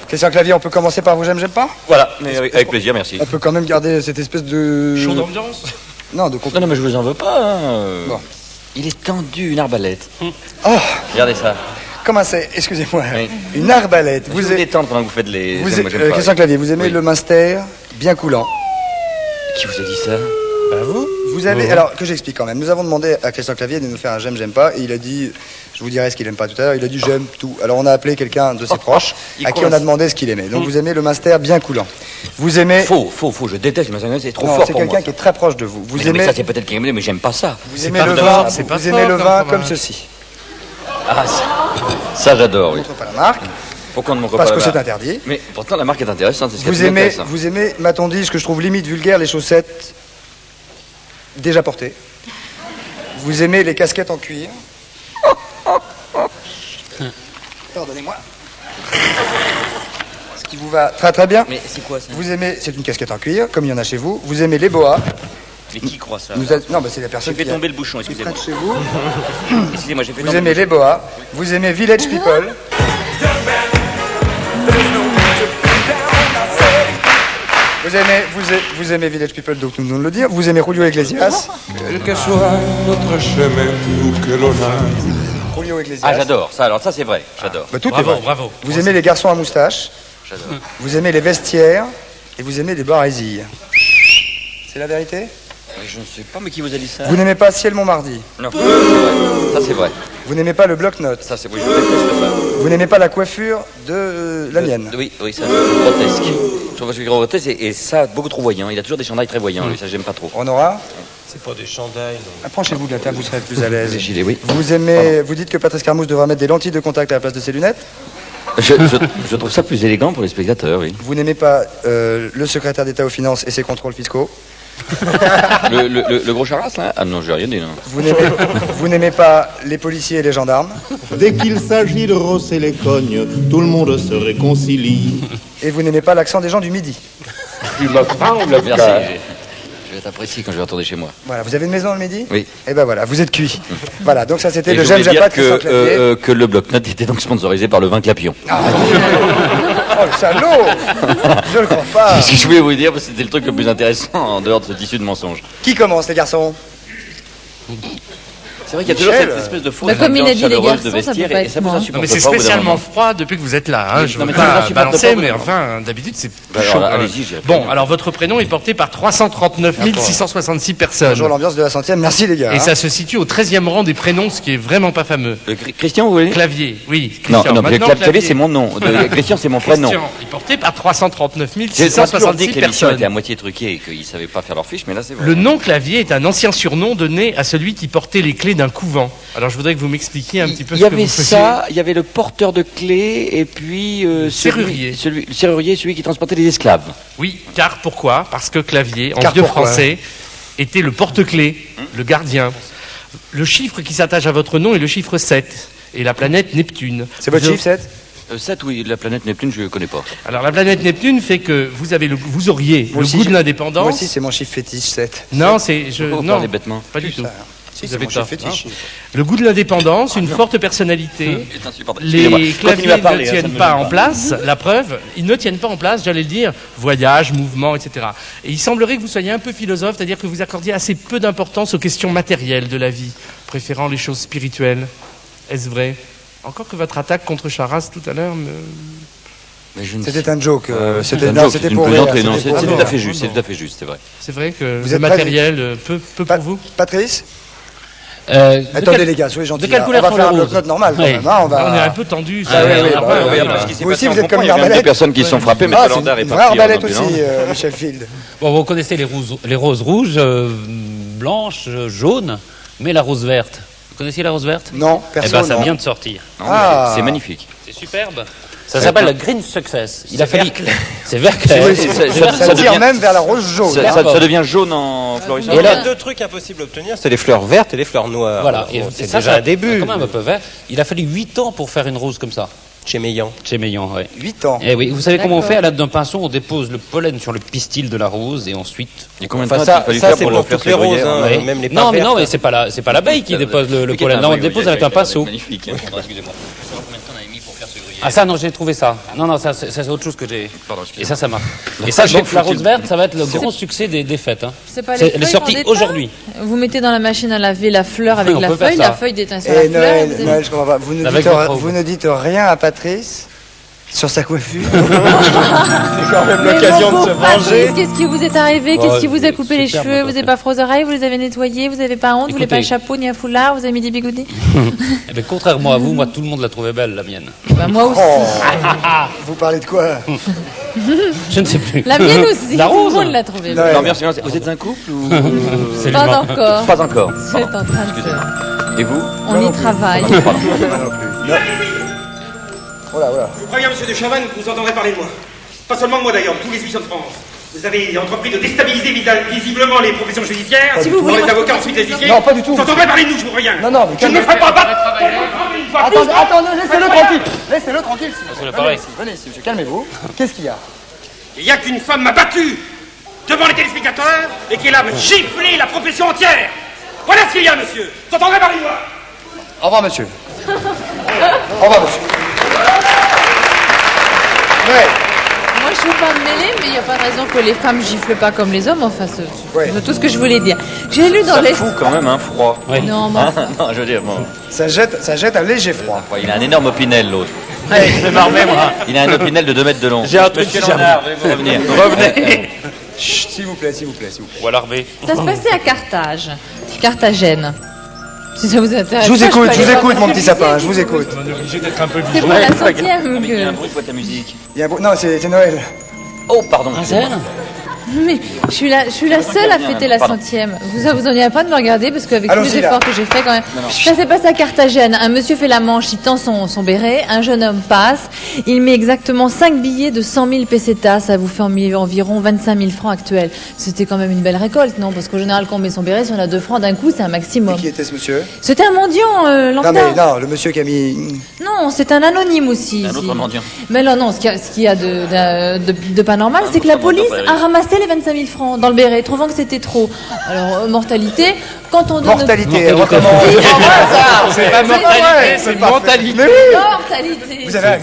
Speaker 1: Christian Clavier, on peut commencer par vous j'aime pas?
Speaker 2: Voilà, mais avec plaisir, merci.
Speaker 1: On peut quand même garder cette espèce de...
Speaker 11: Chaud d'ambiance.
Speaker 1: Non, de
Speaker 2: Non, mais je vous en veux pas. Hein.
Speaker 1: Bon.
Speaker 2: Il est tendu, une arbalète.
Speaker 1: Oh,
Speaker 2: Regardez ça.
Speaker 1: comment c'est? Excusez-moi.
Speaker 2: Oui.
Speaker 1: Une arbalète.
Speaker 2: Vous vous détendre pendant que vous faites les...
Speaker 1: Vous,
Speaker 2: Moi, j'aime pas.
Speaker 1: Christian Clavier, vous aimez
Speaker 2: Oui.
Speaker 1: le Munster bien coulant.
Speaker 2: Qui vous a dit ça?
Speaker 1: Bah vous. Vous avez... Alors, que j'explique quand même. Nous avons demandé à Christian Clavier de nous faire un j'aime pas. Et il a dit... Je vous dirai ce qu'il aime pas tout à l'heure. Il a dit j'aime tout. Alors on a appelé quelqu'un de ses proches
Speaker 2: il
Speaker 1: à qui
Speaker 2: croit
Speaker 1: on a demandé ce qu'il aimait. Donc vous aimez le Munster bien coulant. Vous aimez...
Speaker 2: Faux, je déteste le Massaguin, c'est trop
Speaker 1: Non,
Speaker 2: fort
Speaker 1: c'est
Speaker 2: pour moi.
Speaker 1: quelqu'un qui est très proche de vous. Vous
Speaker 2: Mais non,
Speaker 1: aimez...
Speaker 2: mais ça c'est peut-être qu'il aime, mais j'aime pas ça.
Speaker 1: Vous aimez le vin, vous aimez le vin comme ceci.
Speaker 2: Ah, ça j'adore, oui.
Speaker 1: Je ne montre pas la marque.
Speaker 2: Pourquoi on ne montre
Speaker 1: Parce
Speaker 2: pas
Speaker 1: que
Speaker 2: la
Speaker 1: c'est
Speaker 2: marque?
Speaker 1: interdit.
Speaker 2: Mais pourtant la marque est intéressante, c'est ce
Speaker 1: Vous aimez, m'a-t-on dit, ce que je trouve limite vulgaire, les chaussettes déjà portées. Vous aimez les casquettes en cuir. Pardonnez-moi. Ce qui vous va très très bien.
Speaker 2: Mais c'est quoi ça?
Speaker 1: Vous aimez, c'est une casquette en cuir, comme il y en a chez vous. Vous aimez les boas.
Speaker 2: Mais qui croit ça?
Speaker 1: Non, bah c'est la personne
Speaker 2: J'ai fait
Speaker 1: qui a-
Speaker 2: tomber le bouchon,
Speaker 1: qui
Speaker 2: excusez-moi.
Speaker 1: prête chez vous.
Speaker 2: Excusez-moi, j'ai fait
Speaker 1: Vous
Speaker 2: tomber
Speaker 1: aimez
Speaker 2: le
Speaker 1: les boas. Vous aimez Village People. Vous aimez Village People, donc nous venons de le dire. Vous aimez Julio Iglesias.
Speaker 18: Quel que soit notre chemin, où que l'on aille.
Speaker 1: Julio Iglesias.
Speaker 2: Ah j'adore, ça alors ça c'est vrai, j'adore.
Speaker 1: Bah, tout est vrai.
Speaker 11: Bravo.
Speaker 1: Vous aimez les garçons à moustache.
Speaker 2: J'adore.
Speaker 1: Vous aimez les vestiaires. Et vous aimez les barésilles. C'est la vérité?
Speaker 2: Mais je ne sais pas, mais qui vous a dit ça?
Speaker 1: Vous n'aimez pas Ciel Montmardi.
Speaker 2: Non, c'est vrai. Ça c'est vrai.
Speaker 1: Vous n'aimez pas le bloc-notes.
Speaker 2: Ça c'est oui, je déteste ça.
Speaker 1: Vous n'aimez pas la coiffure de la mienne.
Speaker 2: Oui, ça c'est grotesque. Je trouve que c'est grotesque et ça beaucoup trop voyant. Il a toujours des chandails très voyants, lui, ça j'aime pas trop.
Speaker 1: On aura.
Speaker 14: C'est pas des chandails. non.
Speaker 1: Approchez-vous de la table, vous serez plus à l'aise.
Speaker 2: Des gilets, oui.
Speaker 1: Vous aimez. Vous dites que Patrice Carmouche devra mettre des lentilles de contact à la place de ses lunettes.
Speaker 2: Je trouve ça plus élégant pour les spectateurs, oui.
Speaker 1: Vous n'aimez pas le secrétaire d'État aux finances et ses contrôles fiscaux.
Speaker 2: Le gros Charras, là? Ah non, j'ai rien dit, non.
Speaker 1: Vous n'aimez pas les policiers et les gendarmes.
Speaker 19: Dès qu'il s'agit de rosser les cognes, tout le monde se réconcilie.
Speaker 1: Et vous n'aimez pas l'accent des gens du Midi.
Speaker 2: Tu m'apprends ou la Merci, je vais t'apprécier quand je vais retourner chez moi.
Speaker 1: Voilà, vous avez une maison le Midi?
Speaker 2: Oui.
Speaker 1: Et ben voilà, vous êtes cuit. Voilà, donc ça c'était
Speaker 2: Et
Speaker 1: le
Speaker 2: je
Speaker 1: j'aime
Speaker 2: voulais
Speaker 1: pas
Speaker 2: dire
Speaker 1: de Christian Clavier.
Speaker 2: que le bloc-notes était donc sponsorisé par le vin Clapion.
Speaker 1: Oh le salaud! Je le crois pas.
Speaker 2: C'est ce que je voulais vous dire, parce que c'était le truc le plus intéressant en dehors de ce tissu de mensonges.
Speaker 1: Qui commence les garçons?
Speaker 2: C'est vrai qu'il y a toujours
Speaker 1: Michel.
Speaker 2: cette espèce de fausse
Speaker 3: Bah, comme il a
Speaker 2: ambiance
Speaker 3: dit les
Speaker 2: chaleureuse
Speaker 3: garçons,
Speaker 2: de
Speaker 3: ça
Speaker 2: vestiaire
Speaker 3: peut pas
Speaker 2: et
Speaker 3: être
Speaker 2: ça vous
Speaker 3: moi.
Speaker 2: insupporte
Speaker 20: Non mais c'est
Speaker 2: pas au bout d'un
Speaker 20: spécialement
Speaker 2: moment.
Speaker 20: froid depuis que vous êtes là. Hein.
Speaker 2: Oui,
Speaker 20: Je
Speaker 2: non,
Speaker 20: veux
Speaker 2: mais ça vous
Speaker 20: pas
Speaker 2: insupporte
Speaker 20: balancer,
Speaker 2: pas au bout
Speaker 20: mais
Speaker 2: d'un
Speaker 20: enfin, d'habitude c'est
Speaker 2: Bah,
Speaker 20: chaud.
Speaker 2: alors, allez-y, j'ai
Speaker 20: Bon, alors votre prénom est porté par 339 666 personnes.
Speaker 1: Bonjour l'ambiance de la centième, merci les gars.
Speaker 20: Et
Speaker 1: hein.
Speaker 20: ça se situe au 13e rang des prénoms, ce qui est vraiment pas fameux.
Speaker 2: Christian, vous voulez?
Speaker 20: Clavier, oui.
Speaker 2: Non,
Speaker 20: Christian.
Speaker 2: non, mais
Speaker 20: Maintenant,
Speaker 2: Clavier, c'est mon nom. Christian, c'est mon prénom.
Speaker 20: Christian est porté par 339
Speaker 2: J'ai toujours dit
Speaker 20: 666
Speaker 2: que l'émission
Speaker 20: personnes.
Speaker 2: était à moitié truquée et qu'ils savaient pas faire leur fiche, mais là c'est vrai.
Speaker 20: Le nom Clavier est un ancien surnom donné à celui qui portait les clés d'un couvent. Alors je voudrais que vous m'expliquiez un petit peu
Speaker 2: Il
Speaker 20: ce
Speaker 2: y
Speaker 20: que
Speaker 2: avait
Speaker 20: vous faisiez.
Speaker 2: ça, il y avait le porteur de clés et puis
Speaker 20: serrurier.
Speaker 2: le serrurier, celui qui transportait les esclaves.
Speaker 20: Oui, car pourquoi? Parce que Clavier, en
Speaker 1: Car
Speaker 20: vieux
Speaker 1: pourquoi
Speaker 20: français, était le porte-clés, le gardien. Le chiffre qui s'attache à votre nom est le chiffre 7 et la planète Neptune.
Speaker 1: C'est votre chiffre 7?
Speaker 2: 7, oui, la planète Neptune, je ne connais pas.
Speaker 20: Alors la planète Neptune fait que vous auriez le goût de l'indépendance.
Speaker 1: Moi aussi, c'est mon chiffre fétiche, 7.
Speaker 20: Non, c'est...
Speaker 2: Non, parlez bêtement.
Speaker 20: Pas du tout.
Speaker 1: Si,
Speaker 20: vous
Speaker 1: c'est
Speaker 20: avez
Speaker 1: mon chiffre
Speaker 20: tort.
Speaker 1: fétiche.
Speaker 20: Le goût de l'indépendance, une forte personnalité.
Speaker 2: C'est insupportable.
Speaker 20: Les
Speaker 2: Excusez-moi.
Speaker 20: claviers
Speaker 2: à parler,
Speaker 20: ne
Speaker 2: ça
Speaker 20: tiennent
Speaker 2: me
Speaker 20: pas
Speaker 2: gêne
Speaker 20: en place. La preuve, ils ne tiennent pas en place, j'allais le dire. Voyage, mouvement, etc. Et il semblerait que vous soyez un peu philosophe, c'est-à-dire que vous accordiez assez peu d'importance aux questions matérielles de la vie, préférant les choses spirituelles. Est-ce vrai? Encore que votre attaque contre Charras tout à l'heure me...
Speaker 1: C'était un joke.
Speaker 2: C'était
Speaker 1: c'était pour rire.
Speaker 2: Non, c'est tout à fait juste, c'est tout à fait juste, c'est vrai.
Speaker 20: C'est vrai que
Speaker 1: Vous
Speaker 20: le
Speaker 1: êtes
Speaker 20: matériel peu pour vous.
Speaker 1: Patrice Attendez les gars, soyez gentils.
Speaker 20: De quelle couleur
Speaker 1: on va
Speaker 20: sont
Speaker 1: faire
Speaker 20: les
Speaker 1: le
Speaker 20: roses
Speaker 1: bloc normal quand
Speaker 20: Oui.
Speaker 1: même. Hein,
Speaker 20: On est un peu tendu.
Speaker 1: Vous aussi, vous êtes comme une
Speaker 2: Il y a même des
Speaker 1: arbalète.
Speaker 2: personnes qui se sont frappées, mais
Speaker 1: Ah,
Speaker 2: Talander
Speaker 1: c'est
Speaker 2: est
Speaker 1: une vraie
Speaker 2: parti.
Speaker 1: arbalète aussi, Michel Field.
Speaker 21: Bon, vous connaissez les roses rouges, blanches, jaunes, mais la rose verte. Vous connaissez la rose verte?
Speaker 1: Non, perso,
Speaker 21: Eh ben, ça
Speaker 1: non.
Speaker 21: vient de sortir.
Speaker 1: Ah.
Speaker 2: C'est magnifique.
Speaker 21: C'est superbe. Ça s'appelle le Green Success. Il a fallu. C'est vert clair.
Speaker 1: Ça tire même vers la rose jaune.
Speaker 2: Ça devient jaune en florissant.
Speaker 22: Il y a deux trucs impossibles à obtenir, c'est les fleurs vertes et les fleurs noires.
Speaker 21: Voilà.
Speaker 22: Bon,
Speaker 21: Et
Speaker 22: c'est
Speaker 21: ça,
Speaker 22: déjà un début.
Speaker 21: Quand même un peu vert. Il a fallu 8 ans pour faire une rose comme ça.
Speaker 22: Chez Meillan.
Speaker 21: Chez Meillan, oui.
Speaker 1: 8 ans.
Speaker 21: Et oui, vous savez comment on fait? À l'aide d'un pinceau, on dépose le pollen sur le pistil de la rose et ensuite.
Speaker 2: Et combien de temps il a fallu faire pour le faire
Speaker 22: toutes les roses, hein,
Speaker 21: Oui.
Speaker 22: même les
Speaker 21: Non, mais
Speaker 22: vertes.
Speaker 21: non, mais c'est pas l'abeille qui dépose le pollen. Non, on le dépose avec un pinceau.
Speaker 2: Magnifique. Excusez-moi.
Speaker 21: Ah ça non, j'ai trouvé ça. Non, ça c'est autre chose que j'ai.
Speaker 2: Pardon,
Speaker 21: Et ça marche. Et ça, donc, la rose verte, ça va être le grand succès des fêtes. Hein.
Speaker 3: C'est pas les
Speaker 21: Elle est
Speaker 3: feuilles
Speaker 21: sortie
Speaker 3: en d'état
Speaker 21: aujourd'hui.
Speaker 3: Vous mettez dans la machine à laver la fleur avec
Speaker 21: Oui, on
Speaker 3: la
Speaker 21: peut faire
Speaker 3: feuille,
Speaker 21: ça.
Speaker 3: la feuille déteint sur la
Speaker 1: Et
Speaker 3: fleur.
Speaker 1: Noël,
Speaker 3: vous avez-
Speaker 1: Noël, je comprends pas.
Speaker 21: Avec votre robe.
Speaker 1: Vous ne dites rien à Patrice sur sa coiffure.
Speaker 22: C'est quand même
Speaker 3: Mais
Speaker 22: l'occasion
Speaker 3: mon
Speaker 22: de se
Speaker 3: pauvre Patrice,
Speaker 22: venger.
Speaker 3: qu'est-ce qui vous est arrivé? Qu'est-ce
Speaker 21: Oh,
Speaker 3: qui vous a coupé les
Speaker 21: super,
Speaker 3: cheveux?
Speaker 21: mon
Speaker 3: Vous n'avez pas froid aux oreilles? Vous les avez nettoyés? Vous n'avez pas honte? Vous n'avez pas un
Speaker 21: Écoutez.
Speaker 3: chapeau ni un foulard? Vous avez mis des bigoudis?
Speaker 21: Eh bien, contrairement à vous, moi, tout le monde l'a trouvée belle, la mienne.
Speaker 3: Bah, moi aussi.
Speaker 1: Vous parlez de quoi
Speaker 21: Je ne sais plus.
Speaker 3: La mienne aussi.
Speaker 21: La
Speaker 3: Tout
Speaker 21: rose.
Speaker 3: le monde l'a trouvée.
Speaker 1: Noël.
Speaker 2: Non, merci. Vous êtes un couple ou
Speaker 3: Pas encore.
Speaker 2: Pas encore.
Speaker 3: C'est en train de
Speaker 2: Et vous?
Speaker 3: On y travaille.
Speaker 1: Voilà, voilà.
Speaker 16: Je vous préviens, monsieur de Chavannes, que vous entendrez parler de moi. Pas seulement de moi d'ailleurs, tous les huissiers de France. Vous avez entrepris de déstabiliser visiblement les professions judiciaires.
Speaker 3: Si vous voulez,
Speaker 16: les avocats, ensuite les huissiers.
Speaker 1: Non, pas du tout.
Speaker 16: Vous entendrez parler de nous, je vous préviens.
Speaker 1: Non, non, mais
Speaker 16: Je ne me ferai pas battre. Une fois
Speaker 1: Attendez, laissez-le tranquille. Laissez-le tranquille.
Speaker 21: C'est l'appareil.
Speaker 1: Venez ici, monsieur, calmez-vous. Qu'est-ce qu'il y a
Speaker 16: Il n'y a qu'une femme m'a battu devant les téléspectateurs et qui est là me gifler la profession entière. Voilà ce qu'il y a, monsieur. Vous entendrez parler de moi.
Speaker 1: Au revoir, monsieur. Au revoir, monsieur. Ouais.
Speaker 3: Moi, je ne veux pas me mêler, mais il n'y a pas de raison que les femmes giflent pas comme les hommes. Enfin, c'est tout ce que je voulais dire. J'ai lu dans
Speaker 2: Ça
Speaker 3: les...
Speaker 2: fout quand même un froid.
Speaker 3: Non, mais enfin.
Speaker 2: Non, je veux dire, bon.
Speaker 1: Ça jette un léger froid.
Speaker 2: Il a un énorme opinel, l'autre.
Speaker 21: Je m'armais, moi.
Speaker 2: Il a un opinel de 2 mètres de long.
Speaker 21: J'ai un truc
Speaker 2: Monsieur
Speaker 21: qui
Speaker 2: Léonard, veuillez venir.
Speaker 21: Revenez.
Speaker 1: Chut, s'il vous plaît, s'il vous plaît, s'il vous plaît.
Speaker 21: Ou à l'armée.
Speaker 3: Ça se passait à Carthage. Carthagène. Si ça vous intéresse.
Speaker 1: Je vous
Speaker 3: pas,
Speaker 1: écoute,
Speaker 3: peux
Speaker 1: je vous
Speaker 3: aller voir
Speaker 1: écoute,
Speaker 3: la
Speaker 1: mon petit
Speaker 3: publicité.
Speaker 1: sapin, je vous écoute.
Speaker 20: On est obligé d'être un peu
Speaker 3: C'est pas la centième
Speaker 2: Il y a un
Speaker 3: que...
Speaker 2: bruit de boîte à musique.
Speaker 1: Il y a non, c'est Noël.
Speaker 2: Oh, pardon.
Speaker 3: Mais je suis la seule à fêter la centième. Vous ennuyez pas de me regarder parce qu'avec tous
Speaker 1: Allons-y,
Speaker 3: les
Speaker 1: là.
Speaker 3: efforts que j'ai fait quand même. Ça s'est passé à Carthagène. Un monsieur fait la manche, il tend son béret. Un jeune homme passe. Il met exactement 5 billets de 100 000 pesetas. Ça vous fait environ 25 000 francs actuels. C'était quand même une belle récolte, non? Parce qu'au général, quand on met son béret, si on a 2 francs d'un coup, c'est un maximum.
Speaker 1: Qui était ce monsieur?
Speaker 3: C'était un mendiant,
Speaker 1: Non,
Speaker 3: lambda.
Speaker 1: mais non, le monsieur qui a mis.
Speaker 3: Non, c'est un anonyme aussi.
Speaker 2: Un
Speaker 3: ici.
Speaker 2: autre mendiant.
Speaker 3: Mais là, non, ce qu'il y a de pas normal, c'est que la police a ramassé les 25 000 francs dans le béret, trouvant que c'était trop. Alors, mortalité, quand on donne...
Speaker 1: Mortalité, elle recommence.
Speaker 20: C'est pas mortalité, c'est mentalité.
Speaker 1: Mais oui.
Speaker 3: Mortalité.
Speaker 1: Vous avez.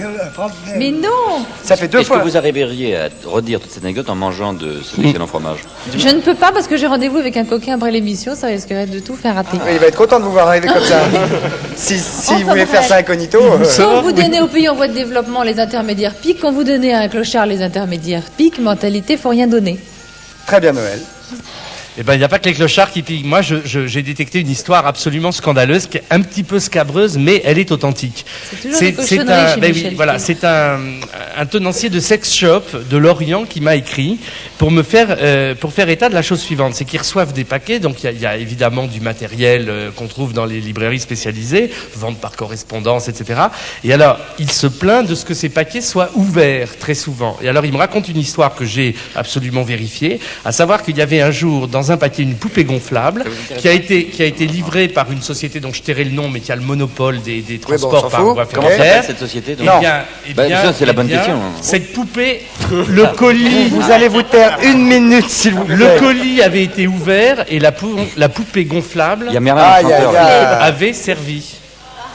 Speaker 3: Mais non,
Speaker 1: Ça fait 2
Speaker 2: Est-ce que
Speaker 1: fois.
Speaker 2: vous arriveriez à redire toute cette anecdote en mangeant de cet excellent fromage?
Speaker 3: je ne peux pas parce que j'ai rendez-vous avec un coquin après l'émission, ça risquerait de tout faire rater.
Speaker 1: Oui, il va être content de vous voir arriver comme ça. Si
Speaker 3: Enfin,
Speaker 1: vous voulez faire
Speaker 3: bref.
Speaker 1: ça incognito.
Speaker 3: Quand vous donnez aux pays en voie de développement les intermédiaires piquent, quand vous donnez à un clochard les intermédiaires piquent, mentalité, faut rien donner.
Speaker 1: Très bien, Noël.
Speaker 20: Eh ben, il n'y a pas que les clochards qui piquent. Moi, j'ai détecté une histoire absolument scandaleuse, qui est un petit peu scabreuse, mais elle est authentique.
Speaker 3: C'est toujours des cochonneries chez Michel
Speaker 20: voilà,
Speaker 3: Field.
Speaker 20: c'est un tenancier de sex shop de Lorient qui m'a écrit pour faire état de la chose suivante. C'est qu'ils reçoivent des paquets, donc il y a évidemment du matériel qu'on trouve dans les librairies spécialisées, vente par correspondance, etc. Et alors, il se plaint de ce que ces paquets soient ouverts très souvent. Et alors, il me raconte une histoire que j'ai absolument vérifiée, à savoir qu'il y avait un jour dans dans un paquet une poupée gonflable qui a été livrée par une société dont je tairai le nom, mais qui a le monopole des transports par voie
Speaker 2: Comment
Speaker 20: ferroviaire.
Speaker 2: s'appelle cette société donc
Speaker 20: Ça,
Speaker 2: c'est la bonne question.
Speaker 20: Cette poupée, le colis...
Speaker 1: Vous allez vous taire une minute, s'il vous plaît.
Speaker 20: Le colis avait été ouvert et la poupée gonflable avait servi.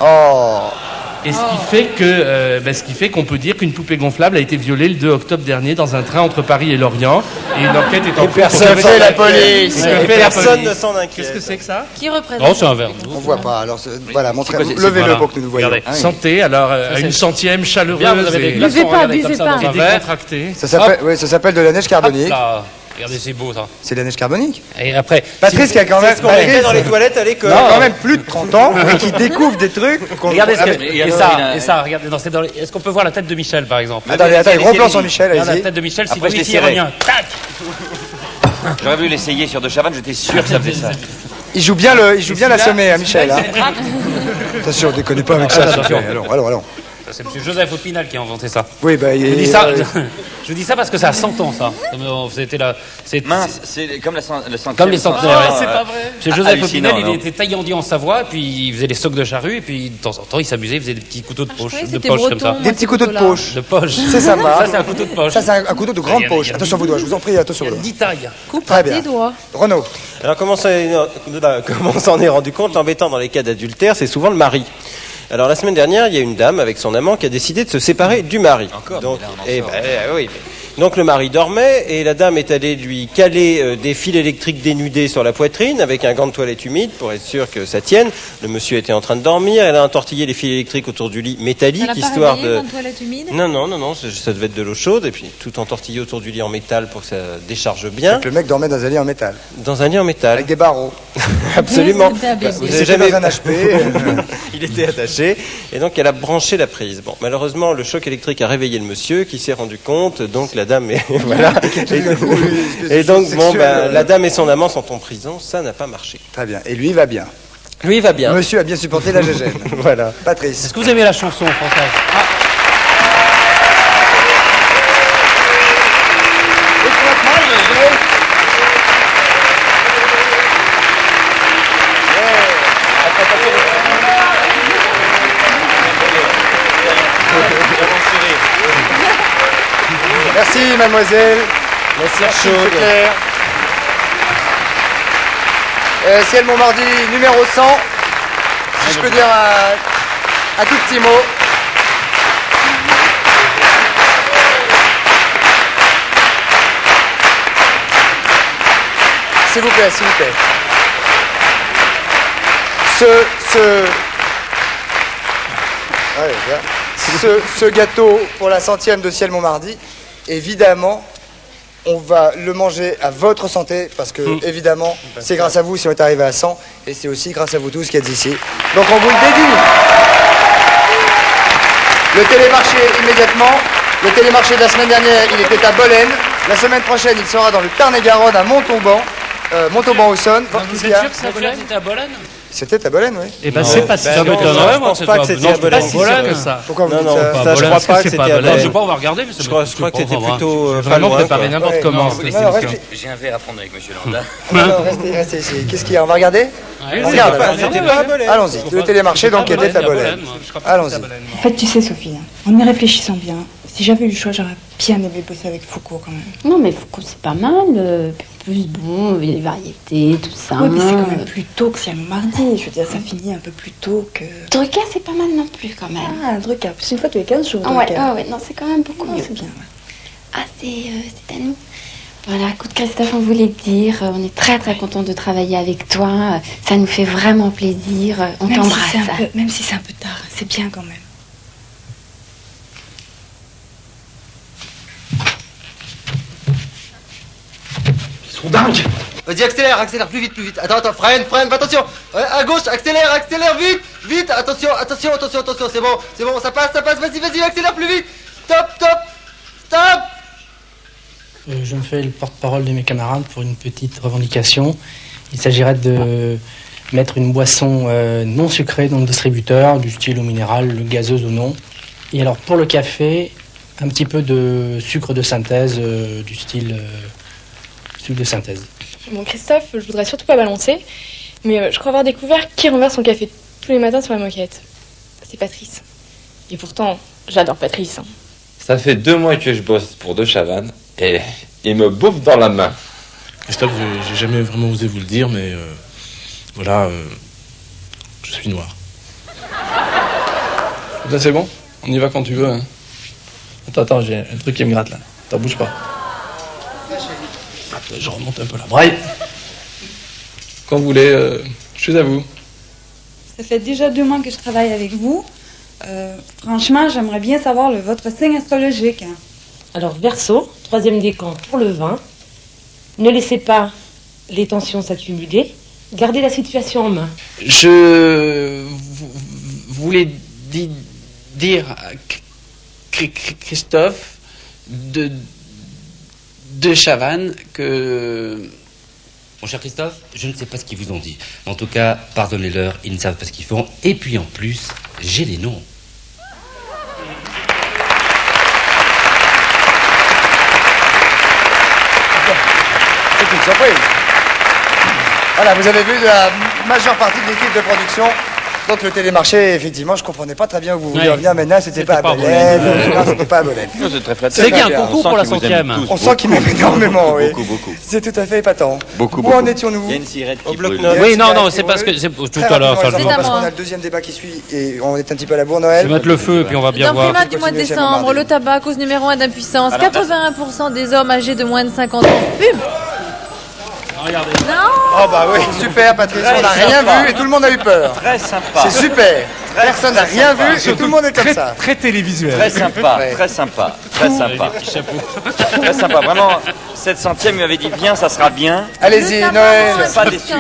Speaker 1: Oh.
Speaker 20: Et ce qui fait qu'on peut dire qu'une poupée gonflable a été violée le 2 octobre dernier dans un train entre Paris et Lorient. Et une enquête est en cours.
Speaker 1: Personne ne fait la police.
Speaker 22: Personne ne s'en inquiète.
Speaker 20: Qu'est-ce que c'est que ça?
Speaker 17: Qui représente?
Speaker 21: Oh, c'est un verre.
Speaker 1: On voit pas. Alors voilà, levez-le pour que nous nous voyons.
Speaker 20: Santé, alors à une centième chaleureuse.
Speaker 17: Buvez pas, buvez pas.
Speaker 20: Et décontractée.
Speaker 1: Ça s'appelle de la neige carbonique.
Speaker 21: Regardez, c'est beau ça.
Speaker 1: C'est de la neige carbonique.
Speaker 21: Et après,
Speaker 1: Patrice qui a quand même...
Speaker 22: C'est ce qu'on mettait dans les toilettes à l'école.
Speaker 1: Quand même plus de 30 ans et qui découvre des trucs...
Speaker 21: Regardez regardez, est-ce qu'on peut voir la tête de Michel par exemple?
Speaker 1: Attendez, gros plan sur Michel,
Speaker 21: Regarde
Speaker 1: allez-y.
Speaker 21: la tête de Michel, si
Speaker 2: Après,
Speaker 21: vous
Speaker 2: je
Speaker 21: y revient. Tac.
Speaker 2: J'aurais voulu l'essayer sur De Chavannes, j'étais sûr que ça faisait ça.
Speaker 1: Il joue bien l'assommé, Michel. Attention, déconnez pas avec ça. Alors.
Speaker 21: C'est M. Joseph Opinel qui a inventé ça.
Speaker 1: Oui, bah...
Speaker 21: Je dis ça parce que ça a 100 ans, ça. C'était là...
Speaker 2: Mince, c'est comme le centenaire.
Speaker 21: Comme les centenaires.
Speaker 20: C'est pas vrai.
Speaker 21: M. Joseph Opinel, il était taillandier en Savoie, et puis il faisait les socs de charrue, et puis de temps en temps, il s'amusait, il faisait des petits couteaux de poche, comme ça.
Speaker 1: Des petits couteaux de poche.
Speaker 21: De poche.
Speaker 1: C'est sympa.
Speaker 21: Ça, c'est un couteau de poche.
Speaker 1: Ça, c'est un couteau de grande poche. Attention à vos doigts, je vous en prie, attention à vos doigts.
Speaker 21: 10 tailles.
Speaker 17: Coupe
Speaker 1: Très bien.
Speaker 17: tes doigts.
Speaker 1: Renaud.
Speaker 22: Alors comment on s'en est rendu compte? L'embêtant dans les cas d'adultère, c'est souvent le mari. Alors la semaine dernière, il y a une dame avec son amant qui a décidé de se séparer du mari. Oui. Donc le mari dormait et la dame est allée lui caler des fils électriques dénudés sur la poitrine avec un gant de toilette humide pour être sûr que ça tienne. Le monsieur était en train de dormir, elle a entortillé les fils électriques autour du lit métallique, histoire de...
Speaker 17: Gant de toilette humide?
Speaker 22: Non, ça devait être de l'eau chaude et puis tout entortillé autour du lit en métal pour que ça décharge bien.
Speaker 1: Le mec dormait dans un lit en métal.
Speaker 22: Dans un lit en métal.
Speaker 1: Avec des barreaux.
Speaker 22: Absolument.
Speaker 1: Il était dans un HP.
Speaker 22: Il était attaché et donc elle a branché la prise. Bon, malheureusement, le choc électrique a réveillé le monsieur qui s'est rendu compte, donc la dame est... voilà. Et donc, la dame et son amant sont en prison, ça n'a pas marché.
Speaker 1: Très bien. Et lui, il va bien.
Speaker 22: Lui, il va bien.
Speaker 1: Monsieur a bien supporté la gégène.
Speaker 22: Voilà.
Speaker 1: Patrice.
Speaker 21: Est-ce que vous aimez la chanson française?
Speaker 1: Merci, mademoiselle.
Speaker 22: Merci,
Speaker 1: c'est clair. Ciel Montmardi numéro 100. Si je peux dire un tout petit mot. S'il vous plaît, s'il vous plaît. Ce gâteau pour la 100e de Ciel Montmardi, évidemment, on va le manger à votre santé parce que, évidemment, c'est grâce à vous si on est arrivé à 100 et c'est aussi grâce à vous tous qui êtes ici. Donc on vous le dédie. Le télémarché immédiatement. Le télémarché de la semaine dernière, il était à Bolène. La semaine prochaine, il sera dans le Tarn-et-Garonne à Montauban. Montauban-Auxonne.
Speaker 21: Vous êtes sûr que c'était à Bolène?
Speaker 1: C'était à Bolène, oui.
Speaker 20: Eh ben, c'est pas si
Speaker 22: ça m'étonnerait, moi. Je pense pas que c'était à Bolène.
Speaker 1: Pourquoi vous dites
Speaker 22: ça?
Speaker 1: ça?
Speaker 22: Je crois pas que c'était à Bolène.
Speaker 21: Je sais pas, on va regarder.
Speaker 22: Je crois que c'était plutôt pas
Speaker 20: vraiment
Speaker 22: loin.
Speaker 20: préparer n'importe comment.
Speaker 2: J'ai un verre à prendre avec monsieur Landa.
Speaker 1: Non, restez ici. Qu'est-ce qu'il y a? On va regarder?
Speaker 22: On regarde. C'était pas à Bolène.
Speaker 1: Allons-y. Le télémarché, donc, était à Bolène. Allons-y.
Speaker 4: En fait, tu sais, Sophie, en y réfléchissant bien, si j'avais eu le choix, j'aurais bien aimé bosser avec Foucault quand même.
Speaker 6: Non, mais Foucault, c'est pas mal. Plus bon, il y a des variétés, tout ça.
Speaker 4: Oui, mais c'est quand même plus tôt que Ciel Montmardi. Je veux dire, ça finit un peu plus tôt que...
Speaker 6: Drucker, c'est pas mal non plus, quand même.
Speaker 4: Ah, Drucker. C'est une fois tous les 15 jours,
Speaker 6: Ouais,
Speaker 4: Drucker.
Speaker 6: ouais, non, c'est quand même beaucoup mieux.
Speaker 4: C'est bien, ouais.
Speaker 6: Ah, c'est à nous. Voilà, écoute, Christophe, on voulait te dire, on est très très content de travailler avec toi. Ça nous fait vraiment plaisir. On t'embrasse.
Speaker 4: Même si c'est un peu tard, c'est bien quand même.
Speaker 23: Ils sont dingues. Vas-y, accélère plus vite. Attends, freine, attention. À gauche, accélère, vite. Attention, c'est bon, ça passe, vas-y, accélère plus vite. Stop.
Speaker 24: Je me fais le porte-parole de mes camarades pour une petite revendication. Il s'agirait de mettre une boisson non sucrée dans le distributeur, du style eau minérale, gazeuse ou non. Et alors pour le café, un petit peu de sucre de synthèse, du style sucre de synthèse.
Speaker 5: Bon, Christophe, je voudrais surtout pas balancer, mais je crois avoir découvert qui renverse son café tous les matins sur la moquette. C'est Patrice. Et pourtant, j'adore Patrice. Hein.
Speaker 9: Ça fait 2 mois que je bosse pour De Chavannes et il me bouffe dans la main.
Speaker 20: Christophe, j'ai jamais vraiment osé vous le dire, mais voilà, je suis noir. Là, c'est bon? On y va quand tu veux. Hein. Attends, j'ai un truc qui me gratte là. T'en bouge pas. Je remonte un peu la braille. Quand vous voulez, je suis à vous.
Speaker 4: Ça fait déjà 2 mois que je travaille avec vous. Franchement, j'aimerais bien savoir votre signe astrologique. Hein.
Speaker 17: Alors, Verseau, 3e décan pour le vin. Ne laissez pas les tensions s'accumuler. Gardez la situation en main.
Speaker 21: Je voulais dire à Christophe de Chavannes que...
Speaker 10: Mon cher Christophe, je ne sais pas ce qu'ils vous ont dit. En tout cas, pardonnez-leur, ils ne savent pas ce qu'ils font. Et puis en plus, j'ai les noms.
Speaker 1: C'est une surprise. Voilà, vous avez vu la majeure partie de l'équipe de production. Donc le télémarché, effectivement, je comprenais pas très bien où vous vouliez revenir. Maintenant, c'était pas à Bolène. Non, c'était pas à Bolène.
Speaker 2: C'est très flatteur.
Speaker 21: C'est qu'il y a un concours pour la 5e.
Speaker 1: On sent qu'il m'aime énormément, oui.
Speaker 2: Beaucoup.
Speaker 1: C'est tout à fait épatant.
Speaker 2: Beaucoup.
Speaker 1: Où en étions-nous?
Speaker 2: Il y a une sirette qui brûle.
Speaker 21: Oui, non, c'est parce que c'est tout à l'heure.
Speaker 1: Parce qu'on a le deuxième débat qui suit et on est un petit peu à la bourre Noël.
Speaker 21: Je vais mettre le feu et puis on va bien
Speaker 3: Dans
Speaker 21: voir.
Speaker 3: Primat du mois de décembre, le tabac, cause numéro 1 d'impuissance. 81% des hommes âgés de moins de 50 ans fument.
Speaker 21: Regardez.
Speaker 3: Non.
Speaker 1: Oh bah oui, super Patrice, on n'a rien vu et tout le monde a eu peur.
Speaker 2: Très sympa.
Speaker 1: C'est super. Personne n'a rien vu et tout le monde est comme ça.
Speaker 20: Très télévisuel.
Speaker 2: Très sympa. Très sympa. Très sympa. Vraiment, 700e, il m'avait dit viens, ça sera bien.
Speaker 1: Allez-y, Noël.
Speaker 2: Je suis pas déçu.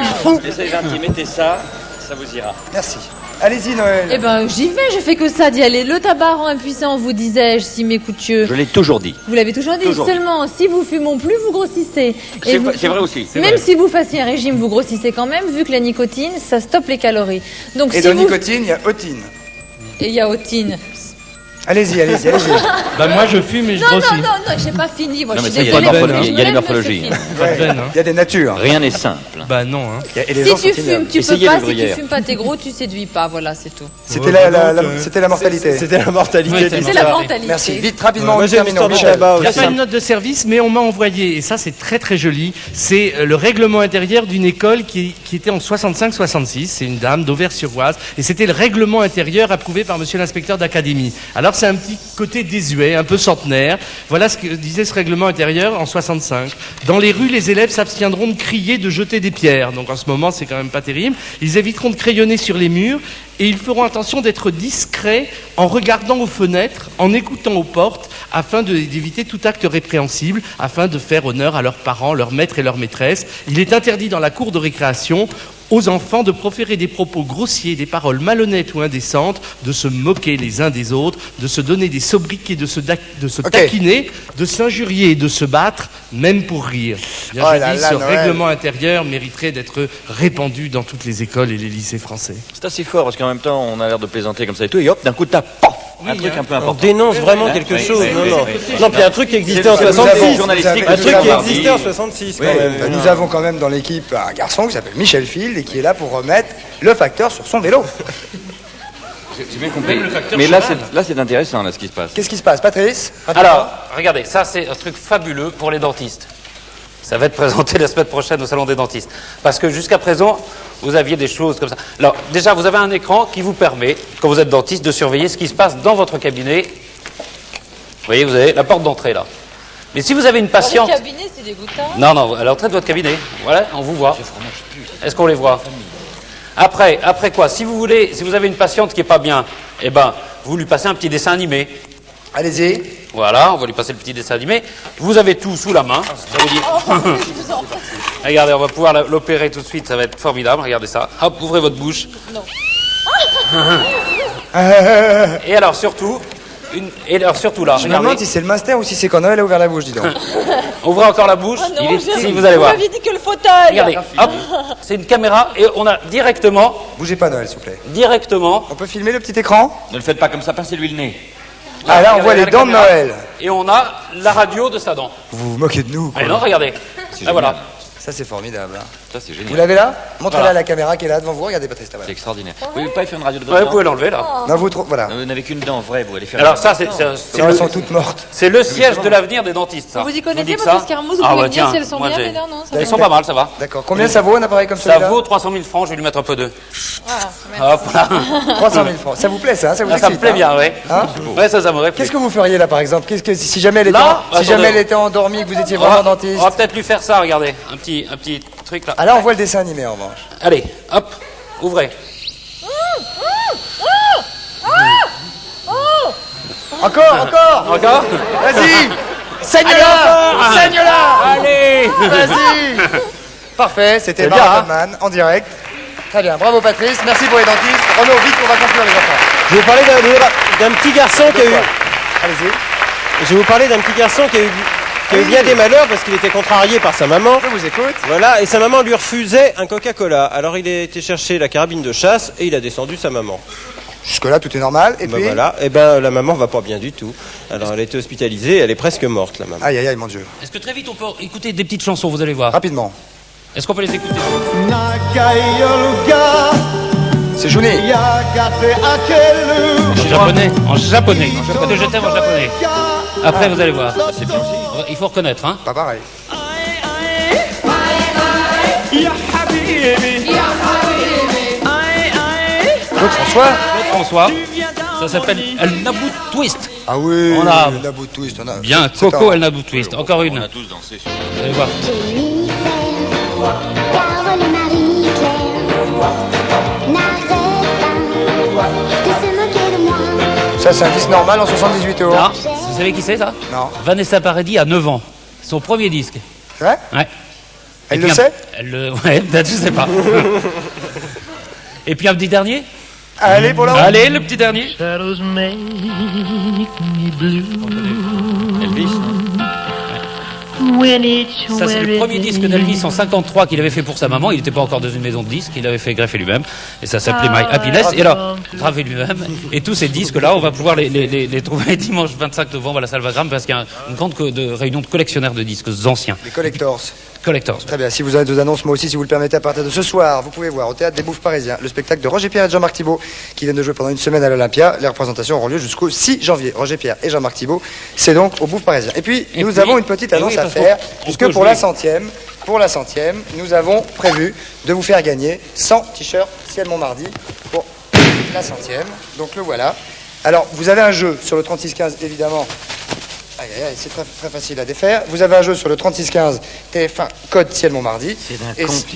Speaker 2: Essayez gentil, mettez ça vous ira.
Speaker 1: Merci. Allez-y, Noël.
Speaker 3: Eh ben, j'y vais, je fais que ça d'y aller. Le tabac rend impuissant, vous disais-je, si mes coutueux.
Speaker 2: Je l'ai toujours dit.
Speaker 3: Vous l'avez toujours dit. Seulement, si vous fumez plus, vous grossissez.
Speaker 2: C'est vrai aussi.
Speaker 3: Même si vous fassiez un régime, vous grossissez quand même, vu que la nicotine, ça stoppe les calories. Donc,
Speaker 1: et dans nicotine, il y a otine.
Speaker 3: Et il y a otine.
Speaker 1: Allez-y.
Speaker 20: Bah moi je fume et je grossis.
Speaker 3: Non, j'ai pas fini. Moi,
Speaker 2: Non,
Speaker 3: je
Speaker 2: mais
Speaker 3: suis
Speaker 2: ça,
Speaker 3: désolée.
Speaker 2: il y a les morphologies.
Speaker 1: Il y a des natures.
Speaker 2: Rien n'est simple.
Speaker 20: Bah non. Hein.
Speaker 3: Si tu fumes, tu peux pas. Si tu fumes pas, t'es gros, tu séduis pas. Voilà, c'est tout.
Speaker 1: C'était la mortalité.
Speaker 14: C'était la mortalité.
Speaker 3: C'est la mortalité.
Speaker 1: Merci. Vite, rapidement,
Speaker 14: moi, j'ai
Speaker 1: terminons.
Speaker 14: Michel.
Speaker 20: Il n'y a pas une note de service, mais on m'a envoyé, et ça c'est très très joli, c'est le règlement intérieur d'une école qui était en 65-66, c'est une dame d'Auvers-sur-Oise, et c'était le règlement intérieur approuvé par monsieur l'inspecteur d'académie. Alors c'est un petit côté désuet, un peu centenaire. Voilà ce que disait ce règlement intérieur en 65. Dans les rues, les élèves s'abstiendront de crier, de jeter des pierres. Donc en ce moment, c'est quand même pas terrible. Ils éviteront de crayonner sur les murs et ils feront attention d'être discrets en regardant aux fenêtres, en écoutant aux portes, afin d'éviter tout acte répréhensible, afin de faire honneur à leurs parents, leurs maîtres et leurs maîtresses. Il est interdit dans la cour de récréation aux enfants de proférer des propos grossiers, des paroles malhonnêtes ou indécentes, de se moquer les uns des autres, de se donner des sobriquets, de se taquiner, de s'injurier et de se battre, même pour rire. Bien, ce règlement intérieur mériterait d'être répandu dans toutes les écoles et les lycées français.
Speaker 2: C'est assez fort parce qu'en même temps, on a l'air de plaisanter comme ça et tout, et hop, d'un coup, t'as paf, un truc un peu important.
Speaker 22: On dénonce vraiment quelque chose. Non, puis un truc qui existait en 66. Un truc qui existait en 66 quand même.
Speaker 1: Nous avons quand même dans l'équipe un garçon qui s'appelle Michel Field et qui est là pour remettre le facteur sur son vélo.
Speaker 2: J'ai bien compris. Mais là, c'est intéressant, là, ce qui se passe.
Speaker 1: Qu'est-ce qui se passe, Patrice?
Speaker 21: Alors, regardez, ça c'est un truc fabuleux pour les dentistes. Ça va être présenté la semaine prochaine au Salon des dentistes. Parce que jusqu'à présent, vous aviez des choses comme ça. Alors, déjà, vous avez un écran qui vous permet, quand vous êtes dentiste, de surveiller ce qui se passe dans votre cabinet. Vous voyez, vous avez la porte d'entrée, là. Mais si vous avez une patiente...
Speaker 3: Le cabinet, c'est dégoûtant.
Speaker 21: Non, à l'entrée de votre cabinet. Voilà, on vous voit. Est-ce qu'on les voit? Après quoi? Si vous avez une patiente qui est pas bien, eh ben, vous lui passez un petit dessin animé.
Speaker 1: Allez-y.
Speaker 21: Voilà, on va lui passer le petit dessin animé. Vous avez tout sous la main. Ça veut dire... Regardez, on va pouvoir l'opérer tout de suite, ça va être formidable. Regardez ça. Hop, ouvrez votre bouche.
Speaker 3: Non.
Speaker 21: Et alors surtout là,
Speaker 1: Je me demande si c'est le master ou si c'est quand Noël a ouvert la bouche, dis donc.
Speaker 21: ouvrez encore la bouche.
Speaker 3: Oh non,
Speaker 21: si vous allez voir.
Speaker 3: Vous m'aviez dit que le fauteuil.
Speaker 21: Regardez, hop, c'est une caméra et on a directement.
Speaker 1: Bougez pas, Noël, s'il vous plaît.
Speaker 21: Directement.
Speaker 1: On peut filmer le petit écran?
Speaker 2: Ne le faites pas comme ça, pincez-lui le nez.
Speaker 1: Ah là, on voit les dents de Noël.
Speaker 21: Et on a la radio de sa dent.
Speaker 1: Vous vous moquez de nous.
Speaker 21: Ah non, regardez. Ah voilà.
Speaker 1: Ça, c'est formidable. Hein.
Speaker 2: Ça, c'est génial.
Speaker 1: Vous l'avez là? Montrez-la
Speaker 2: Voilà.
Speaker 1: à la caméra qui est là devant vous. Regardez, Patrice.
Speaker 2: C'est extraordinaire. Vous pouvez pas y faire une radio de
Speaker 21: Ouais,
Speaker 2: votre
Speaker 21: vous pouvez l'enlever, là.
Speaker 1: Non, voilà.
Speaker 2: Vous n'avez qu'une dent vraie, vous allez faire.
Speaker 21: Alors ça, c'est
Speaker 1: Elles sont toutes mortes.
Speaker 21: C'est le siège de l'avenir des dentistes, ça.
Speaker 3: Vous y
Speaker 21: Je dis
Speaker 3: connaissez,
Speaker 21: que
Speaker 3: votre
Speaker 21: ça.
Speaker 3: Scarmousse, vous
Speaker 21: Ah
Speaker 3: pouvez
Speaker 21: ouais,
Speaker 3: me dire
Speaker 21: tiens,
Speaker 3: si elles sont
Speaker 21: moi,
Speaker 3: bien,
Speaker 21: j'ai-
Speaker 3: mais non, ça
Speaker 21: Elles
Speaker 3: va.
Speaker 21: sont pas mal, ça va.
Speaker 1: D'accord. Combien ça vaut un appareil comme
Speaker 21: Ça
Speaker 1: celui-là?
Speaker 21: vaut 300 000 francs, je vais lui mettre un peu de...
Speaker 3: Ah,
Speaker 21: Hop là.
Speaker 1: 300 000 francs. Ça vous plaît, ça? Ça vous
Speaker 21: Ah, ça me
Speaker 1: excite,
Speaker 21: plaît
Speaker 1: hein?
Speaker 21: bien, ouais.
Speaker 1: Hein?
Speaker 21: Ouais, ça m'aurait plu.
Speaker 1: Qu'est-ce que vous feriez là, par exemple? Qu'est-ce que si jamais elle était,
Speaker 21: Là,
Speaker 1: si jamais elle était endormie, que vous étiez vraiment dentiste?
Speaker 21: On va peut-être lui faire ça, regardez. Un petit truc là.
Speaker 1: Ah là, on voit le dessin animé en revanche.
Speaker 21: Allez, hop, ouvrez.
Speaker 1: Encore.
Speaker 21: Encore?
Speaker 1: Vas-y.
Speaker 21: Allez,
Speaker 1: Saigne-la.
Speaker 21: encore.
Speaker 1: Saigne-la.
Speaker 21: Allez.
Speaker 1: Vas-y. Parfait. C'était
Speaker 21: C'est bien, hein?
Speaker 1: Marathon Man en direct. Très bien. Bravo Patrice. Merci pour les dentistes. Renaud, vite, on va conclure les enfants.
Speaker 22: Je vais vous parler d'un petit garçon qui a eu.
Speaker 1: Allez-y.
Speaker 22: Je vais vous parler d'un petit garçon qui a eu bien des malheurs parce qu'il était contrarié par sa maman.
Speaker 1: Je vous écoute.
Speaker 22: Voilà, et sa maman lui refusait un Coca-Cola. Alors il a été chercher la carabine de chasse et il a descendu sa maman.
Speaker 1: Jusque-là, tout est normal. Et
Speaker 22: Ben
Speaker 1: puis.
Speaker 22: voilà, et ben la maman va pas bien du tout. Alors elle a été hospitalisée, elle est presque morte la maman.
Speaker 1: Aïe, aïe, aïe, mon Dieu.
Speaker 10: Est-ce que très vite on peut écouter des petites chansons, vous allez voir?
Speaker 1: Rapidement.
Speaker 10: Est-ce qu'on peut les écouter?
Speaker 1: C'est Juni.
Speaker 10: En japonais. Parce que je t'aime en japonais. Après, vous allez voir.
Speaker 2: C'est bien aussi.
Speaker 10: Il faut reconnaître, hein.
Speaker 1: Pas pareil. Claude François.
Speaker 10: Claude François. Ça s'appelle El Naboo Twist.
Speaker 1: Ah oui.
Speaker 10: On a-
Speaker 1: le Naboo Twist. On a.
Speaker 10: Bien,
Speaker 1: C'est
Speaker 10: Coco
Speaker 1: un-
Speaker 10: El Naboo Twist. Encore une.
Speaker 2: On a tous dansé sur.
Speaker 10: Vous allez voir.
Speaker 1: Ça, c'est un disque normal en 78 euros.
Speaker 10: Non, vous savez qui c'est ça?
Speaker 1: Non.
Speaker 10: Vanessa Paradis a 9 ans. Son premier disque.
Speaker 1: C'est vrai?
Speaker 10: Ouais.
Speaker 1: Elle
Speaker 10: Et
Speaker 1: le
Speaker 10: puis
Speaker 1: sait?
Speaker 10: Ouais, peut-être, je sais pas. Et puis un petit dernier?
Speaker 1: Allez, pour la route.
Speaker 10: Allez, le petit dernier.
Speaker 2: Elvis.
Speaker 10: Ça, c'est le premier disque d'Elvis en 53 qu'il avait fait pour sa maman. Il n'était pas encore dans une maison de disques. Il avait fait greffer lui-même. Et ça s'appelait My Happiness. Et alors, gravé lui-même. Et tous ces disques-là, on va pouvoir les trouver dimanche 25 novembre à la salle Wagram parce qu'il y a une grande réunion de collectionneurs de disques anciens.
Speaker 1: Les collectors.
Speaker 10: Collectors.
Speaker 1: Très bien, si vous avez deux annonces, moi aussi, si vous le permettez, à partir de ce soir, vous pouvez voir au Théâtre des Bouffes Parisiens le spectacle de Roger Pierre et Jean-Marc Thibault qui viennent de jouer pendant une semaine à l'Olympia. Les représentations auront lieu jusqu'au 6 janvier. Roger Pierre et Jean-Marc Thibault, c'est donc au Bouffes Parisiens. Et puis, nous avons une petite annonce à faire, puisque pour la centième, nous avons prévu de vous faire gagner 100 t-shirts Ciel Montmardi pour la centième. Donc le voilà. Alors, vous avez un jeu sur le 3615, évidemment. Aïe, aïe, aïe, c'est très, très facile à défaire. Vous avez un jeu sur le 3615 TF1 code Ciel Montmardi.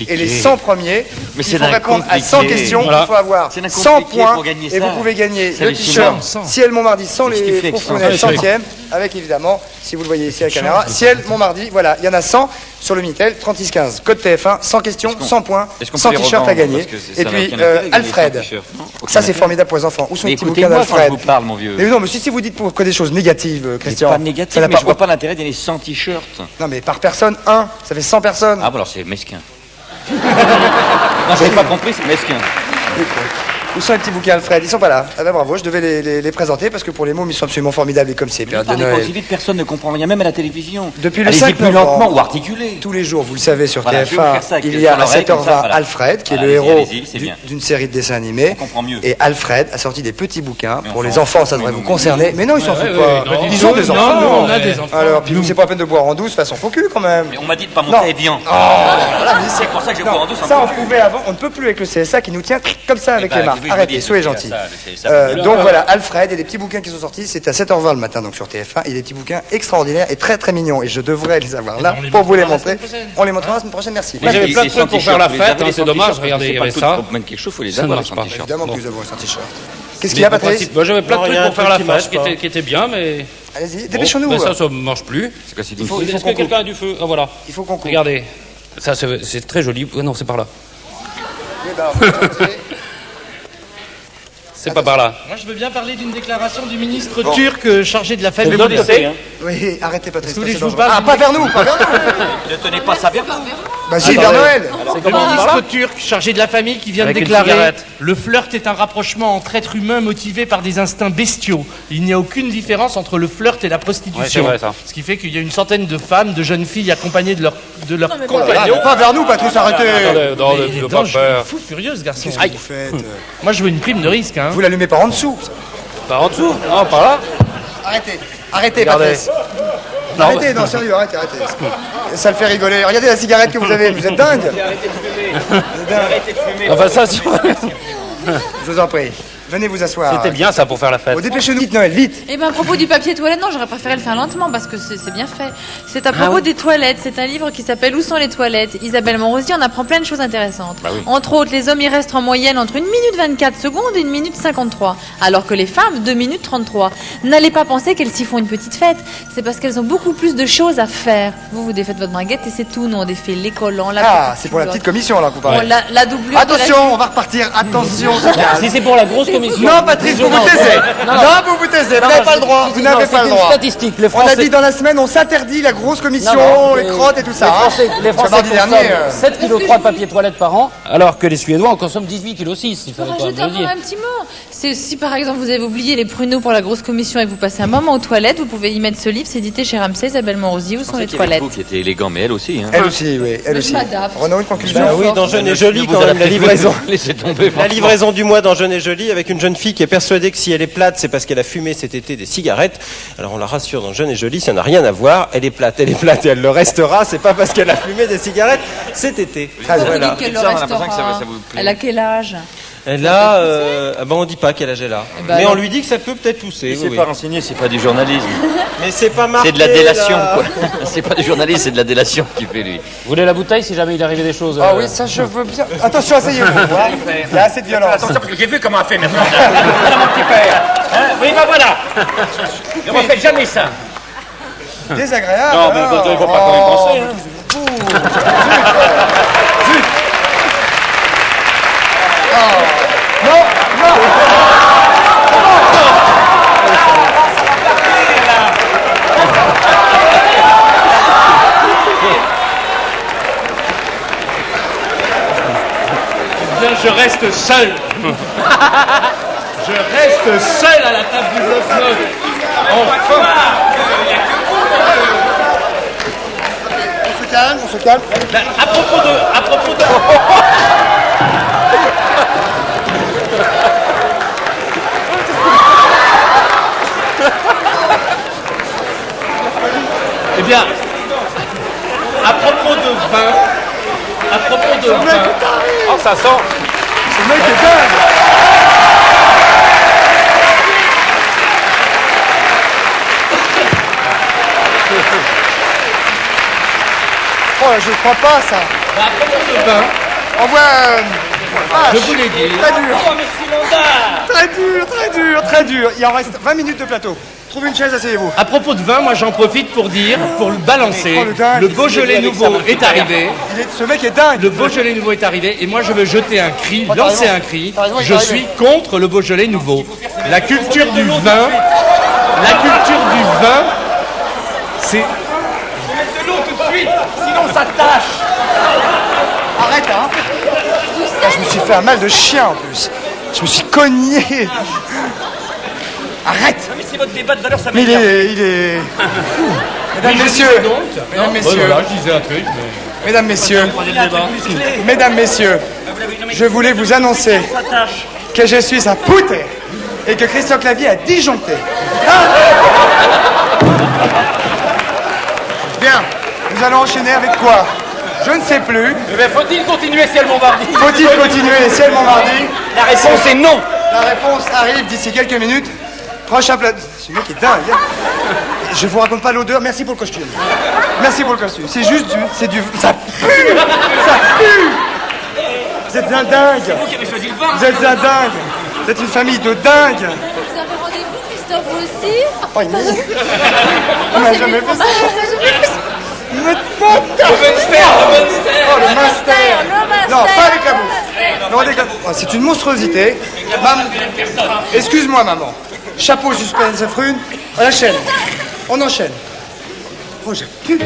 Speaker 1: Et les 100 premiers,
Speaker 2: Mais
Speaker 1: il
Speaker 2: c'est
Speaker 1: faut
Speaker 2: d'un
Speaker 1: répondre à 100
Speaker 2: compliqué.
Speaker 1: questions.
Speaker 2: Voilà.
Speaker 1: Il faut avoir
Speaker 2: C'est d'un
Speaker 1: 100
Speaker 2: compliqué
Speaker 1: points
Speaker 2: pour gagner
Speaker 1: et
Speaker 2: ça.
Speaker 1: vous pouvez gagner
Speaker 2: C'est
Speaker 1: le
Speaker 2: hallucinant.
Speaker 1: t-shirt Ciel Montmardi sans
Speaker 2: Qu'est-ce qu'il
Speaker 1: les
Speaker 2: fait avec
Speaker 1: fourfonnets
Speaker 2: 100?
Speaker 1: centième, avec évidemment, si vous le voyez ici à la caméra, Ciel Montmardi. Voilà, il y en a 100 sur le Minitel 3615 code TF1, 100 questions, 100 points,
Speaker 2: est-ce qu'on
Speaker 1: 100
Speaker 2: peut les
Speaker 1: t-shirts à
Speaker 2: revendre
Speaker 1: gagner.
Speaker 2: Parce que
Speaker 1: Et
Speaker 2: ça n'a
Speaker 1: puis
Speaker 2: aucun intérêt de gagner
Speaker 1: Alfred.
Speaker 2: 100 t-shirts, non Aucun
Speaker 1: Ça c'est
Speaker 2: intérêt.
Speaker 1: formidable pour les enfants. Où sont
Speaker 2: Mais
Speaker 1: les petits bouquins
Speaker 2: écoutez-moi quand
Speaker 1: d'Alfred?
Speaker 2: je vous parle, mon vieux.
Speaker 1: Mais non, mais si vous dites pour que des choses négatives, Christian.
Speaker 2: Pas négatif,
Speaker 1: ça n'a
Speaker 2: mais je vois pas l'intérêt de gagner 100 t-shirts.
Speaker 1: Non mais par personne, 1, ça fait 100 personnes.
Speaker 2: Ah bon, alors c'est mesquin. Non, j'avais pas compris, c'est mesquin.
Speaker 1: Où sont les petits bouquins Alfred? Ils sont pas là. Ah ben bravo, je devais les présenter parce que pour les mômes ils sont absolument formidables et comme c'est période de
Speaker 2: Parlez pas
Speaker 1: Noël.
Speaker 2: aussi vite, personne ne comprend rien, même à la télévision.
Speaker 1: Depuis le
Speaker 2: Allez-y
Speaker 1: 5
Speaker 2: plus
Speaker 1: novembre,
Speaker 2: lentement ou articulé.
Speaker 1: tous les jours, vous le savez, sur
Speaker 2: Voilà, je vais vous
Speaker 1: TF1,
Speaker 2: faire ça avec
Speaker 1: il y a
Speaker 2: sur
Speaker 1: à
Speaker 2: l'oreille,
Speaker 1: 7h20
Speaker 2: comme ça, voilà.
Speaker 1: Alfred, qui est
Speaker 2: Voilà,
Speaker 1: le
Speaker 2: allez-y,
Speaker 1: héros
Speaker 2: allez-y, c'est bien.
Speaker 1: d'une série de dessins animés.
Speaker 2: On comprend mieux.
Speaker 1: Et Alfred a sorti des petits bouquins
Speaker 2: Mais
Speaker 1: pour
Speaker 2: on
Speaker 1: les
Speaker 2: s'en
Speaker 1: enfants,
Speaker 2: fout,
Speaker 1: ça devrait
Speaker 2: mais
Speaker 1: vous
Speaker 2: non,
Speaker 1: concerner. Mais non, ils s'en
Speaker 10: Ouais,
Speaker 1: foutent
Speaker 10: ouais,
Speaker 1: pas.
Speaker 10: non,
Speaker 1: Ils ont des
Speaker 10: non,
Speaker 1: enfants.
Speaker 10: nous, on a des enfants.
Speaker 1: Alors, puis vous, c'est pas la peine de boire en douce, façon faux cul quand même.
Speaker 2: Mais on m'a dit de pas
Speaker 1: Non.
Speaker 2: monter Evian.
Speaker 1: Voilà, mais
Speaker 2: C'est pour ça que je
Speaker 1: non,
Speaker 2: bois en douce.
Speaker 1: ça on pouvait avant, on ne peut plus avec le CSA qui nous tient comme ça avec
Speaker 2: Eh ben,
Speaker 1: les marques.
Speaker 2: je vous
Speaker 1: Arrêtez,
Speaker 2: dis,
Speaker 1: soyez
Speaker 2: c'est
Speaker 1: gentils.
Speaker 2: ça,
Speaker 1: Donc voilà, Alfred et les petits bouquins qui sont sortis, c'est à 7h20 le matin donc sur TF1, et des petits bouquins extraordinaires et très très mignons et je devrais les avoir là pour vous les montrer. On les montrera la semaine prochaine, merci.
Speaker 10: Moi, j'avais plein de trucs pour faire la fête, hein, c'est dommage, regardez, il y avait ça.
Speaker 2: Pour mettre quelque chose, faut les
Speaker 10: Ça ne
Speaker 2: avoir,
Speaker 10: marche
Speaker 2: les
Speaker 10: pas.
Speaker 2: 100 t-shirts.
Speaker 1: Évidemment que nous avons un t-shirt. Qu'est-ce qu'il y a, Patrice?
Speaker 10: Moi, j'avais plein de
Speaker 22: Non,
Speaker 10: trucs
Speaker 22: il y a un
Speaker 10: pour faire
Speaker 22: truc
Speaker 10: la
Speaker 22: qui marche
Speaker 10: fête
Speaker 22: pas.
Speaker 10: qui était bien, mais.
Speaker 1: Allez-y, dépêchons-nous.
Speaker 10: Mais ça ne marche plus.
Speaker 2: C'est quoi, c'est
Speaker 1: Il faut
Speaker 10: Est-ce
Speaker 1: qu'on
Speaker 10: que quelqu'un a du feu? Ah voilà.
Speaker 1: Il faut qu'on coupe.
Speaker 10: Regardez. Ça, c'est très joli. Non, c'est par là.
Speaker 1: Oui, bah, on va continuer.
Speaker 10: C'est pas par là.
Speaker 20: Moi, je veux bien parler d'une déclaration du ministre turc chargé de la famille.
Speaker 10: Vous connaissez
Speaker 1: Oui, arrêtez, Patrice.
Speaker 20: Vous voulez
Speaker 1: c'est
Speaker 20: que je vous
Speaker 1: dangereux.
Speaker 20: parle
Speaker 1: Ah, pas vers nous, pas vers nous.
Speaker 2: Ne tenez pas ça vers vous.
Speaker 1: Bah si, Père Noël.
Speaker 20: Le ministre turc chargé de la famille qui vient
Speaker 10: Avec
Speaker 20: de
Speaker 10: une
Speaker 20: déclarer
Speaker 10: cigarette.
Speaker 20: le flirt est un rapprochement entre êtres humains motivés par des instincts bestiaux. Il n'y a aucune différence entre le flirt et la prostitution.
Speaker 10: Ouais, c'est vrai, ça.
Speaker 20: Ce qui fait qu'il y a une centaine de femmes, de jeunes filles accompagnées de leurs
Speaker 1: Ah,
Speaker 20: compagnons.
Speaker 1: pas vers nous, Patrice, arrêtez.
Speaker 10: Non,
Speaker 20: Mais il est dangereux, fou furieux ce garçon.
Speaker 1: Qu'est-ce que vous faites?
Speaker 20: Moi je veux une prime de risque. Hein.
Speaker 1: Vous l'allumez par en dessous.
Speaker 10: Par en dessous? Non, par là.
Speaker 1: Arrêtez,
Speaker 10: Regardez.
Speaker 1: Patrice. Arrêtez, non, sérieux, arrêtez. Ça le fait rigoler. Regardez la cigarette que vous avez, vous êtes dingue.
Speaker 10: Enfin, ça, si-
Speaker 1: Je vous en prie. Venez vous asseoir.
Speaker 21: C'était bien ça pour faire la fête.
Speaker 1: Oh, dépêchez-nous, vite, Noël, vite.
Speaker 7: Eh bien, à propos du papier toilette, non, j'aurais préféré le faire lentement parce que c'est bien fait. C'est à propos des toilettes. C'est un livre qui s'appelle Où sont les toilettes? Isabelle Monrosier en apprend plein de choses intéressantes.
Speaker 21: Bah oui.
Speaker 7: Entre autres, les hommes y restent en moyenne entre 1 minute 24 secondes et 1 minute 53. Alors que les femmes, 2 minutes 33. N'allez pas penser qu'elles s'y font une petite fête. C'est parce qu'elles ont beaucoup plus de choses à faire. Vous défaites votre braguette et c'est tout. Nous, on défait les collants, la
Speaker 1: Ah, c'est pour la petite commission, là, que vous parlez.
Speaker 7: Bon, la doublure.
Speaker 1: Attention, on va repartir. Attention, on se calme.
Speaker 21: Si c'est pour la grosse commission.
Speaker 1: Non, Patrice, vous vous taisez. Non, vous vous taisez. Vous n'avez pas le droit. Vous n'avez pas le droit.
Speaker 21: Statistique. Les
Speaker 1: On a
Speaker 21: Français.
Speaker 1: dit dans la semaine, on s'interdit la grosse commission,
Speaker 21: Non,
Speaker 1: les crottes et tout ça.
Speaker 21: Les Français
Speaker 1: mardi dernier.
Speaker 21: consomment 7,3 kg de papier toilette par an, alors que les Suédois en consomment 18,6 kg. Il
Speaker 7: Faut
Speaker 21: fallait pas
Speaker 7: rajouter
Speaker 21: me le
Speaker 7: encore
Speaker 21: dire.
Speaker 7: un petit mot. Si par exemple vous avez oublié les pruneaux pour la grosse commission et vous passez un moment aux toilettes, vous pouvez y mettre ce livre, c'est édité chez Ramsay, Isabelle Monrosier, Où sont les toilettes?
Speaker 2: qui était élégant, mais elle aussi. Hein.
Speaker 1: Elle aussi, oui, elle
Speaker 7: Mais
Speaker 1: aussi.
Speaker 7: je m'adapte.
Speaker 1: Renaud, une conclusion.
Speaker 22: Bah oui, dans Jeune et Jolie, quand même, la livraison.
Speaker 2: Laissez tomber.
Speaker 22: La livraison du mois dans Jeune et Jolie avec une jeune fille qui est persuadée que si elle est plate, c'est parce qu'elle a fumé cet été des cigarettes. Alors on la rassure, dans Jeune et Jolie, ça n'a rien à voir. Elle est plate et elle le restera. C'est pas parce qu'elle a fumé des cigarettes cet été.
Speaker 7: Pourquoi vous
Speaker 22: Voilà.
Speaker 7: dites qu'elle le
Speaker 2: Ça, on a l'impression que
Speaker 7: restera?
Speaker 2: ça vous plaît.
Speaker 7: Elle a quel âge?
Speaker 22: Elle a, on dit pas quel âge elle a.
Speaker 7: Eh ben
Speaker 22: Mais on
Speaker 7: alors.
Speaker 22: lui dit que ça peut peut-être pousser.
Speaker 2: Il
Speaker 22: oui,
Speaker 2: s'est
Speaker 22: oui.
Speaker 2: pas renseigné, c'est pas du journalisme.
Speaker 22: Mais c'est pas marqué.
Speaker 2: C'est de la délation,
Speaker 22: là.
Speaker 2: quoi. C'est pas du journalisme, c'est de la délation qu'il fait, lui.
Speaker 21: Vous voulez la bouteille si jamais il arrivait des choses
Speaker 1: Ah oui, ça je veux bien. Attention, asseyez-vous. Il y a assez de violence.
Speaker 16: Attention, parce que j'ai vu comment elle fait maintenant. Voilà mon petit père. Hein, oui, ben voilà. Ne refaites jamais ça.
Speaker 1: Désagréable.
Speaker 21: Non, mais
Speaker 1: alors.
Speaker 21: il faut pas quand même penser.
Speaker 1: mais
Speaker 21: Hein.
Speaker 1: qu'est-ce que vous faites? Zut. Oh. Non.
Speaker 20: Bien, je reste seul. Je reste seul à la table du bloc-notes. Enfin.
Speaker 1: On se calme.
Speaker 20: À propos de... Eh bien, à propos de vin,
Speaker 21: Oh, ça sent.
Speaker 1: Ce mec est dingue. Oh, je crois pas ça.
Speaker 20: à propos de vin,
Speaker 1: On voit.
Speaker 20: je vous l'ai dit.
Speaker 1: Très dur. Très dur. Il en reste 20 minutes de plateau. Trouvez une chaise, asseyez-vous.
Speaker 20: À propos de vin, moi j'en profite pour dire, pour le balancer,
Speaker 1: Oh, le dingue.
Speaker 20: le Beaujolais nouveau est arrivé.
Speaker 1: Ce mec est dingue.
Speaker 20: Le Beaujolais nouveau est arrivé et moi je veux jeter un cri,
Speaker 1: Oh, t'as
Speaker 20: lancer
Speaker 1: raison.
Speaker 20: un cri.
Speaker 1: T'as raison, il
Speaker 20: Je
Speaker 1: est
Speaker 20: suis
Speaker 1: arrivé.
Speaker 20: contre le Beaujolais nouveau. La culture du vin, c'est...
Speaker 16: De l'eau tout de suite, sinon ça tâche.
Speaker 1: Arrête, hein. Ah, je me suis fait un mal de chien en plus. Je me suis cogné. Arrête.
Speaker 16: Mais c'est votre débat de valeur, ça
Speaker 1: Mais il
Speaker 16: m'énerve.
Speaker 1: est... Mesdames,
Speaker 20: Mais je
Speaker 1: messieurs.
Speaker 20: disais donc,
Speaker 1: Mesdames,
Speaker 20: non,
Speaker 1: messieurs.
Speaker 20: voilà, je disais un truc, mais...
Speaker 1: Mesdames, messieurs. Mesdames, messieurs. Je voulais vous annoncer que je suis un poutre et que Christian Clavier a disjoncté. Bien, nous allons enchaîner avec quoi? Je ne sais plus.
Speaker 21: Eh bien, faut-il continuer Ciel Montmardi?
Speaker 1: Faut-il continuer Ciel Montmardi?
Speaker 21: La réponse est non.
Speaker 1: La réponse arrive d'ici quelques minutes. Prochain plat. Ce mec est dingue. Hein. Je vous raconte pas l'odeur. Merci pour le costume. Merci pour le costume. C'est juste du. Ça pue. Ça pue. Vous êtes un dingue.
Speaker 16: C'est vous qui avez choisi le vin.
Speaker 1: Vous êtes un dingue. Vous êtes une famille de dingues.
Speaker 7: Vous avez rendez-vous, Christophe, vous aussi?
Speaker 1: Oh, il on n'a jamais fait ça.
Speaker 16: Le Munster.
Speaker 1: Oh, le Munster. Non, pas avec la bouffe. Non, avec la bouffe. Oh, c'est une monstruosité. Excuse-moi, maman. Chapeau suspense frune. On enchaîne. On enchaîne. Oh, j'ai pu.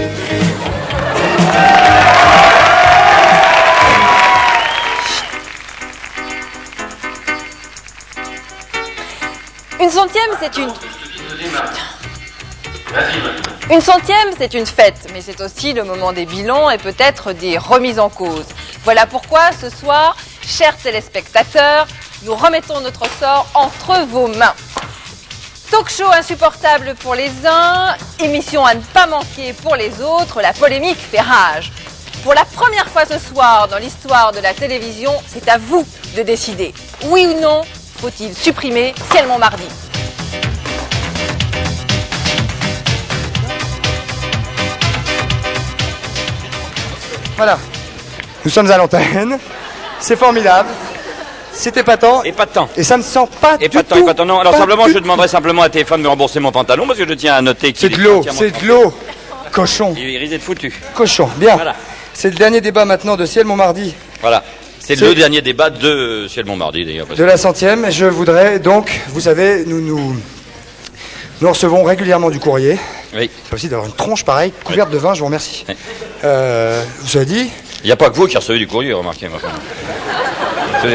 Speaker 3: Une centième, c'est une... Une centième, c'est une fête, mais c'est aussi le moment des bilans et peut-être des remises en cause. Voilà pourquoi, ce soir, chers téléspectateurs, nous remettons notre sort entre vos mains. Talk show insupportable pour les uns, émission à ne pas manquer pour les autres, la polémique fait rage. Pour la première fois ce soir dans l'histoire de la télévision, c'est à vous de décider. Oui ou non, faut-il supprimer Ciel Montmardi ?
Speaker 1: Voilà, nous sommes à l'antenne, c'est formidable, c'est épatant.
Speaker 2: Épatant.
Speaker 1: Et ça ne sent pas du tout.
Speaker 2: Épatant, non. Alors simplement, je demanderai simplement à TF1 de me rembourser mon pantalon parce que je tiens à noter qu'il
Speaker 1: c'est de l'eau, c'est de l'eau. Cochon.
Speaker 2: Il risque d'être foutu.
Speaker 1: Cochon, bien.
Speaker 2: Voilà.
Speaker 1: C'est le dernier débat maintenant de Ciel Montmardi.
Speaker 2: Voilà. C'est le dernier débat de Ciel Montmardi d'ailleurs.
Speaker 1: De la centième, je voudrais donc, vous savez, nous recevons régulièrement du courrier.
Speaker 2: Oui.
Speaker 1: C'est aussi d'avoir une tronche pareille, couverte de vin, je vous remercie.
Speaker 2: Oui.
Speaker 1: Vous avez dit ?
Speaker 2: Il n'y a pas que vous qui recevez du courrier, remarquez.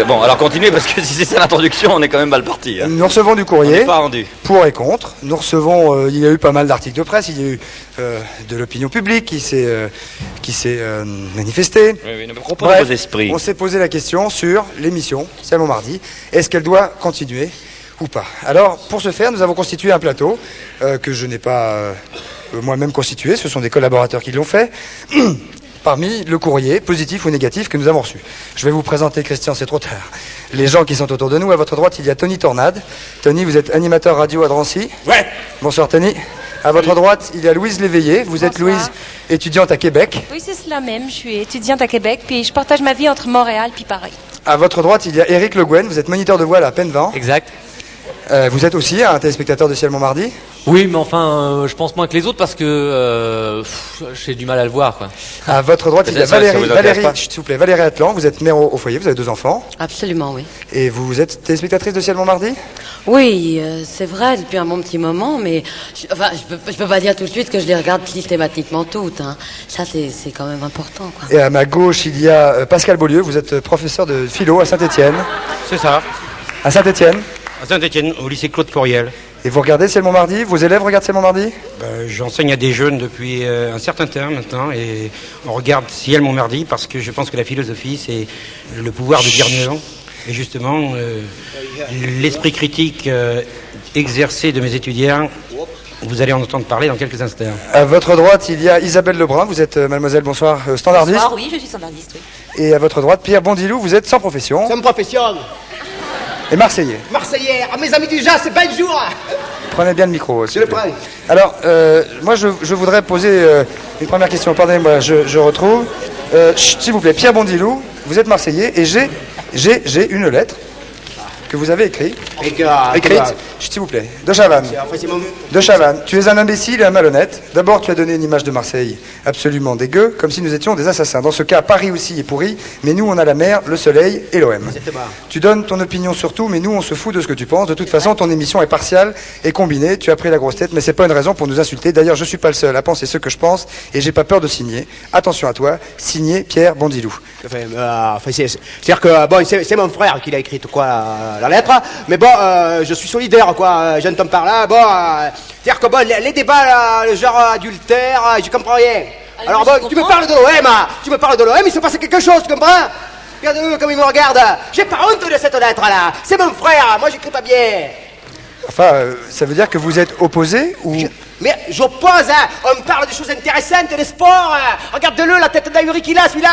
Speaker 2: Bon, alors continuez, parce que si c'est ça l'introduction, on est quand même mal parti. Hein.
Speaker 1: Nous recevons du courrier,
Speaker 2: on n'est pas rendu.
Speaker 1: Pour et contre. Nous recevons, il y a eu pas mal d'articles de presse, il y a eu de l'opinion publique qui s'est manifestée.
Speaker 2: Oui, mais reposez vos esprits.
Speaker 1: On s'est posé la question sur l'émission Ciel Montmardi. Est-ce qu'elle doit continuer ou pas? Alors, pour ce faire, nous avons constitué un plateau que je n'ai pas moi-même constitué, ce sont des collaborateurs qui l'ont fait. Parmi le courrier, positif ou négatif, que nous avons reçu. Je vais vous présenter, Christian, c'est trop tard, les gens qui sont autour de nous. À votre droite, il y a Tony Tornade. Tony, vous êtes animateur radio à Drancy.
Speaker 8: Ouais.
Speaker 1: Bonsoir, Tony. À votre droite, il y a Louise Léveillé. Vous êtes Louise, étudiante à Québec.
Speaker 12: Oui, c'est cela même. Je suis étudiante à Québec, puis je partage ma vie entre Montréal puis Paris.
Speaker 1: À votre droite, il y a Éric Le Guen. Vous êtes moniteur de voile à Penvent.
Speaker 11: Exact.
Speaker 1: Vous êtes aussi un téléspectateur de Ciel Montmardi.
Speaker 11: Oui, mais enfin, je pense moins que les autres parce que j'ai du mal à le voir, quoi.
Speaker 1: À votre droite, il y a Valérie, s'il vous plaît, Valérie Atlan. Vous êtes mère au foyer, vous avez 2 enfants.
Speaker 13: Absolument, oui.
Speaker 1: Et vous êtes téléspectatrice de Ciel Montmardi?
Speaker 13: Oui, c'est vrai, depuis un bon petit moment, mais je peux pas dire tout de suite que je les regarde systématiquement toutes. Hein. Ça, c'est quand même important, quoi.
Speaker 1: Et à ma gauche, il y a Pascal Beaulieu. Vous êtes professeur de philo à Saint-Étienne.
Speaker 15: C'est ça.
Speaker 1: À Saint-Étienne.
Speaker 15: À Saint-Étienne, au lycée Claude Courriel.
Speaker 1: Et vous regardez Ciel Montmardi? Vos élèves regardent Ciel Montmardi?
Speaker 15: J'enseigne à des jeunes depuis un certain temps maintenant et on regarde Ciel Montmardi parce que je pense que la philosophie c'est le pouvoir de dire non. Et justement, l'esprit critique exercé de mes étudiants, vous allez en entendre parler dans quelques instants.
Speaker 1: À votre droite, il y a Isabelle Lebrun. Vous êtes, mademoiselle, bonsoir, standardiste.
Speaker 25: Bonsoir, oui, je suis standardiste, oui.
Speaker 1: Et à votre droite, Pierre Bondilou. Vous êtes sans profession.
Speaker 23: Sans profession.
Speaker 1: Et Marseillais.
Speaker 23: Marseillais, à mes amis du jazz, c'est bel jour.
Speaker 1: Prenez bien le micro.
Speaker 23: Je le prends.
Speaker 1: Alors, moi, je voudrais poser une première question. Pardonnez-moi, je retrouve. S'il vous plaît, Pierre Bondilou, vous êtes Marseillais et j'ai une lettre que vous avez écrite, s'il vous plaît, de Chavannes. De Chavannes. Tu es un imbécile et un malhonnête. D'abord, tu as donné une image de Marseille absolument dégueu, comme si nous étions des assassins. Dans ce cas, Paris aussi est pourri, mais nous, on a la mer, le soleil et l'OM. Tu donnes ton opinion sur tout, mais nous, on se fout de ce que tu penses. De toute façon, ton émission est partiale et combinée. Tu as pris la grosse tête, mais c'est pas une raison pour nous insulter. D'ailleurs, je suis pas le seul à penser ce que je pense et j'ai pas peur de signer. Attention à toi, signé Pierre Bondilou.
Speaker 23: C'est-à-dire que bon, c'est mon frère qui l'a écrit quoi la lettre, mais bon, je suis solidaire quoi. J'entends par là, bon, c'est-à-dire que bon, les débats là, le genre adultère, je comprends rien. Alors bon, tu me parles de l'OM, il se passe quelque chose, tu comprends? Regarde-le comme il me regarde. J'ai pas honte de cette lettre là. C'est mon frère, moi j'écris pas bien.
Speaker 1: Enfin, ça veut dire que vous êtes opposé ou...
Speaker 23: Mais j'oppose, hein. On me parle de choses intéressantes, des sports. Regarde-le, la tête d'ahuri qu'il a, celui-là.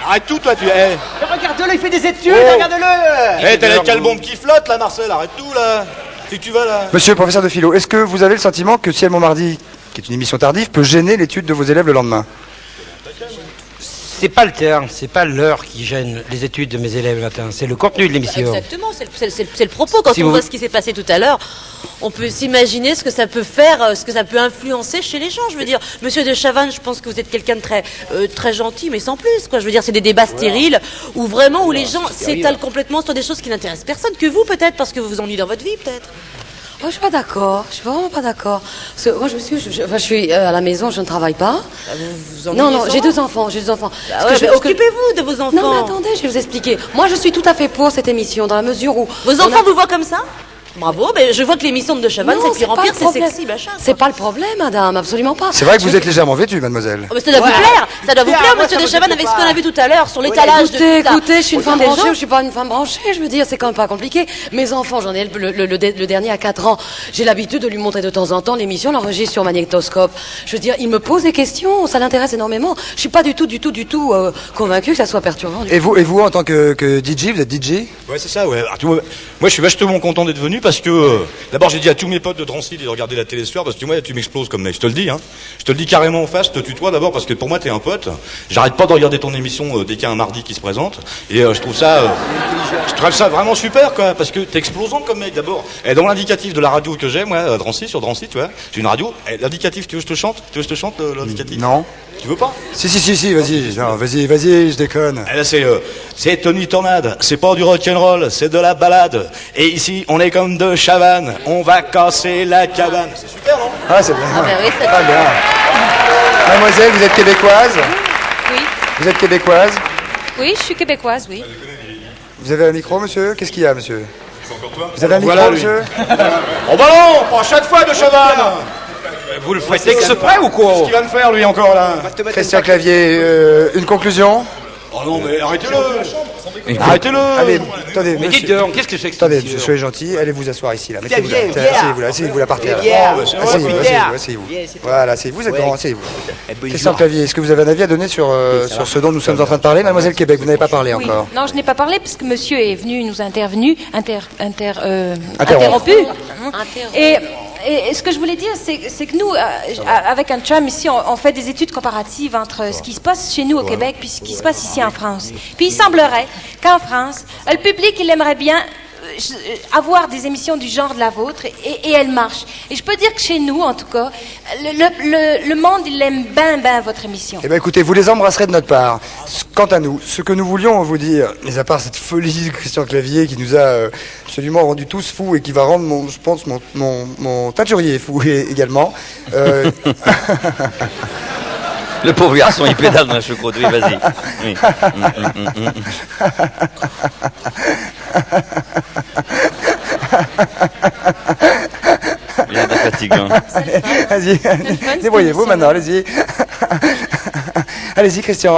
Speaker 15: Arrête tout, toi, tu es.
Speaker 23: Mais regarde-le, il fait des études, regarde-le.
Speaker 15: T'as les calbombes qui flottent, là, Marcel, arrête tout, là. Si tu vas, là.
Speaker 1: Monsieur le professeur de philo, est-ce que vous avez le sentiment que Ciel Montmardi, qui est une émission tardive, peut gêner l'étude de vos élèves le lendemain?
Speaker 15: C'est pas le terme, c'est pas l'heure qui gêne les études de mes élèves le matin, c'est le contenu de l'émission.
Speaker 25: Exactement, c'est le propos. Quand on voit ce qui s'est passé tout à l'heure, on peut s'imaginer ce que ça peut faire, ce que ça peut influencer chez les gens. Je veux dire, monsieur de Chavannes, je pense que vous êtes quelqu'un de très gentil, mais sans plus, quoi. Je veux dire, c'est des débats stériles où vraiment, où les gens s'étalent complètement sur des choses qui n'intéressent personne, que vous peut-être, parce que vous vous ennuyez dans votre vie peut-être.
Speaker 13: Oh, je suis pas d'accord. Je suis vraiment pas d'accord. Parce que moi, je suis à la maison, je ne travaille pas. Non, j'ai 2 enfants.
Speaker 25: Occupez-vous de vos enfants.
Speaker 13: Non, mais attendez, je vais vous expliquer. Moi, je suis tout à fait pour cette émission, dans la mesure où...
Speaker 25: Vos enfants vous voient comme ça? Bravo, mais je vois que l'émission de Chavannes, c'est pire en pire, c'est sexy, machin.
Speaker 13: C'est pas le problème, madame, absolument pas.
Speaker 1: C'est vrai que vous êtes légèrement vêtue, mademoiselle.
Speaker 25: Oh, mais ça doit vous plaire, ça doit vous plaire, monsieur de Chavannes, avec ce qu'on a vu tout à l'heure sur l'étalage de...
Speaker 13: Écoutez, je suis une femme branchée ou je suis pas une femme branchée, je veux dire, c'est quand même pas compliqué. Mes enfants, j'en ai le dernier à 4 ans, j'ai l'habitude de lui montrer de temps en temps l'émission, l'enregistre sur magnétoscope. Je veux dire, il me pose des questions, ça l'intéresse énormément. Je suis pas du tout convaincue que ça soit perturbant.
Speaker 1: Et vous, en tant que DJ, vous êtes DJ?
Speaker 6: Ouais, c'est ça, ouais. Alors, tu vois, moi, je suis vachement content d'être venu parce que, d'abord, j'ai dit à tous mes potes de Drancy de regarder la télé ce soir parce que moi, tu m'exploses comme mec, je te le dis, hein. Je te le dis carrément en face, je te tutoie d'abord parce que pour moi, t'es un pote. J'arrête pas de regarder ton émission dès qu'il y a un mardi qui se présente. Et je trouve ça vraiment super, quoi, parce que t'es explosant comme mec, d'abord. Et dans l'indicatif de la radio que j'ai, moi, à Drancy, sur Drancy, tu vois, j'ai une radio. Et l'indicatif, tu veux que je te chante? Tu veux que je te chante l'indicatif?
Speaker 1: Non.
Speaker 6: Tu veux pas?
Speaker 1: Si, vas-y. Non, vas-y, je déconne.
Speaker 6: Et là, c'est Tony Tornade. C'est pas du rock'n'roll, c'est de la balade. Et ici, on est comme de Chavannes. On va casser la cabane. C'est super, non?
Speaker 1: Ah, c'est bien.
Speaker 25: Ah, ben oui, c'est
Speaker 1: très bien. Mademoiselle, vous êtes québécoise?
Speaker 12: Oui.
Speaker 1: Vous êtes québécoise?
Speaker 12: Oui, je suis québécoise, oui.
Speaker 1: Vous avez un micro, monsieur? Qu'est-ce qu'il y a, monsieur?
Speaker 6: C'est encore toi?
Speaker 1: Vous avez un micro,
Speaker 6: Voilà,
Speaker 1: monsieur?
Speaker 6: Oh bah non, pas chaque fois de Chavannes.
Speaker 16: Vous le faites exprès ou quoi?
Speaker 6: Qu'est-ce qu'il va me faire, lui, encore, là?
Speaker 1: Christian Clavier, une conclusion?
Speaker 6: Oh non, mais arrêtez-le. Arrêtez-le.
Speaker 1: Allez, attendez,
Speaker 16: Mais
Speaker 1: monsieur.
Speaker 16: dites donc, qu'est-ce que c'est que
Speaker 1: Attendez,
Speaker 16: cette
Speaker 1: monsieur,
Speaker 16: histoire?
Speaker 1: soyez gentil, allez vous asseoir ici, là. Mettez-vous là.
Speaker 23: Viens.
Speaker 1: Asseyez-vous là, par terre.
Speaker 23: Viens.
Speaker 1: Asseyez-vous. Voilà, asseyez-vous, vous êtes grand, asseyez-vous. Christian Clavier, est-ce que vous avez un avis à donner sur ce dont nous sommes en train de parler? Mademoiselle Québec, vous n'avez pas parlé
Speaker 12: Oui.
Speaker 1: encore.
Speaker 12: Non, je n'ai pas parlé parce que monsieur est venu nous interrompu. Et ce que je voulais dire, c'est que nous, avec un chum ici, on fait des études comparatives entre ce qui se passe chez nous au Québec puis ce qui se passe ici en France. Puis il semblerait qu'en France, le public, il aimerait bien avoir des émissions du genre de la vôtre et elles marchent. Et je peux dire que chez nous, en tout cas, le monde, il aime bien votre émission.
Speaker 1: Eh bien, écoutez, vous les embrasserez de notre part. Quant à nous, ce que nous voulions vous dire, mis à part cette folie de Christian Clavier qui nous a absolument rendus tous fous et qui va rendre, je pense, mon teinturier fou également.
Speaker 2: Le pauvre garçon, il pédale dans la choucroute, oui, vas-y. Oui. Il est fatigant.
Speaker 1: Allez-y, débrouillez-vous maintenant, allez-y. Allez-y, Christian,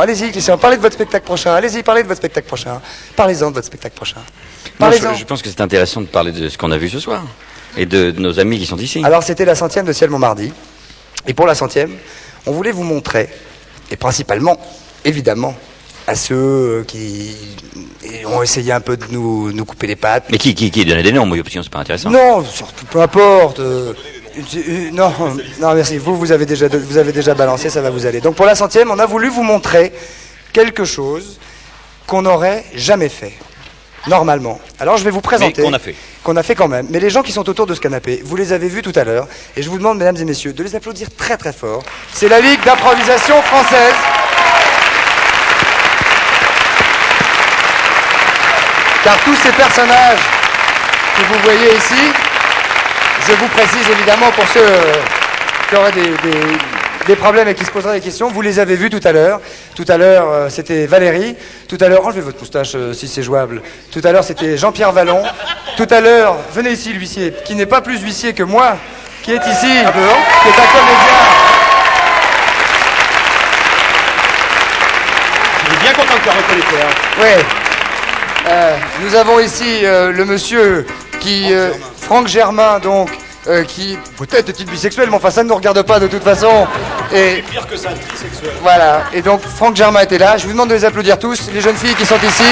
Speaker 1: parlez de votre spectacle prochain. Allez-y, parlez de votre spectacle prochain. Parlez-en de votre spectacle prochain.
Speaker 2: Je pense que c'est intéressant de parler de ce qu'on a vu ce soir et de nos amis qui sont ici.
Speaker 1: Alors, c'était la 100e de Ciel Montmardi. Et pour la 100e, on voulait vous montrer, et principalement, évidemment, à ceux qui ont essayé un peu de nous couper les pattes.
Speaker 2: Mais qui donnait des noms, moi, sinon c'est pas intéressant.
Speaker 1: Non, surtout, peu importe. Non, merci. Vous avez déjà balancé, ça va vous aller. Donc pour la 100e, on a voulu vous montrer quelque chose qu'on n'aurait jamais fait, normalement. Alors je vais vous présenter.
Speaker 2: Mais qu'on a fait.
Speaker 1: Qu'on a fait quand même. Mais les gens qui sont autour de ce canapé, vous les avez vus tout à l'heure. Et je vous demande, mesdames et messieurs, de les applaudir très très fort. C'est la Ligue d'improvisation française. Car tous ces personnages que vous voyez ici, je vous précise évidemment pour ceux qui auraient des problèmes et qui se poseraient des questions, vous les avez vus tout à l'heure. Tout à l'heure, c'était Valérie. Tout à l'heure, enlevez votre moustache si c'est jouable. Tout à l'heure, c'était Jean-Pierre Vallon. Tout à l'heure, venez ici l'huissier, qui n'est pas plus huissier que moi, qui est ici, qui est un comédien.
Speaker 6: Il est bien content de te reconnaître.
Speaker 1: Oui. Nous avons ici le monsieur qui, Franck Germain, donc, qui peut-être est-il bisexuel, mais enfin ça ne nous regarde pas de toute façon. Et
Speaker 6: pire que ça, trisexuel.
Speaker 1: voilà. Et donc Franck Germain était là. Je vous demande de les applaudir tous, les jeunes filles qui sont ici.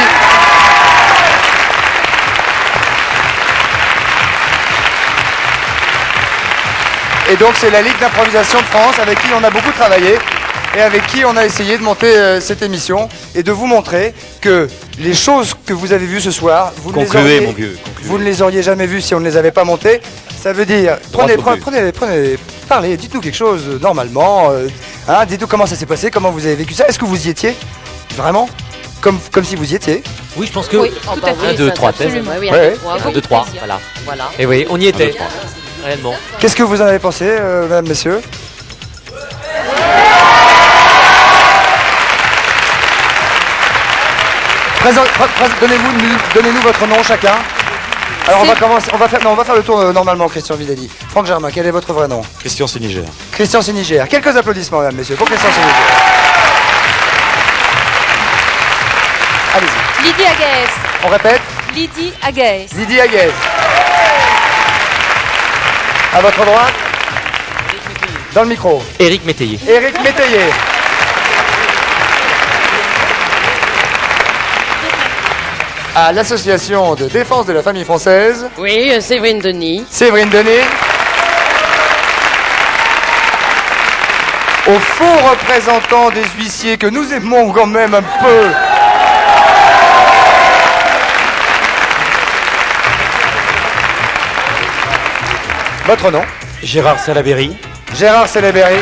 Speaker 1: Et donc c'est la Ligue d'improvisation de France avec qui on a beaucoup travaillé et avec qui on a essayé de monter cette émission et de vous montrer que les choses que vous avez vues ce soir, vous ne les auriez jamais vues si on ne les avait pas montées. Ça veut dire, parlez, dites-nous quelque chose normalement. Dites-nous comment ça s'est passé, comment vous avez vécu ça. Est-ce que vous y étiez vraiment comme si vous y étiez?
Speaker 11: Oui, je pense que
Speaker 25: oui, tout à fait.
Speaker 11: 1, 2, 3 thèses. 1, 2, 3, voilà. Et oui, on y était. Réellement.
Speaker 1: Qu'est-ce que vous en avez pensé, mesdames, messieurs? Donnez-nous votre nom chacun. Alors on va faire le tour normalement, Christian Vidali. Franck Germain, quel est votre vrai nom?
Speaker 6: Christian Séniger.
Speaker 1: Christian Séniger. Quelques applaudissements, mesdames, messieurs, pour Christian Séniger. Allez-y.
Speaker 12: Lydie Agaès.
Speaker 1: On répète?
Speaker 12: Lydie Agaès.
Speaker 1: Lydie Agaès. À votre droite? Dans le micro.
Speaker 11: Éric Métayer.
Speaker 1: Éric Métayer. À l'association de défense de la famille française.
Speaker 13: Oui, Séverine Denis.
Speaker 1: Séverine Denis. Au faux représentant des huissiers que nous aimons quand même un peu. Votre nom?
Speaker 22: Gérard Salaberry.
Speaker 1: Gérard Salaberry.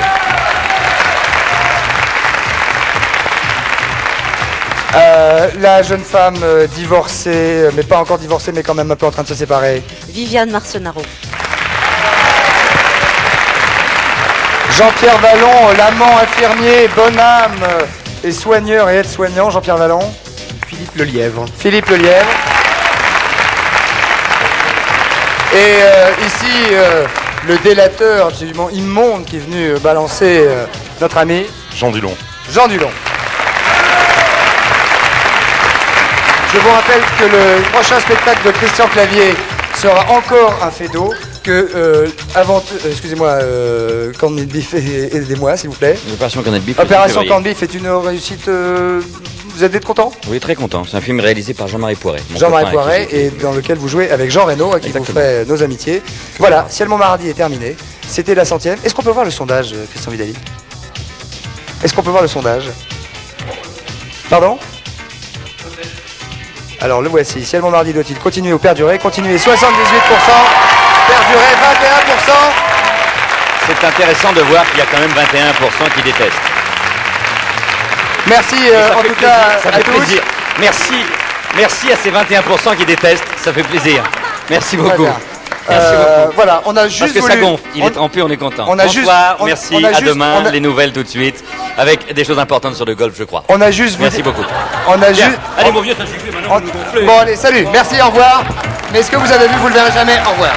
Speaker 1: La jeune femme divorcée, mais pas encore divorcée, mais quand même un peu en train de se séparer.
Speaker 25: Viviane Marcenaro.
Speaker 1: Jean-Pierre Vallon, l'amant infirmier, bonhomme et soigneur et aide-soignant. Jean-Pierre Vallon.
Speaker 14: Philippe Lelièvre.
Speaker 1: Philippe Lelièvre. Et ici, le délateur absolument immonde qui est venu balancer notre ami.
Speaker 6: Jean Dulon.
Speaker 1: Jean Dulon. Je vous rappelle que le prochain spectacle de Christian Clavier sera encore un fait d'eau. Excusez-moi, Corned Beef, aidez-moi s'il vous plaît.
Speaker 2: Opération Corned Beef.
Speaker 1: Opération Corned Beef est une réussite. Vous êtes content?
Speaker 2: Oui, très content. C'est un film réalisé par Jean-Marie Poiret.
Speaker 1: Jean-Marie Poiret, et dans lequel vous jouez avec Jean Reno, à qui vous ferez nos amitiés. Voilà, Ciel mon mardi est terminé. C'était la 100e. Est-ce qu'on peut voir le sondage, Christian Vidali? Est-ce qu'on peut voir le sondage? Pardon? Alors le voici. Ciel mon mardi doit-il continuer ou perdurer? Continuer 78%, perdurer 21%.
Speaker 2: C'est intéressant de voir qu'il y a quand même 21% qui détestent.
Speaker 1: Merci en tout cas
Speaker 2: ça
Speaker 1: à
Speaker 2: fait
Speaker 1: tous.
Speaker 2: plaisir. Merci à ces 21% qui détestent, ça fait plaisir. Merci beaucoup.
Speaker 1: Très bien.
Speaker 2: Merci beaucoup.
Speaker 1: Voilà, on a juste
Speaker 2: Parce que ça
Speaker 1: voulu-
Speaker 2: gonfle, il est trempé, on est content.
Speaker 1: on a
Speaker 2: Bonsoir,
Speaker 1: juste-
Speaker 2: merci,
Speaker 1: on a
Speaker 2: à
Speaker 1: juste-
Speaker 2: demain,
Speaker 1: on a-
Speaker 2: les nouvelles tout de suite, avec des choses importantes sur le golf, je crois.
Speaker 1: On a juste
Speaker 2: Merci beaucoup.
Speaker 1: On a
Speaker 2: Bien.
Speaker 1: juste.
Speaker 2: Allez mon vieux, ça suffit maintenant, vous nous gonflez.
Speaker 1: Bon allez, salut, merci, au revoir. Mais ce que vous avez vu, vous le verrez jamais. Au revoir.